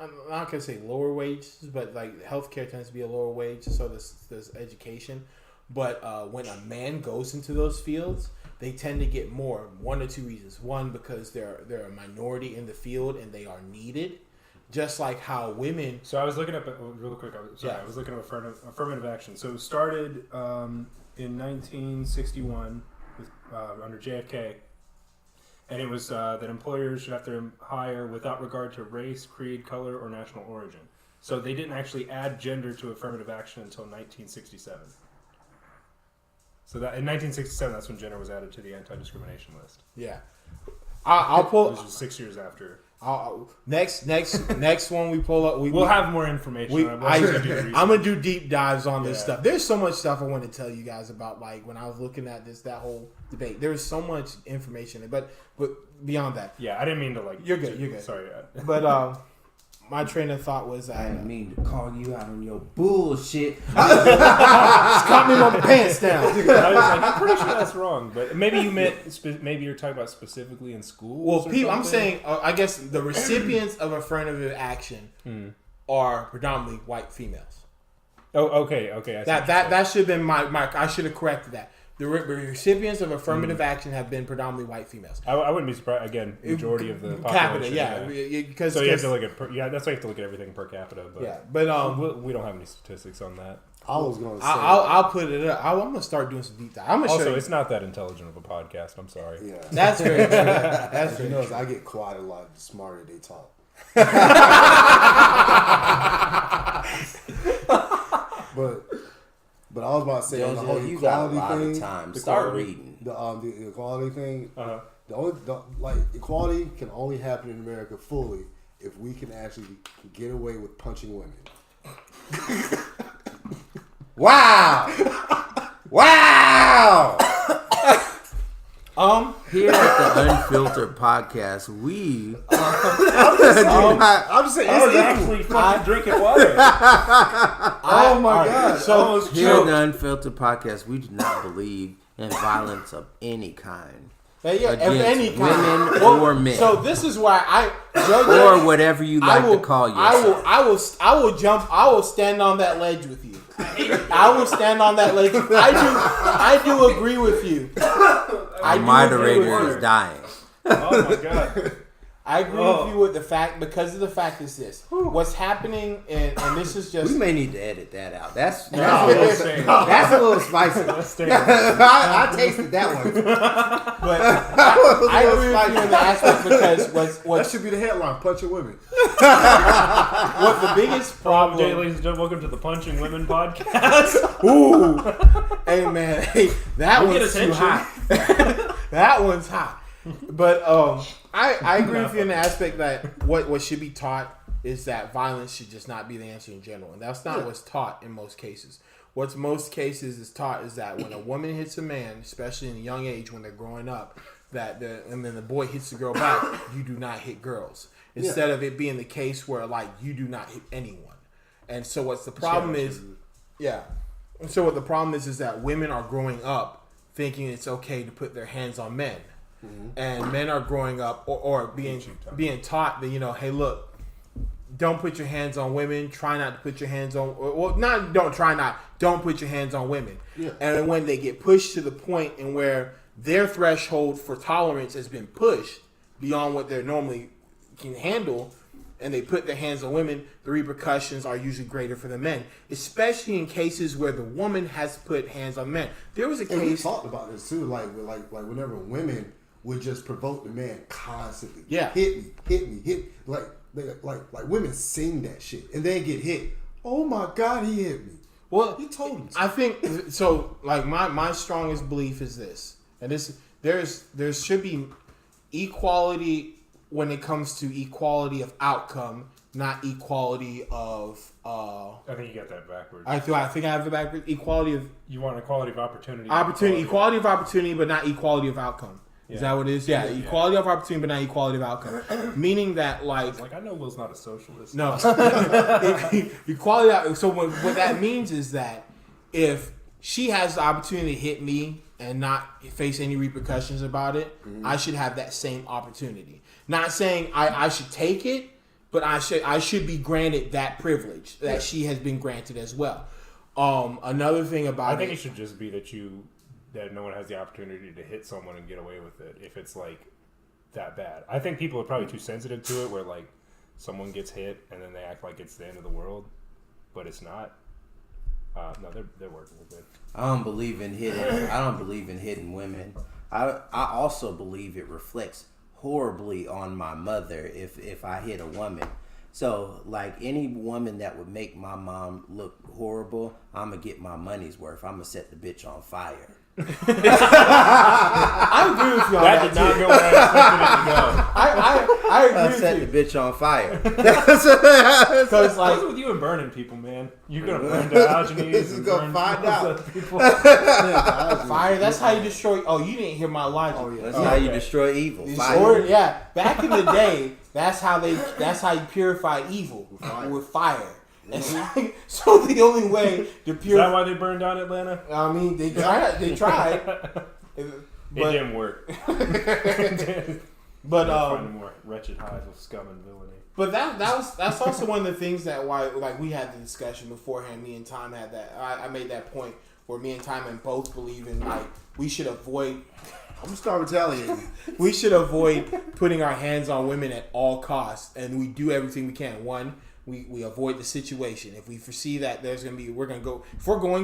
I'm not gonna say lower wages, but like healthcare tends to be a lower wage, so there's education. But when a man goes into those fields, they tend to get more. One or two reasons. One, because they're a minority in the field and they are needed. Just like how women. So I was looking up real quick. I was looking up affirmative action. So it started in 1961 with, under JFK. And it was that employers should have to hire without regard to race, creed, color, or national origin. So they didn't actually add gender to affirmative action until 1967. So that in 1967, that's when gender was added to the anti-discrimination list. Yeah, I'll pull. Which was 6 years after. Next one we pull up. We'll have more information. I'm gonna do deep dives on this stuff. There's so much stuff I want to tell you guys about. Like when I was looking at that whole debate, there was so much information. But beyond that, I didn't mean to like. You're good. Sorry, but my train of thought was I didn't mean to call you out on your bullshit. Just caught me on the pants down. I was like, I'm pretty sure that's wrong, but maybe you meant maybe you're talking about specifically in schools. Well, people, I'm saying, I guess the recipients of affirmative action are predominantly white females. Oh, okay. That should have been my. I should have corrected that. The recipients of affirmative action have been predominantly white females. I wouldn't be surprised. Again, majority of the population. Capita, because so you have to look at that's why you have to look at everything per capita. But we don't have any statistics on that. I was going to say I'll put it up. I'm gonna start doing some deep dive. I'm gonna also, show you. it's not that intelligent of a podcast. I'm sorry. Yeah, that's very true. That's very true. I get quiet a lot the smarter they talk. But I was about to say Jojo, on the whole you got a equality lot thing. of time. Start reading. The equality thing. Uh-huh. Equality can only happen in America fully if we can actually get away with punching women. Wow! Here at the Unfiltered Podcast, we I'm just saying, I was actually fucking drinking water. oh my god! So here at the Unfiltered Podcast, we do not believe in violence of any kind. Against any kind. Women or men. So this is why or whatever you like to call yourself. I will stand on that ledge with you. I will stand on that ledge. I do agree with you. Our moderator is dying. Oh my god. I agree with you with the fact, because of the fact is this. What's happening, and this is just... We may need to edit that out. That's a little spicy. I tasted that one. But I agree with you in the aspect, because what should be the headline, punching women. What the biggest problem... Ladies and gentlemen, welcome to the Punching Women Podcast. Ooh. Hey man, that one's too hot. That one's hot. But I agree with you in the aspect that what should be taught is that violence should just not be the answer in general, and that's not what's taught in most cases. What's most cases is taught is that when a woman hits a man, especially in a young age when they're growing up, and then the boy hits the girl back, you do not hit girls. Instead of it being the case where like you do not hit anyone. And so what's the problem is, And so what the problem is that women are growing up thinking it's okay to put their hands on men. Mm-hmm. And men are growing up or being taught that, hey, look, don't put your hands on women. Try not to put your hands on. Don't put your hands on women. Yeah. And when they get pushed to the point in where their threshold for tolerance has been pushed beyond what they normally can handle, and they put their hands on women, the repercussions are usually greater for the men, especially in cases where the woman has put hands on men. There was a case. We talked about this too, like whenever women would just provoke the man constantly. Yeah, hit me, like women sing that shit and then get hit. Oh my God, he hit me. Well, he told him. I think so. Like my strongest belief is this, and there should be equality when it comes to equality of outcome, not equality of. I think you got that backwards. I think I have it backwards. Equality of. You want equality of opportunity. Equality of opportunity, but not equality of outcome. Yeah. Is that what it is? Yeah, equality of opportunity, but not equality of outcome. Meaning that, like I know Will's not a socialist. No, equality. So what that means is that if she has the opportunity to hit me and not face any repercussions about it, I should have that same opportunity. Not saying I should take it, but I should be granted that privilege that she has been granted as well. Another thing about I think it should just be that no one has the opportunity to hit someone and get away with it if it's like that bad. I think people are probably too sensitive to it where like someone gets hit and then they act like it's the end of the world, but it's not. No, they're working with it. I don't believe in hitting women. I also believe it reflects horribly on my mother if I hit a woman. So, like any woman that would make my mom look horrible, I'm going to get my money's worth. I'm going to set the bitch on fire. I agree with you on that did not go where I expected it to go. I agree set with the bitch on fire. Because like, what's with you and burning people, man? You're gonna burn Diogenes. This is gonna find out. fire. That's how you destroy. Oh, you didn't hear my logic. Oh, yeah. That's how you destroy evil. Or, yeah, back in the day, that's how you purify evil with fire. And so the only way to Is that purify. why they burned down Atlanta? I mean, they tried. It But, didn't work. but find more wretched hive of scum and villainy. But that's also one of the things that why like we had the discussion beforehand. Me and Tyme had that. I made that point where me and Tyme both believe in like we should avoid. I'm gonna start retaliating. We should avoid putting our hands on women at all costs, and we do everything we can. One, we avoid the situation. If we foresee that if we're going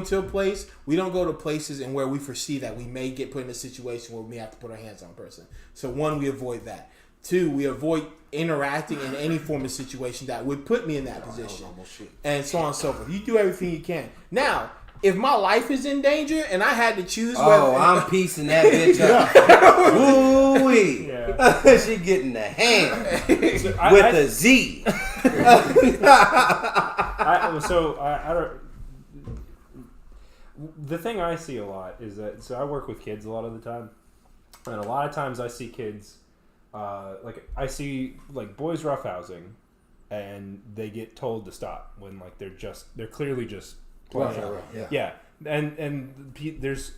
to a place, we don't go to places and where we foresee that we may get put in a situation where we may have to put our hands on a person. So one, we avoid that. Two, we avoid interacting in any form of situation that would put me in that position. And so on and so forth. You do everything you can. Now, if my life is in danger and I had to choose whether... I'm piecing that bitch up. Woo-wee. Yeah. She getting the hand I with a Z. The thing I see a lot is that I work with kids a lot of the time, and a lot of times I see kids I see like boys roughhousing, and they get told to stop when like they're clearly just playing. Right. Yeah, and there's.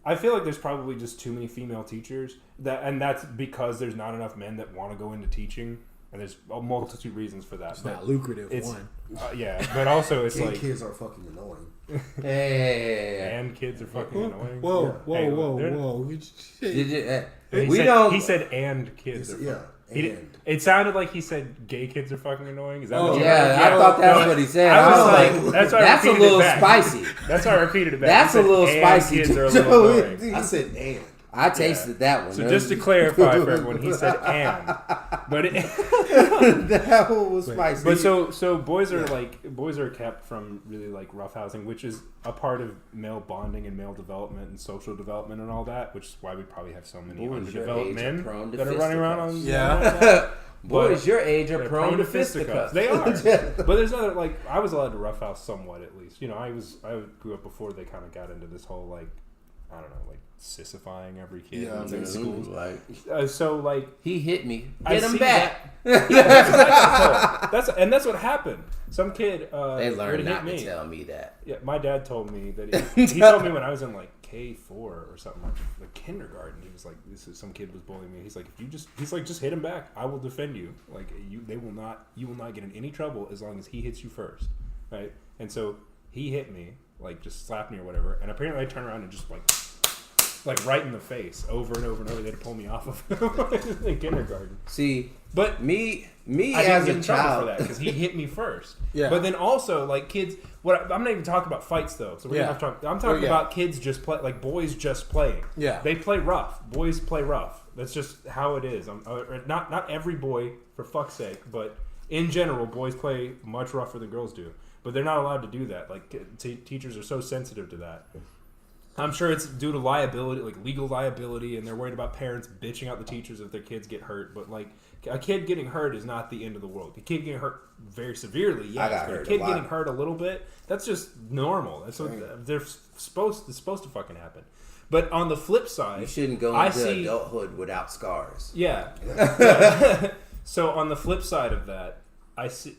I feel like there's probably just too many female teachers and that's because there's not enough men that want to go into teaching, and there's a multitude of reasons for that. It's not lucrative. Yeah, but also it's like kids are fucking annoying. And kids are fucking annoying. Whoa. He said and kids are fucking. It sounded like he said gay kids are fucking annoying. Is that what you yeah, heard? I thought that's what he said. I was like, that's a little spicy. That's why I repeated it back. That's a little spicy. Kids are a little annoying. I said and. I tasted that one. So just to clarify for everyone, he said and, but that one was spicy. But so boys are kept from really like roughhousing, which is a part of male bonding and male development and social development and all that, which is why we probably have so many underdeveloped men that are running around on Boys your age are prone to fisticuffs. They are. But there's other like I was allowed to roughhouse somewhat at least. You know, I grew up before they kind of got into this whole like I don't know like sissifying every kid in schools. So like he hit me, hit him back. That's what happened. Some kid they learned not to tell me that. Yeah, my dad told me that he told me when I was in like K4 or something like kindergarten. He was like, some kid was bullying me. He's like, just hit him back. I will defend you. Like you will not get in any trouble as long as he hits you first, right? And so he hit me, like just slapped me or whatever. And apparently I turned around and just like right in the face over and over and over. They had to pull me off of in kindergarten. See, but me I as didn't a get in trouble child for that because he hit me first. Yeah. But then also like kids. I'm not even talking about fights though. So we're not talking. I'm talking about kids just play like boys just playing. Yeah. They play rough. Boys play rough. That's just how it is. Not every boy for fuck's sake, but in general, boys play much rougher than girls do. But they're not allowed to do that. Like teachers are so sensitive to that. I'm sure it's due to liability, like legal liability, and they're worried about parents bitching out the teachers if their kids get hurt. But like a kid getting hurt is not the end of the world. The kid getting hurt very severely, yes, but a kid getting hurt a little bit, that's just normal. That's what they're supposed to fucking happen. But on the flip side, you shouldn't go into adulthood without scars. Yeah. So on the flip side of that, I see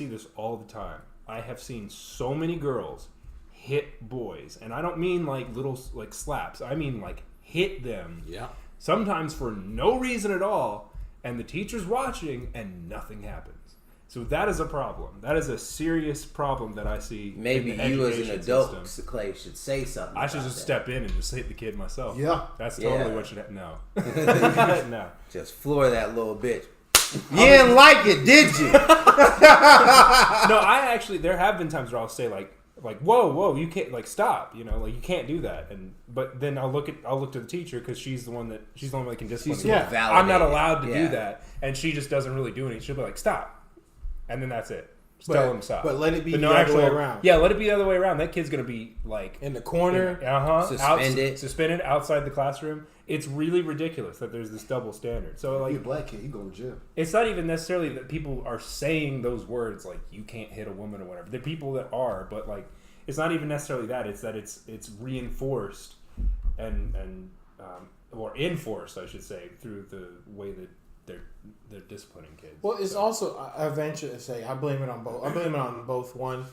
this all the time. I have seen so many girls hit boys, and I don't mean like little like slaps. I mean like hit them. Yeah. Sometimes for no reason at all, and the teacher's watching, and nothing happens. So that is a problem. That is a serious problem that I see. Maybe in the you as an adult, system. Clay, should say something. I should just step in and just hit the kid myself. Yeah. That's totally what should happen. No. No. Just floor that little bitch. You didn't like it, did you? No, I actually, there have been times where I'll say like, whoa, you can't, like, stop, you know, like, you can't do that. But then I'll look to the teacher because she's the one that can discipline me. Yeah. I'm not allowed to do that, and she just doesn't really do anything. She'll be like, stop, and then that's it. Just tell him stop. But let it be But the other way around. Yeah, let it be the other way around. That kid's gonna be like In the corner. suspended outside the classroom. It's really ridiculous that there's this double standard. So Like, like, you a black kid, you go to jail. it's not even necessarily that people are saying those words like you can't hit a woman or whatever. The people that are, but like, it's not even necessarily that. It's that it's reinforced and or enforced, I should say, through the way that they're disciplining kids. Well, it's also I venture to say I blame it on both. I blame it on both. One,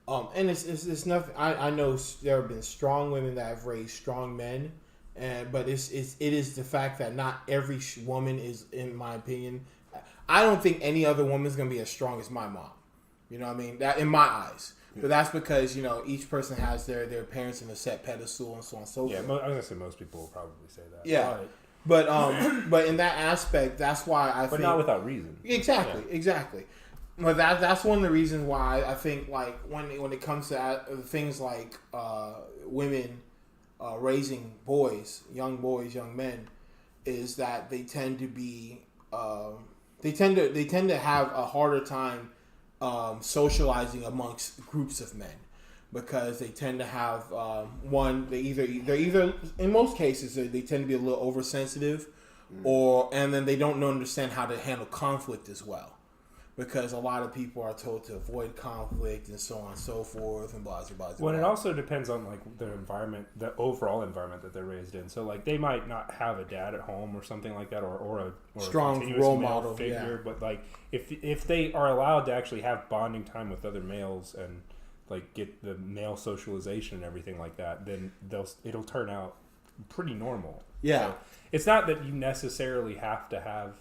and it's nothing. I know there have been strong women that have raised strong men, but it is the fact that not every woman is, in my opinion, I don't think any other woman is gonna be as strong as my mom. You know what I mean? That in my eyes. But that's because, each person has their parents in a set pedestal and so on and so forth. Yeah, I was gonna say most people will probably say that. Yeah. But in that aspect, that's why I think... But not without reason. Exactly. But that's one of the reasons why I think, like, when it comes to things like women raising young men, is that they tend to be... they tend to have a harder time socializing amongst groups of men, because they tend to have they're either in most cases they tend to be a little oversensitive, and then they don't understand how to handle conflict as well, because a lot of people are told to avoid conflict and so on and so forth and blah blah blah. Well, it also depends on like the environment, the overall environment that they're raised in. So like they might not have a dad at home or something like that, or a strong continuous role male model figure. But like if they are allowed to actually have bonding time with other males and like get the male socialization and everything like that, then it'll turn out pretty normal. Yeah, so it's not that you necessarily have to have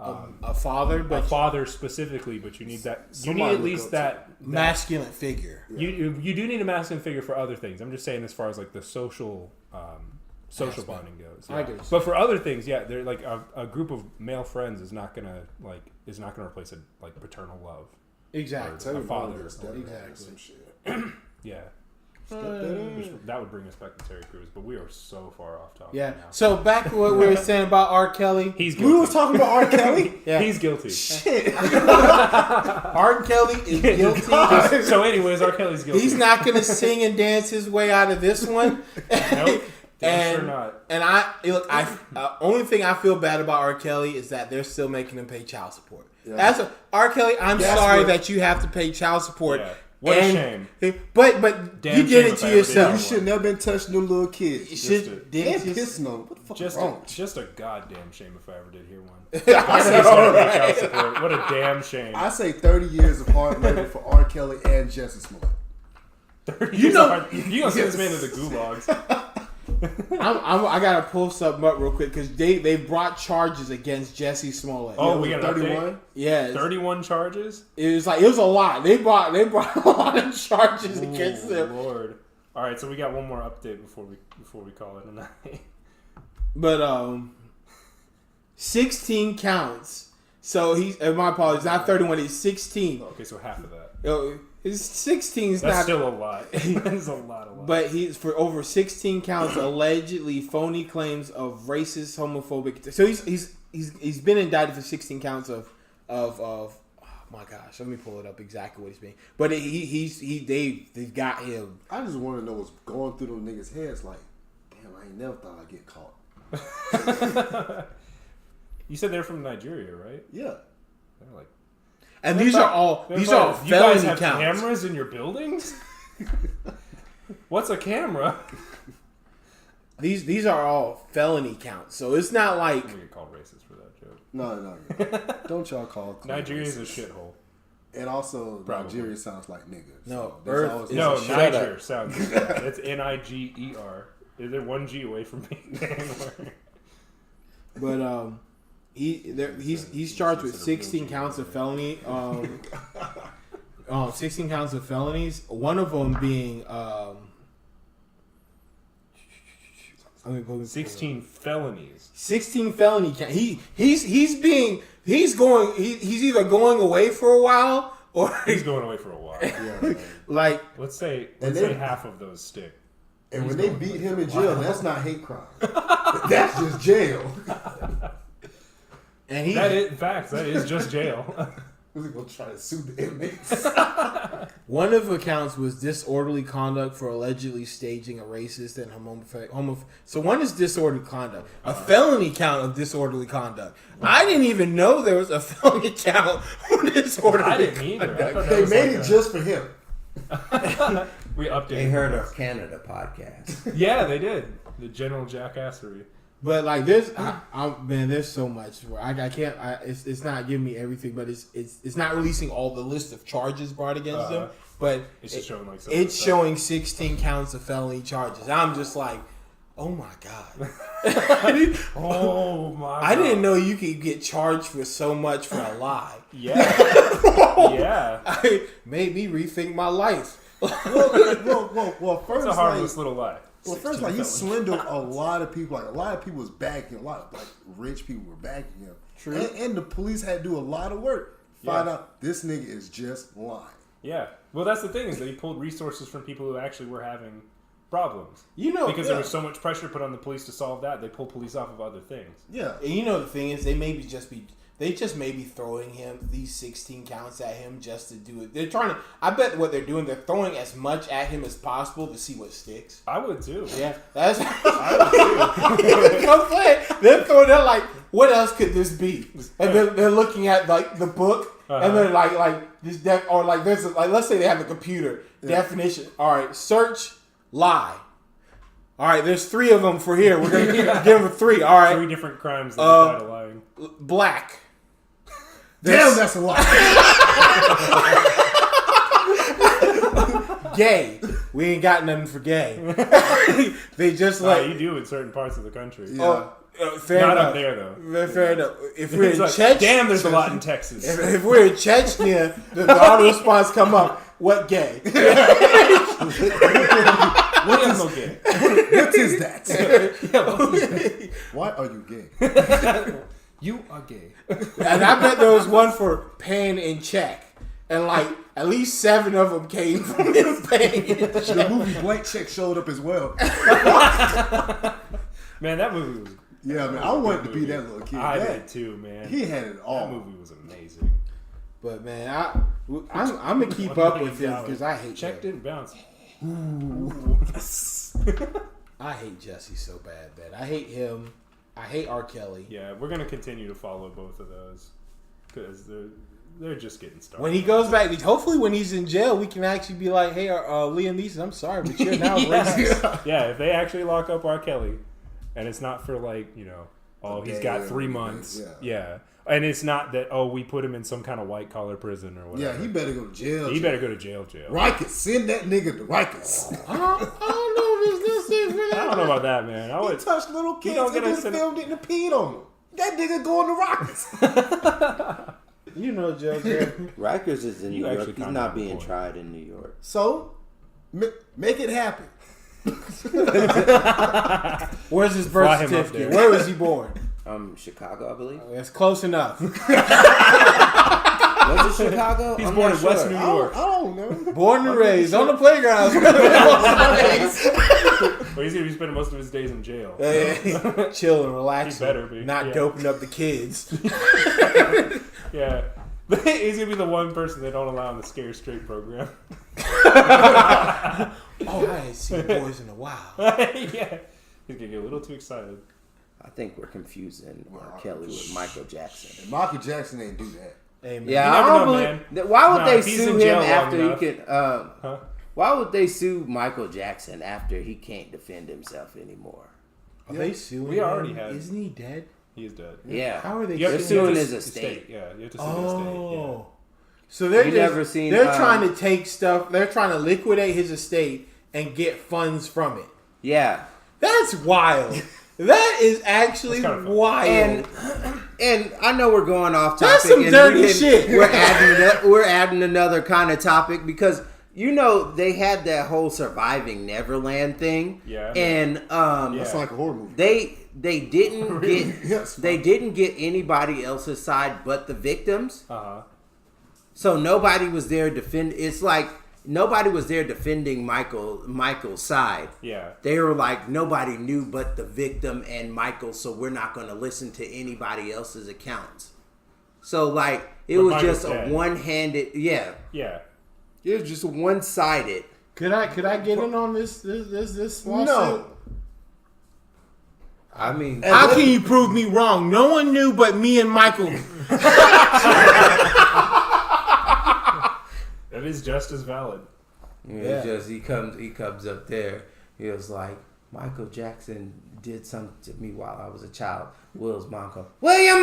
a father specifically, but you need that. You Somebody need at least that masculine figure. You do need a masculine figure for other things. I'm just saying as far as like the social bonding goes. Yeah. I guess. But for other things, yeah, they're like a group of male friends is not gonna replace a like paternal love. Exactly. A father. Exactly. Some shit. Yeah. That would bring us back to Terry Crews, but we are so far off topic. Yeah. Now. So back to what we were saying about R. Kelly. He's guilty. We were talking about R. Kelly. Yeah. He's guilty. Shit. R. Kelly is guilty. So, anyways, R. Kelly's guilty. He's not going to sing and dance his way out of this one. Nope. Sure not. And only thing I feel bad about R. Kelly is that they're still making him pay child support. Yeah. R. Kelly, I'm sorry that you have to pay child support. Yeah. What a shame. But damn you did it to yourself. You should never been touching them little kids. You should pissing on them. What the fuck is wrong? Just a goddamn shame if I ever did hear one. Child support. What a damn shame. I say 30 years of hard labor for R. Kelly and Jesse Smollett. You gonna send this man to the gulags. I gotta pull something up real quick because they brought charges against Jesse Smollett. Oh, we got 31. Yeah, 31 charges. It was a lot. They brought a lot of charges against him. Lord. All right, so we got one more update before we call it a night. But 16 counts. So my apologies, not 31. It's 16. Okay, so half of that. It's 16. That's still a lot. That's a lot. But he's for over 16 counts allegedly phony claims of racist, homophobic. So he's been indicted for 16 counts of oh my gosh, let me pull it up exactly what he's being. But they've got him. I just want to know what's going through those niggas' heads. Like, damn, I ain't never thought I'd get caught. You said they're from Nigeria, right? Yeah. They're like. And these are all you felony guys have counts. Cameras in your buildings? What's a camera? These are all felony counts, so it's not like I'm gonna get called racist for that joke. No. Don't y'all call Nigeria's a shithole. And also, Probably. Nigeria sounds like niggas. No, so Earth is No, a Niger sounds. It's Niger. Is there one G away from being anywhere? But he's charged with 16 counts of felony. 16 counts of felonies. One of them being 16 felonies. 16 felony counts. He's either going away for a while or He's going away for a while. Yeah, like Let's say half of those stick. and when they beat him in jail, that's not hate crime. That's just jail. and he That is facts. That is just jail. Was he gonna try to sue the inmates? One of the accounts was disorderly conduct for allegedly staging a racist and homophobic. So one is disorderly conduct. A felony count of disorderly conduct. I didn't even know there was a felony count for disorderly I didn't either. I thought that They was made like it just for him. we updated. They heard our Canada podcast. Yeah, they did. The general jackassery. But like there's, man, there's so much. Where I can't. It's not giving me everything, but it's not releasing all the list of charges brought against them. But it's just showing like it's showing 16 counts of felony charges. I'm just like, oh my god. Oh my! I didn't know you could get charged for so much for a lie. Yeah, yeah. It made me rethink my life. Well, first, It's a harmless little lie. Well, first, like, he swindled a lot of people. Like, a lot of people was backing him. A lot of, like, rich people were backing him. True. And the police had to do a lot of work. Find out this nigga is just lying. Yeah. Well, that's the thing is they pulled resources from people who actually were having problems. You know, because there was so much pressure put on the police to solve that, they pulled police off of other things. Yeah. And you know the thing is, they just may be throwing him these 16 counts at him just to do it. They're trying to. I bet what they're doing, they're throwing as much at him as possible to see what sticks. I would too. Yeah, that's. I would too. I'm saying they're throwing that like, what else could this be? And they're looking at like the book, and they're like this or like there's like let's say they have a computer definition. All right, search lie. All right, there's 3 of them for here. We're gonna give them 3. All right, 3 different crimes that they try to lying. Black. Damn, that's a lot. Gay. We ain't got nothing for gay. They just you do in certain parts of the country. Yeah. Fair Not enough. up there though. Fair enough. If we're in Like, Chechnya, damn, there's a lot in Texas. if we're in Chechnya, the auto response come up. What gay? What is no gay? What is that? Yeah, what is that? Why are you gay? You are gay. And I bet there was one for paying in check. And like at least 7 of them came from him paying in check. The movie Blank Check showed up as well. Man, that movie was... Yeah, man. I wanted to be that little kid. I did too, man. He had it all. That movie was amazing. But man, I'm gonna keep up with him because I hate Check him. didn't bounce. I hate Jesse so bad, man. I hate him. I hate R. Kelly. Yeah, we're gonna continue to follow both of those because they're just getting started. When he goes back, hopefully when he's in jail, we can actually be like, "Hey, Liam Neeson, I'm sorry, but you're now racist." Yeah, if they actually lock up R. Kelly, and it's not for like he's got 3 months. Yeah. And it's not that we put him in some kind of white collar prison or whatever. Yeah, he better go to jail. He better go to jail. Rikers, send that nigga to Rikers. I don't know if it's this thing for that. I don't know about that, man. He touched little kids don't and get just us filmed it and peed on them. That nigga going to Rikers. You know, Jojo. Rikers is in New York. actually He's kinda not have a being point. tried in New York. So, make it happen. Where's his Fly birth him up certificate? there. Where was he born? Chicago, I believe. That's close enough. Was it Chicago? He's I'm born not in West sure. New York. I don't know. Born and raised on the playground. But he's gonna be spending most of his days in jail. Chilling, relaxing. He better be. Not doping up the kids. Yeah. He's gonna be the one person they don't allow in the Scare Straight program. I ain't seen boys in a while. Yeah. He's gonna get a little too excited. I think we're confusing R. Kelly with Michael Jackson. And Michael Jackson ain't do that. Hey, man. Yeah, You I never don't know, believe. man. Why would Nah, they if he's sue in jail him long after enough- he can? Why would they sue Michael Jackson after he can't defend himself anymore? Are they suing We him? already have. Isn't he dead? He is dead. Yeah. How are they You have They're to- suing you have his to- estate. Yeah, you have to sue his estate. Oh. So they're You just, never seen, they're trying to take stuff, they're trying to liquidate his estate and get funds from it. Yeah. That's wild. That is actually That's kinda fun. wild. And I know we're going off topic. That's some and dirty shit. We're adding another kind of topic because they had that whole Surviving Neverland thing. Yeah. And That's like a horror movie. they didn't get Yes. they didn't get anybody else's side but the victims. Uh-huh. So nobody was there it's like nobody was there defending Michael's side. Yeah. They were like, nobody knew but the victim and Michael, so we're not going to listen to anybody else's accounts. So like it But was Michael's just a dead. one-handed. Yeah, Yeah. it was just one-sided. Could I get in on this lawsuit? No. I mean, How can you prove me wrong? No one knew but me and Michael. That is just as valid. it's just he comes up there. He was like, Michael Jackson did something to me while I was a child. Will's mom goes, William,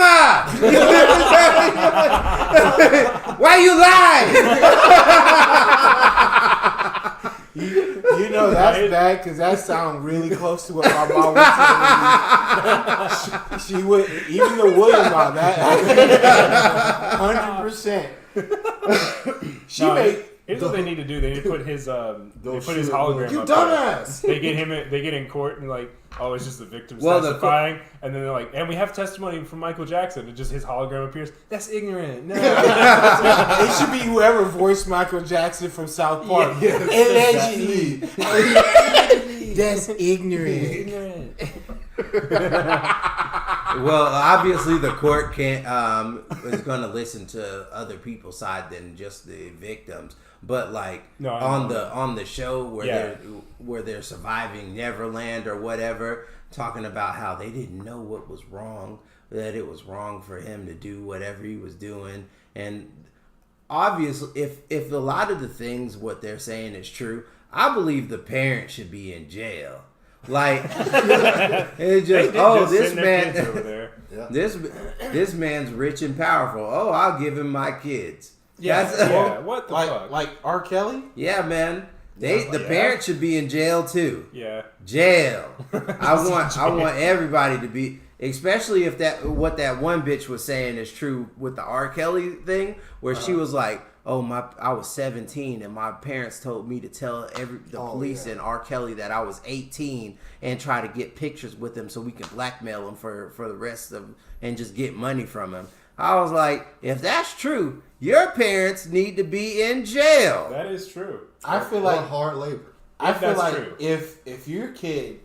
why you lying? You know that's bad because that sounds really close to what my mom was saying. She would, even the William mom, that 100%. Here's what they need to do. They need to put his hologram You up dumbass! there. They get in court and like, oh, it's just the victim Well, testifying, and then they're like, and we have testimony from Michael Jackson, and just his hologram appears. That's ignorant. No. It should be whoever voiced Michael Jackson from South Park. Allegedly. That's ignorant. Well, obviously the court can't is going to listen to other people's side than just the victims. But like on the show where they're surviving Neverland or whatever, talking about how they didn't know what was wrong, that it was wrong for him to do whatever he was doing, and obviously if a lot of the things what they're saying is true, I believe the parents should be in jail. Like it's just this man over there. this man's rich and powerful. Oh, I'll give him my kids. Yeah, what the fuck? Like R. Kelly? Yeah, man. The parents should be in jail too. Yeah. Jail. I want everybody to be, especially if what that one bitch was saying is true with the R. Kelly thing, where she was like, "Oh I was 17 and my parents told me to tell the police and R. Kelly that I was 18 and try to get pictures with him so we can blackmail him for the rest of and just get money from him." I was like, if that's true, your parents need to be in jail. That is true. I feel like hard labor. I feel That's like true. if your kid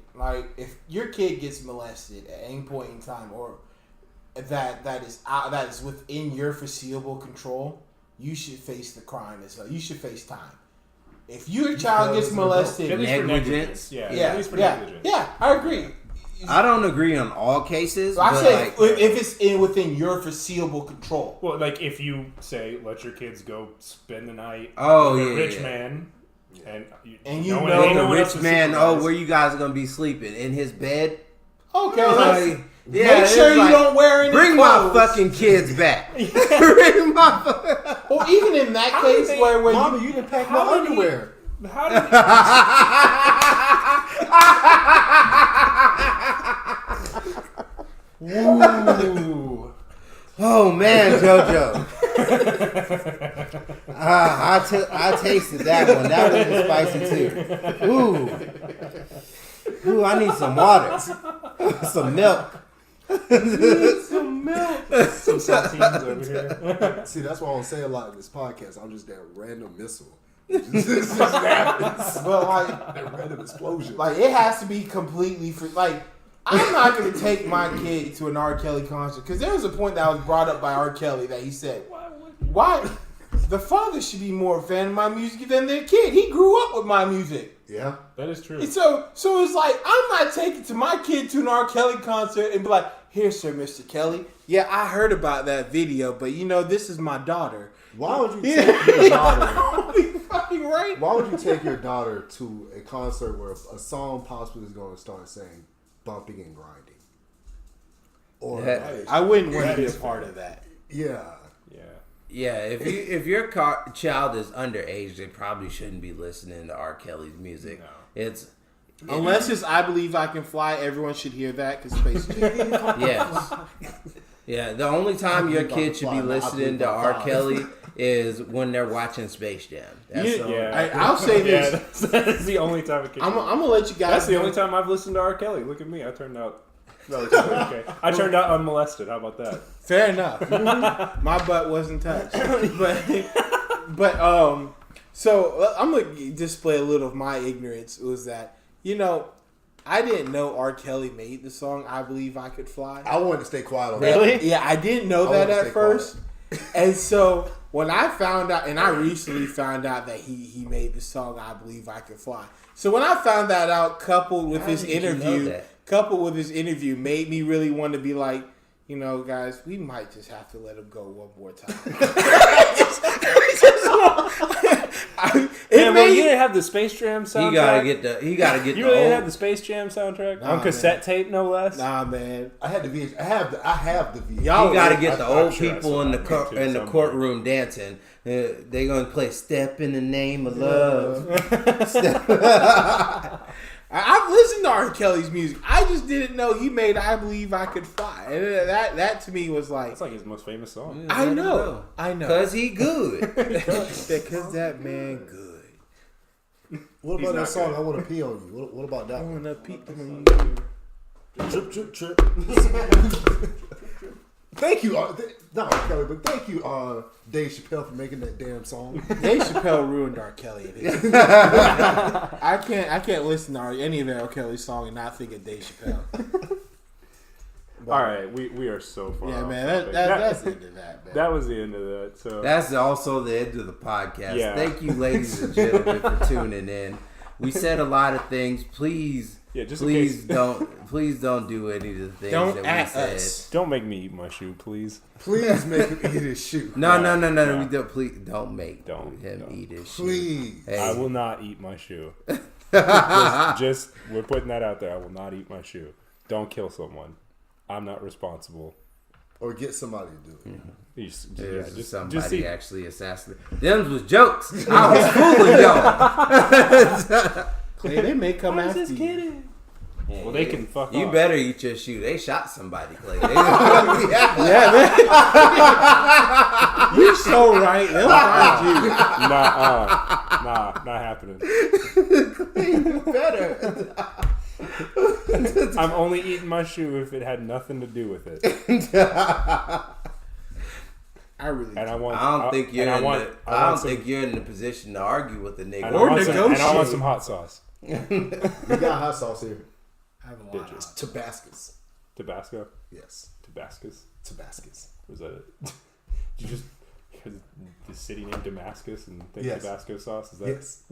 gets molested at any point in time, or that is within your foreseeable control, you should face the crime as well. You should face time. If your child gets molested, At least for negligence. At least for negligence. Yeah, I agree. I don't agree on all cases. I but say like, if it's within your foreseeable control. Well, like if you say let your kids go spend the night with yeah, a rich yeah. man, and you no know one the else rich is man, supervised. where you guys are gonna be sleeping? In his bed? Okay, Like, make sure you don't wear any bring clothes. my fucking kids back. Bring my Or even in that case where Mama, you didn't pack my how did he- underwear. How did Ooh. Oh man, Jojo. I tasted that one. That one was spicy too. Ooh, I need some water, some milk. Some milk. some saltines over here? See, that's why I don't say a lot in this podcast. I'm just that random missile. It just happens. But like That random explosion. Like, it has to be completely free. Like, I'm not going to take my kid to an R. Kelly concert. Because there was a point that was brought up by R. Kelly that he said, why? The father should be more a fan of my music than their kid. He grew up with my music. Yeah. That is true. And so it's like, I'm not taking to my kid to an R. Kelly concert and be like, here, sir, Mr. Kelly. Yeah, I heard about that video, but this is my daughter. Why would you take your daughter? Fucking right. Why would you take your daughter to a concert where a song possibly is going to start saying bumping and grinding? Or I wouldn't want to be a part of that. yeah. Yeah, if your child is underage, they probably shouldn't be listening to R. Kelly's music. No. Unless it's I Believe I Can Fly, everyone should hear that because Space Jam. Yes. Yeah, the only time your kid should be listening to R. Kelly is when they're watching Space Jam. That's the only- I'll say this. That is the only time it can. I'm gonna let you guys. That's the only time I've listened to R. Kelly. Look at me. I turned out relatively okay. I turned out unmolested. How about that? Fair enough. My butt wasn't touched, but so I'm gonna display a little of my ignorance. Was that I didn't know R. Kelly made the song "I Believe I Could Fly." I wanted to stay quiet on that. Really? Yeah, I didn't know I that wanna at stay first. And so when I found out, and I recently found out that he made the song "I Believe I Can Fly." So when I found that out, coupled with his interview, made me really want to be like, you know, guys, we might just have to let him go one more time. You didn't have the Space Jam soundtrack. He gotta get. You really didn't have the Space Jam soundtrack on cassette tape, no less. Nah, man. I had the VH. I have the VH. You gotta get the old sure people in the courtroom dancing. They gonna play "Step in the Name of Love." I've listened to R. Kelly's music. I just didn't know he made "I Believe I Could Fly." And that to me was like, it's like his most famous song. I know, Cause he good. because that man good. What about that song? I Want to Pee on You. What about that one? Wanna pee on you. Trip, trip. Thank you, not R. Kelly, but thank you, Dave Chappelle, for making that damn song. Dave Chappelle ruined R. Kelly. I can't listen to any of R. Kelly's song and not think of Dave Chappelle. All right, we are so far. Yeah, off man, topic. that's the end of that, man. That was the end of that. So That's also the end of the podcast. Yeah. Thank you, ladies and gentlemen, for tuning in. We said a lot of things. Please don't do any of the things Don't that we at said. us. don't make me eat my shoe, please. Please make him eat his shoe. No. Yeah. We don't. Please don't make him eat his shoe. Please. Hey. I will not eat my shoe. just we're putting that out there. I will not eat my shoe. Don't kill someone. I'm not responsible. Or get somebody to do it. There's Just somebody actually assassinated. Them was jokes. I was fooling y'all. Clay, they may come after you. kidding. Well, they can fuck You off. better eat your shoe. They shot somebody, Clay. Yeah, man. You're so right. They'll find you. Nah, not happening. better. I'm only eating my shoe if it had nothing to do with it. I really. I don't think you're in the position to argue with the nigga. And I want some hot sauce. We got hot sauce here. I have a lot. Did you? Tabascus. Tabasco? Yes. Tabascus? Tabascus. Was that it? Did you just the city named Damascus and think Yes. Tabasco sauce? Is that? Yes.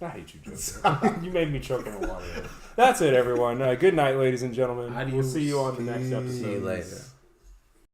I hate you, Jojo. You made me choke on the water. That's it, everyone. Good night, ladies and gentlemen. We'll see you on the next episode. See you later.